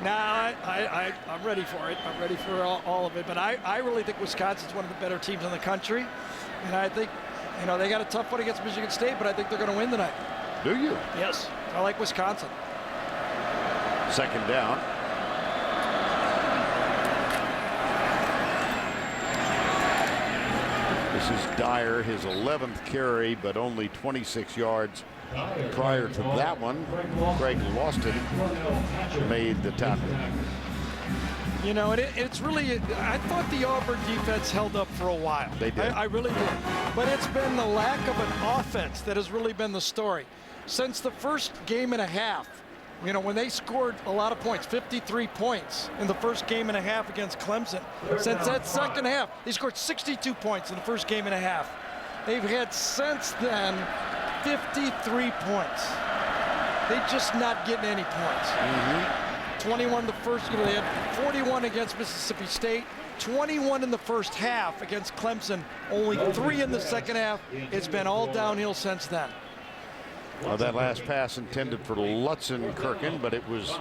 I'm ready for it. I'm ready for all of it. But I really think Wisconsin's one of the better teams in the country. And I think, you know, they got a tough one against Michigan State, but I think they're going to win tonight. Do you? Yes. I like Wisconsin. Second down. This is Dyer, his 11th carry, but only 26 yards prior to that one. Craig Loston made the tackle. You know, it's really, I thought the Auburn defense held up for a while. They did. I really did. But it's been the lack of an offense that has really been the story. Since the first game and a half, you know, when they scored a lot of points, 53 points in the first game and a half against Clemson. Since that second half, they scored 62 points in the first game and a half. They've had since then 53 points. They're just not getting any points. 21 the first, they had 41 against Mississippi State, 21 in the first half against Clemson, only 3 in the second half. It's been all downhill since then. Well, that last pass intended for Lutzenkirchen, but it was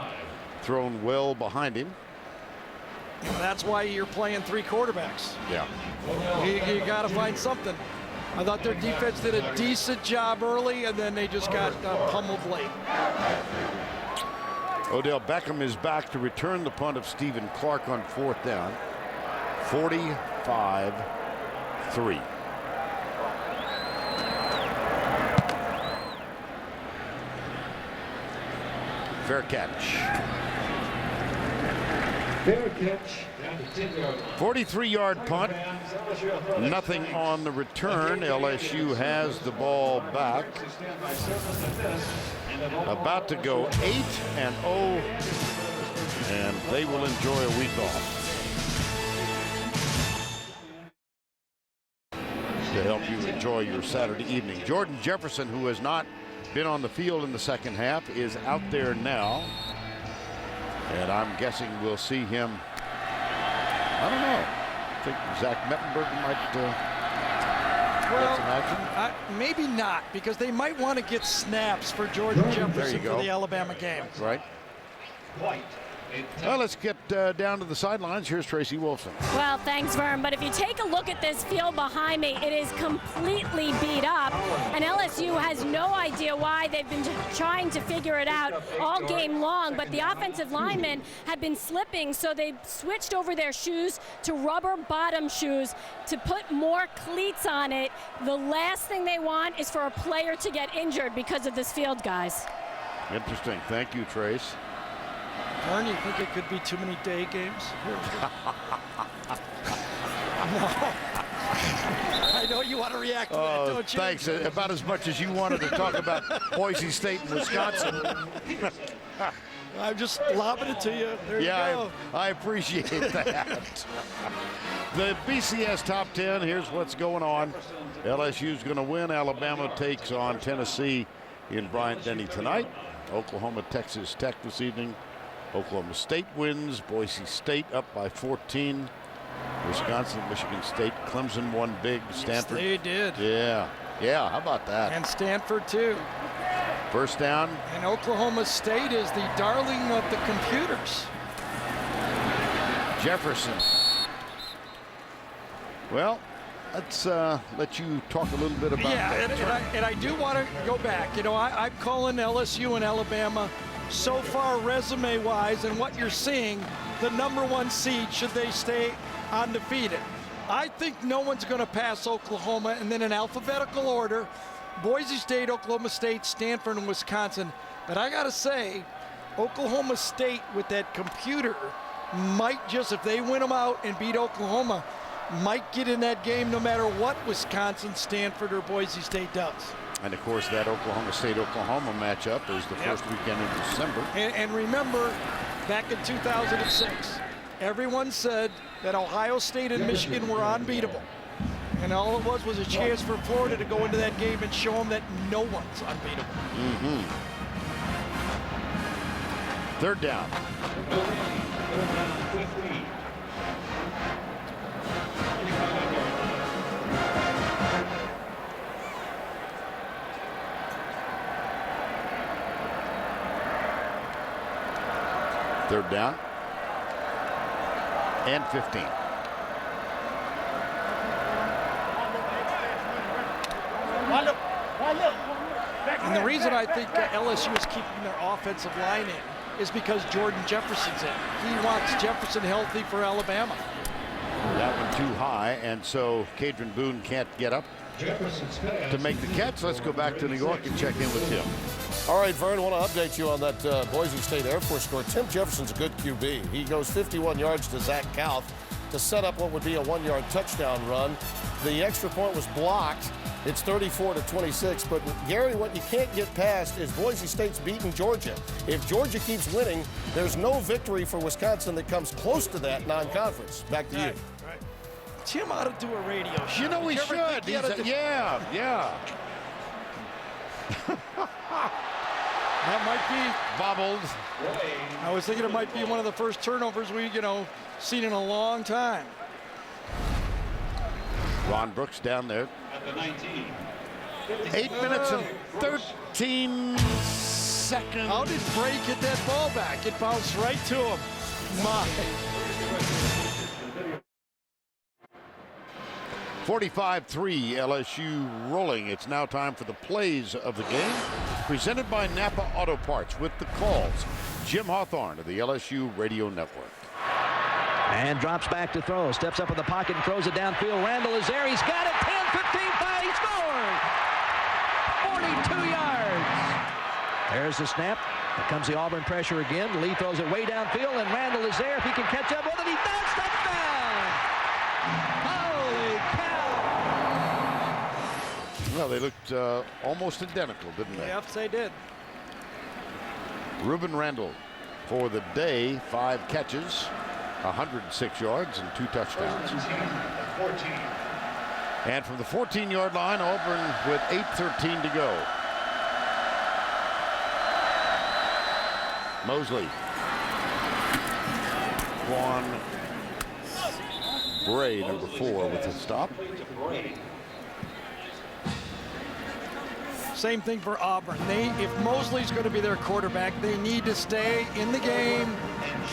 thrown well behind him. That's why you're playing 3 quarterbacks. Yeah. You got to find something. I thought their defense did a decent job early, and then they just got pummeled late. Odell Beckham is back to return the punt of Stephen Clark on 4th down. 45-3. Fair catch. Fair catch. 43-yard punt. Nothing on the return. LSU has the ball back. About to go 8-0, and they will enjoy a week off. To help you enjoy your Saturday evening. Jordan Jefferson, who has not been on the field in the second half, is out there now. And I'm guessing we'll see him. I don't know. I think Zach Mettenberger might get some action. Maybe not, because they might want to get snaps for Jordan Jefferson for the Alabama game. Right. Well, let's get down to the sidelines. Here's Tracy Wolfson. Well, thanks, Vern. But if you take a look at this field behind me, it is completely beat up. And LSU has no idea why. They've been trying to figure it out all game long. But the offensive linemen have been slipping, so they switched over their shoes to rubber bottom shoes to put more cleats on it. The last thing they want is for a player to get injured because of this field, guys. Interesting. Thank you, Trace. Vern, you think it could be too many day games? No. I know you want to react to that, don't you? Thanks. About as much as you wanted to talk about Boise State and Wisconsin. I'm just lobbing it to you. There you go. I appreciate that. The BCS top 10, here's what's going on. LSU's going to win. Alabama takes on Tennessee in Bryant-Denny tonight. Oklahoma, Texas Tech this evening. Oklahoma State wins. Boise State up by 14. Wisconsin, Michigan State. Clemson won big. Stanford. They did. Yeah. How about that? And Stanford, too. First down. And Oklahoma State is the darling of the computers. Jefferson. Well, let's let you talk a little bit about that. And I do want to go back. You know, I'm calling LSU and Alabama so far resume-wise and what you're seeing, the #1 seed should they stay undefeated. I think no one's going to pass Oklahoma, and then in alphabetical order, Boise State, Oklahoma State, Stanford, and Wisconsin. But I got to say, Oklahoma State with that computer might just, if they win them out and beat Oklahoma, might get in that game no matter what Wisconsin, Stanford, or Boise State does. And of course, that Oklahoma State-Oklahoma matchup is the first weekend in December. And remember, back in 2006, everyone said that Ohio State and Michigan were unbeatable. And all it was a chance for Florida to go into that game and show them that no one's unbeatable. Third down. Third down and 15. And the reason I think LSU is keeping their offensive line in is because Jordan Jefferson's in. He wants Jefferson healthy for Alabama. That one too high, and so Cadron Boone can't get up to make the catch. Let's go back to New York and check in with Tim. All right, Vern, I want to update you on that Boise State Air Force score. Tim Jefferson's a good QB. He goes 51 yards to Zach Kauth to set up what would be a 1-yard touchdown run. The extra point was blocked. It's 34-26, but Gary, what you can't get past is Boise State's beaten Georgia. If Georgia keeps winning, there's no victory for Wisconsin that comes close to that non-conference. Back to you. Right. Tim ought to do a radio show. You know, we should. Yeah. That might be bobbled. I was thinking it might be one of the first turnovers we, seen in a long time. Ron Brooks down there. At the 19. 8 minutes and 13 seconds. How did Bray get that ball back? It bounced right to him. My. 45-3 LSU rolling. It's now time for the plays of the game, presented by Napa Auto Parts with the calls. Jim Hawthorne of the LSU Radio Network. And drops back to throw. Steps up in the pocket and throws it downfield. Randall is there. He's got it. 10, 15, 5. He scored. 42 yards. There's the snap. Here comes the Auburn pressure again. Lee throws it way downfield, and Randall is there. If he can catch up with it, he does. Touchdown! Holy cow! Well, they looked almost identical, didn't they? Yes, they did. Reuben Randall for the day, 5 catches, 106 yards, and 2 touchdowns. 14. And from the 14-yard line, Auburn with 8:13 to go. Mosley. Quan Bray, number 4, with a stop. Same thing for Auburn. If Mosley's going to be their quarterback, they need to stay in the game,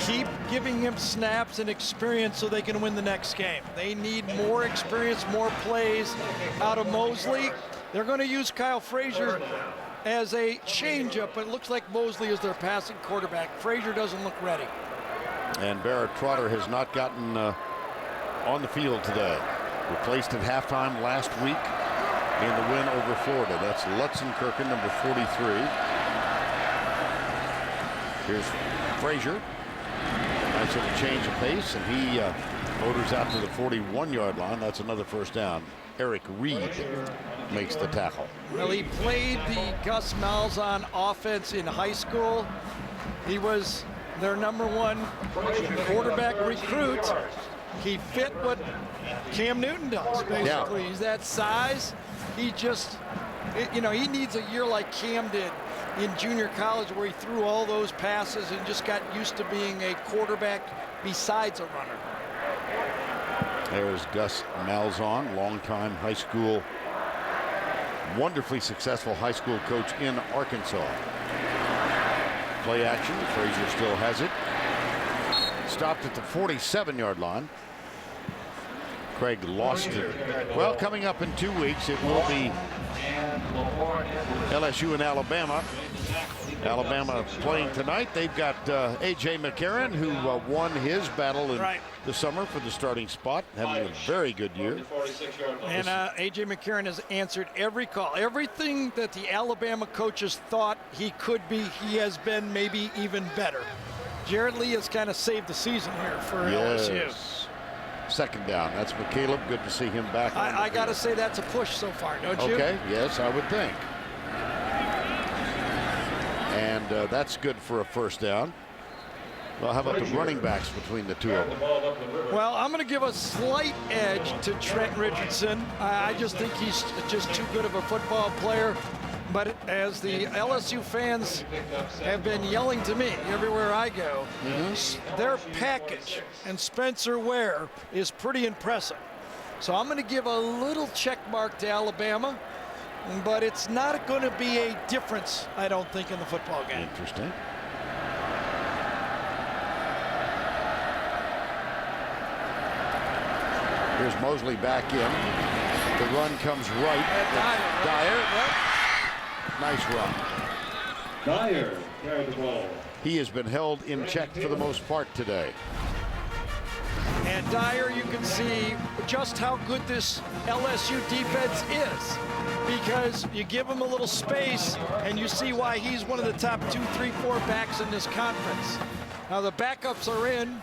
keep giving him snaps and experience so they can win the next game. They need more experience, more plays out of Mosley. They're going to use Kyle Frazier as a changeup, but it looks like Mosley is their passing quarterback. Frazier doesn't look ready. And Barrett Trotter has not gotten on the field today. Replaced at halftime last week in the win over Florida. That's Lutzenkirchen, number 43. Here's Frazier. Nice little change of pace, and he motors out to the 41-yard line. That's another first down. Eric Reed makes the tackle. Well, he played the Gus Malzahn offense in high school. He was their #1 quarterback recruit. He fit what Cam Newton does, basically. Yeah. He's that size. He just, he needs a year like Cam did in junior college, where he threw all those passes and just got used to being a quarterback besides a runner. There's Gus Malzahn, longtime high school, wonderfully successful high school coach in Arkansas. Play action, Frazier still has it. Stopped at the 47-yard line. Craig lost it. Well, coming up in 2 weeks, it will be LSU and Alabama. Alabama playing tonight. They've got A.J. McCarron, who won his battle in the summer for the starting spot, having a very good year. And A.J. McCarron has answered every call. Everything that the Alabama coaches thought he could be, he has been maybe even better. Jared Lee has kind of saved the season here for LSU. Second down. That's McCaleb. Good to see him back. I got to say that's a push so far, don't you? Okay, yes, I would think. And that's good for a first down. Well, how about the running backs between the two of them? Well, I'm going to give a slight edge to Trent Richardson. I just think he's just too good of a football player. But as the LSU fans have been yelling to me everywhere I go, their package and Spencer Ware is pretty impressive. So I'm going to give a little check mark to Alabama, but it's not going to be a difference, I don't think, in the football game. Interesting. Here's Mosley back in. The run comes right. Dyer. Nice run. Dyer carried the ball. He has been held in check for the most part today. And Dyer, you can see just how good this LSU defense is, because you give him a little space and you see why he's one of the top 2, 3, 4 backs in this conference. Now the backups are in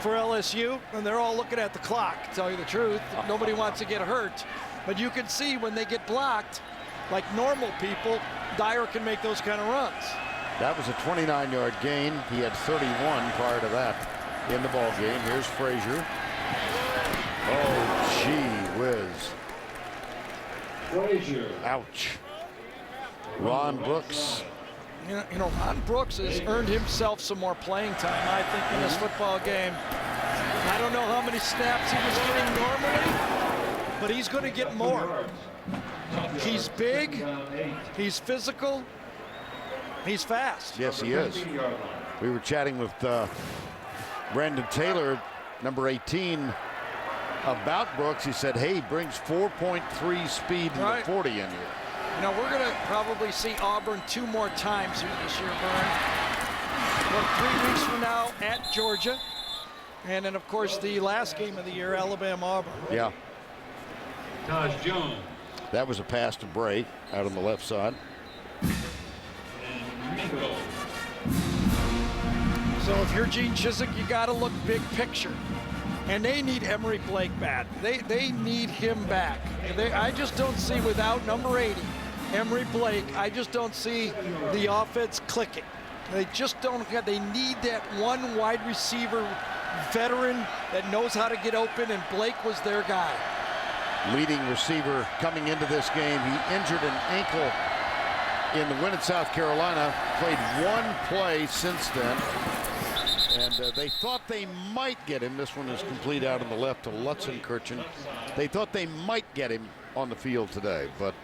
for LSU, and they're all looking at the clock, to tell you the truth. Nobody wants to get hurt. But you can see when they get blocked, like normal people, Dyer can make those kind of runs. That was a 29-yard gain. He had 31 prior to that in the ball game. Here's Frazier. Oh, gee whiz. Frazier. Ouch. Ron Brooks. You know, Ron Brooks has earned himself some more playing time, I think, in this football game. I don't know how many snaps he was getting normally, but he's going to get more. He's big, he's physical, he's fast. Yes, he is. We were chatting with Brandon Taylor, number 18, about Brooks. He said, hey, he brings 4.3 speed in the 40 in here. You know, we're going to probably see Auburn 2 more times here this year, Vern. Well, 3 weeks from now at Georgia. And then, of course, the last game of the year, Alabama-Auburn. Yeah. Taj Jones. That was a pass to Bray out on the left side. So if you're Gene Chiswick, you got to look big picture. And they need Emory Blake back. They need him back. I just don't see, without number 80, Emory Blake, I just don't see the offense clicking. They just don't have, they need that one wide receiver veteran that knows how to get open, and Blake was their guy. Leading receiver coming into this game. He injured an ankle in the win at South Carolina. Played 1 play since then. And they thought they might get him. This one is complete out on the left to Lutzenkirchen. They thought they might get him on the field today, but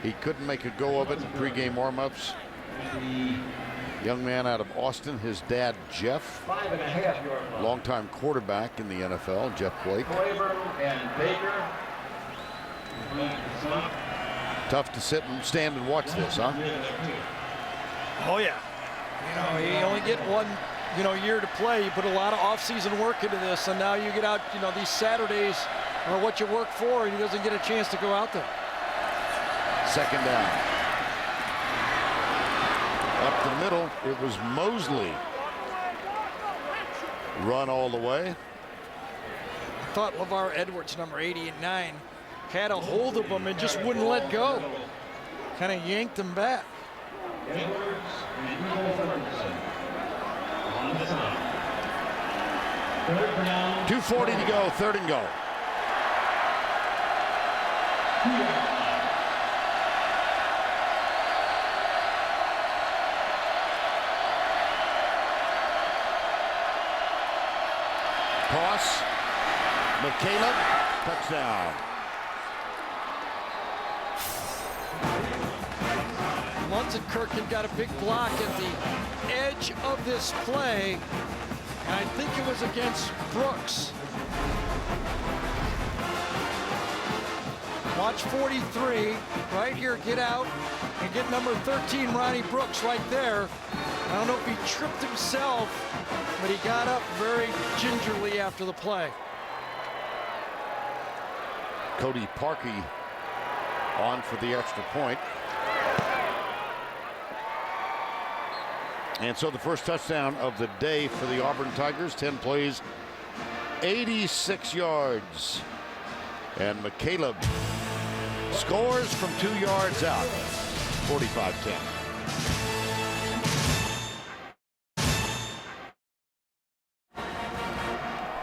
he couldn't make a go of it in pregame warmups. Young man out of Austin, his dad, Jeff, longtime quarterback in the NFL, Jeff Blake. Tough to sit and stand and watch this, huh? Oh, yeah. You know, you only get one, year to play. You put a lot of off-season work into this, and now you get out, these Saturdays are what you work for, and he doesn't get a chance to go out there. Second down. Up the middle, it was Mosley. Run all the way. I thought LeVar Edwards, number 89, had a hold of him and just wouldn't let go. Kind of yanked him back. 2:40 to go, 3rd and goal. Toss. McCaleb, touchdown. Lutzenkirchen got a big block at the edge of this play, and I think it was against Brooks. Watch 43 right here, get out and get number 13, Ronnie Brooks, right there. I don't know if he tripped himself, but he got up very gingerly after the play. Cody Parkey on for the extra point. And so the first touchdown of the day for the Auburn Tigers. 10 plays, 86 yards. And McCaleb scores from 2 yards out. 45-10.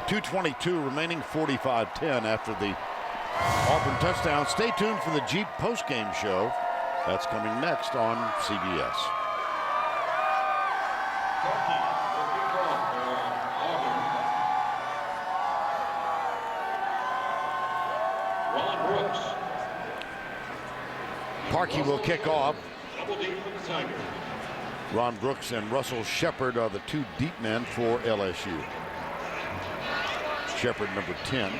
.222 remaining, 45-10 after the Auburn touchdown. Stay tuned for the Jeep postgame show. That's coming next on CBS. Parkey will kick off. Ron Brooks and Russell Shepard are the 2 deep men for LSU. Shepard number 10.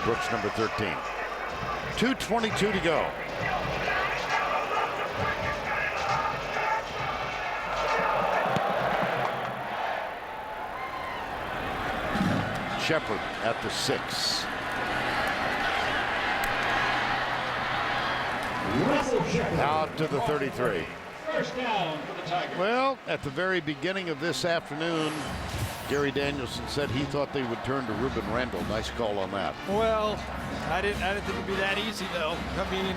Brooks number 13. 2:22 to go. Shepard at the 6. Out to the 33. First down for the Tigers. Well, at the very beginning of this afternoon, Gary Danielson said he thought they would turn to Ruben Randall. Nice call on that. Well, I didn't think it'd be that easy, though. I mean,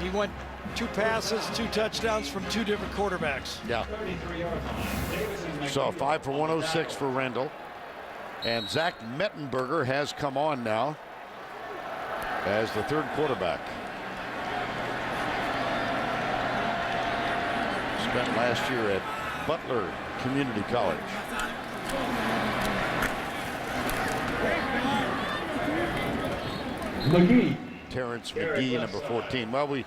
he went 2 passes, 2 touchdowns from 2 different quarterbacks. Yeah. So 5 for 106 for Randall. And Zach Mettenberger has come on now as the 3rd quarterback. Spent last year at Butler Community College. McGee. Terrence McGee, number 14. Well,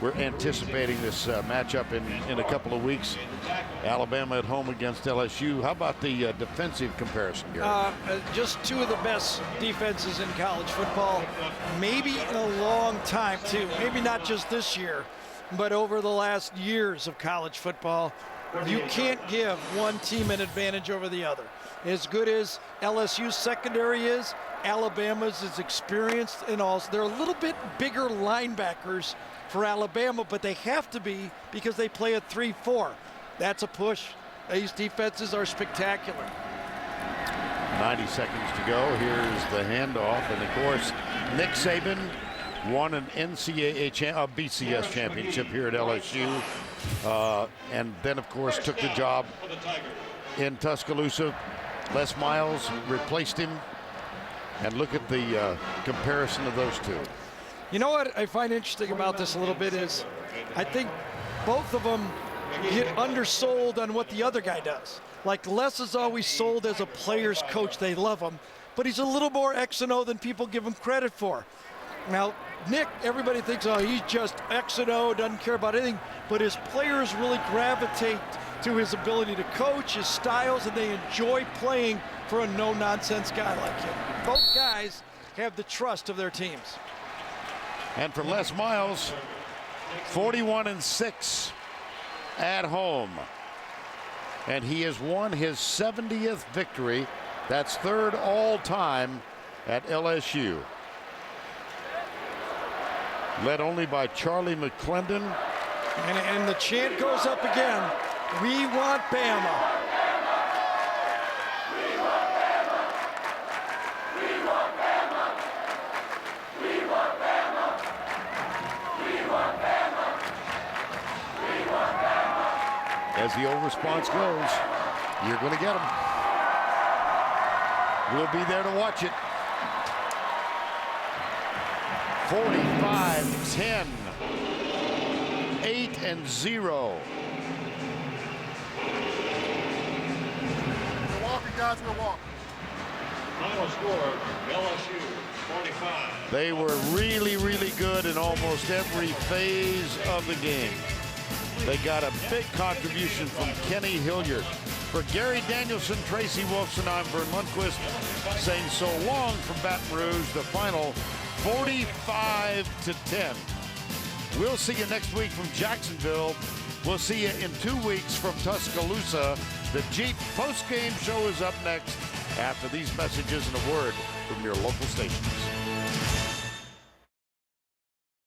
we're anticipating this matchup in a couple of weeks. Alabama at home against LSU. How about the defensive comparison here? Just two of the best defenses in college football, maybe in a long time too. Maybe not just this year, but over the last years of college football. You can't give one team an advantage over the other. As good as LSU's secondary is, Alabama's is experienced and also they're a little bit bigger linebackers for Alabama, but they have to be because they play a 3-4. That's a push. These defenses are spectacular. 90 seconds to go. Here's the handoff, and of course, Nick Saban won an NCAA BCS championship here at LSU, and then of course took the job in Tuscaloosa. Les Miles replaced him, and look at the comparison of those two. You know what I find interesting about this a little bit is I think both of them get undersold on what the other guy does. Like Les is always sold as a player's coach. They love him, but he's a little more X and O than people give him credit for. Now, Nick, everybody thinks, oh, he's just X and O, doesn't care about anything, but his players really gravitate to his ability to coach, his styles, and they enjoy playing for a no-nonsense guy like him. Both guys have the trust of their teams. And for Les Miles, 41-6 at home. And he has won his 70th victory. That's third all-time at LSU. Led only by Charlie McClendon. And the chant goes up again. We want Bama. As the old response goes, you're going to get them. We'll be there to watch it. 45-10, 8-0. Milwaukee guys will walk. Final score, LSU 45. They were really, really good in almost every phase of the game. They got a big contribution from Kenny Hilliard. For Gary Danielson, Tracy Wolfson, I'm Vern Lundquist saying so long from Baton Rouge. The final 45-10. We'll see you next week from Jacksonville. We'll see you in 2 weeks from Tuscaloosa. The Jeep post-game show is up next after these messages and a word from your local stations.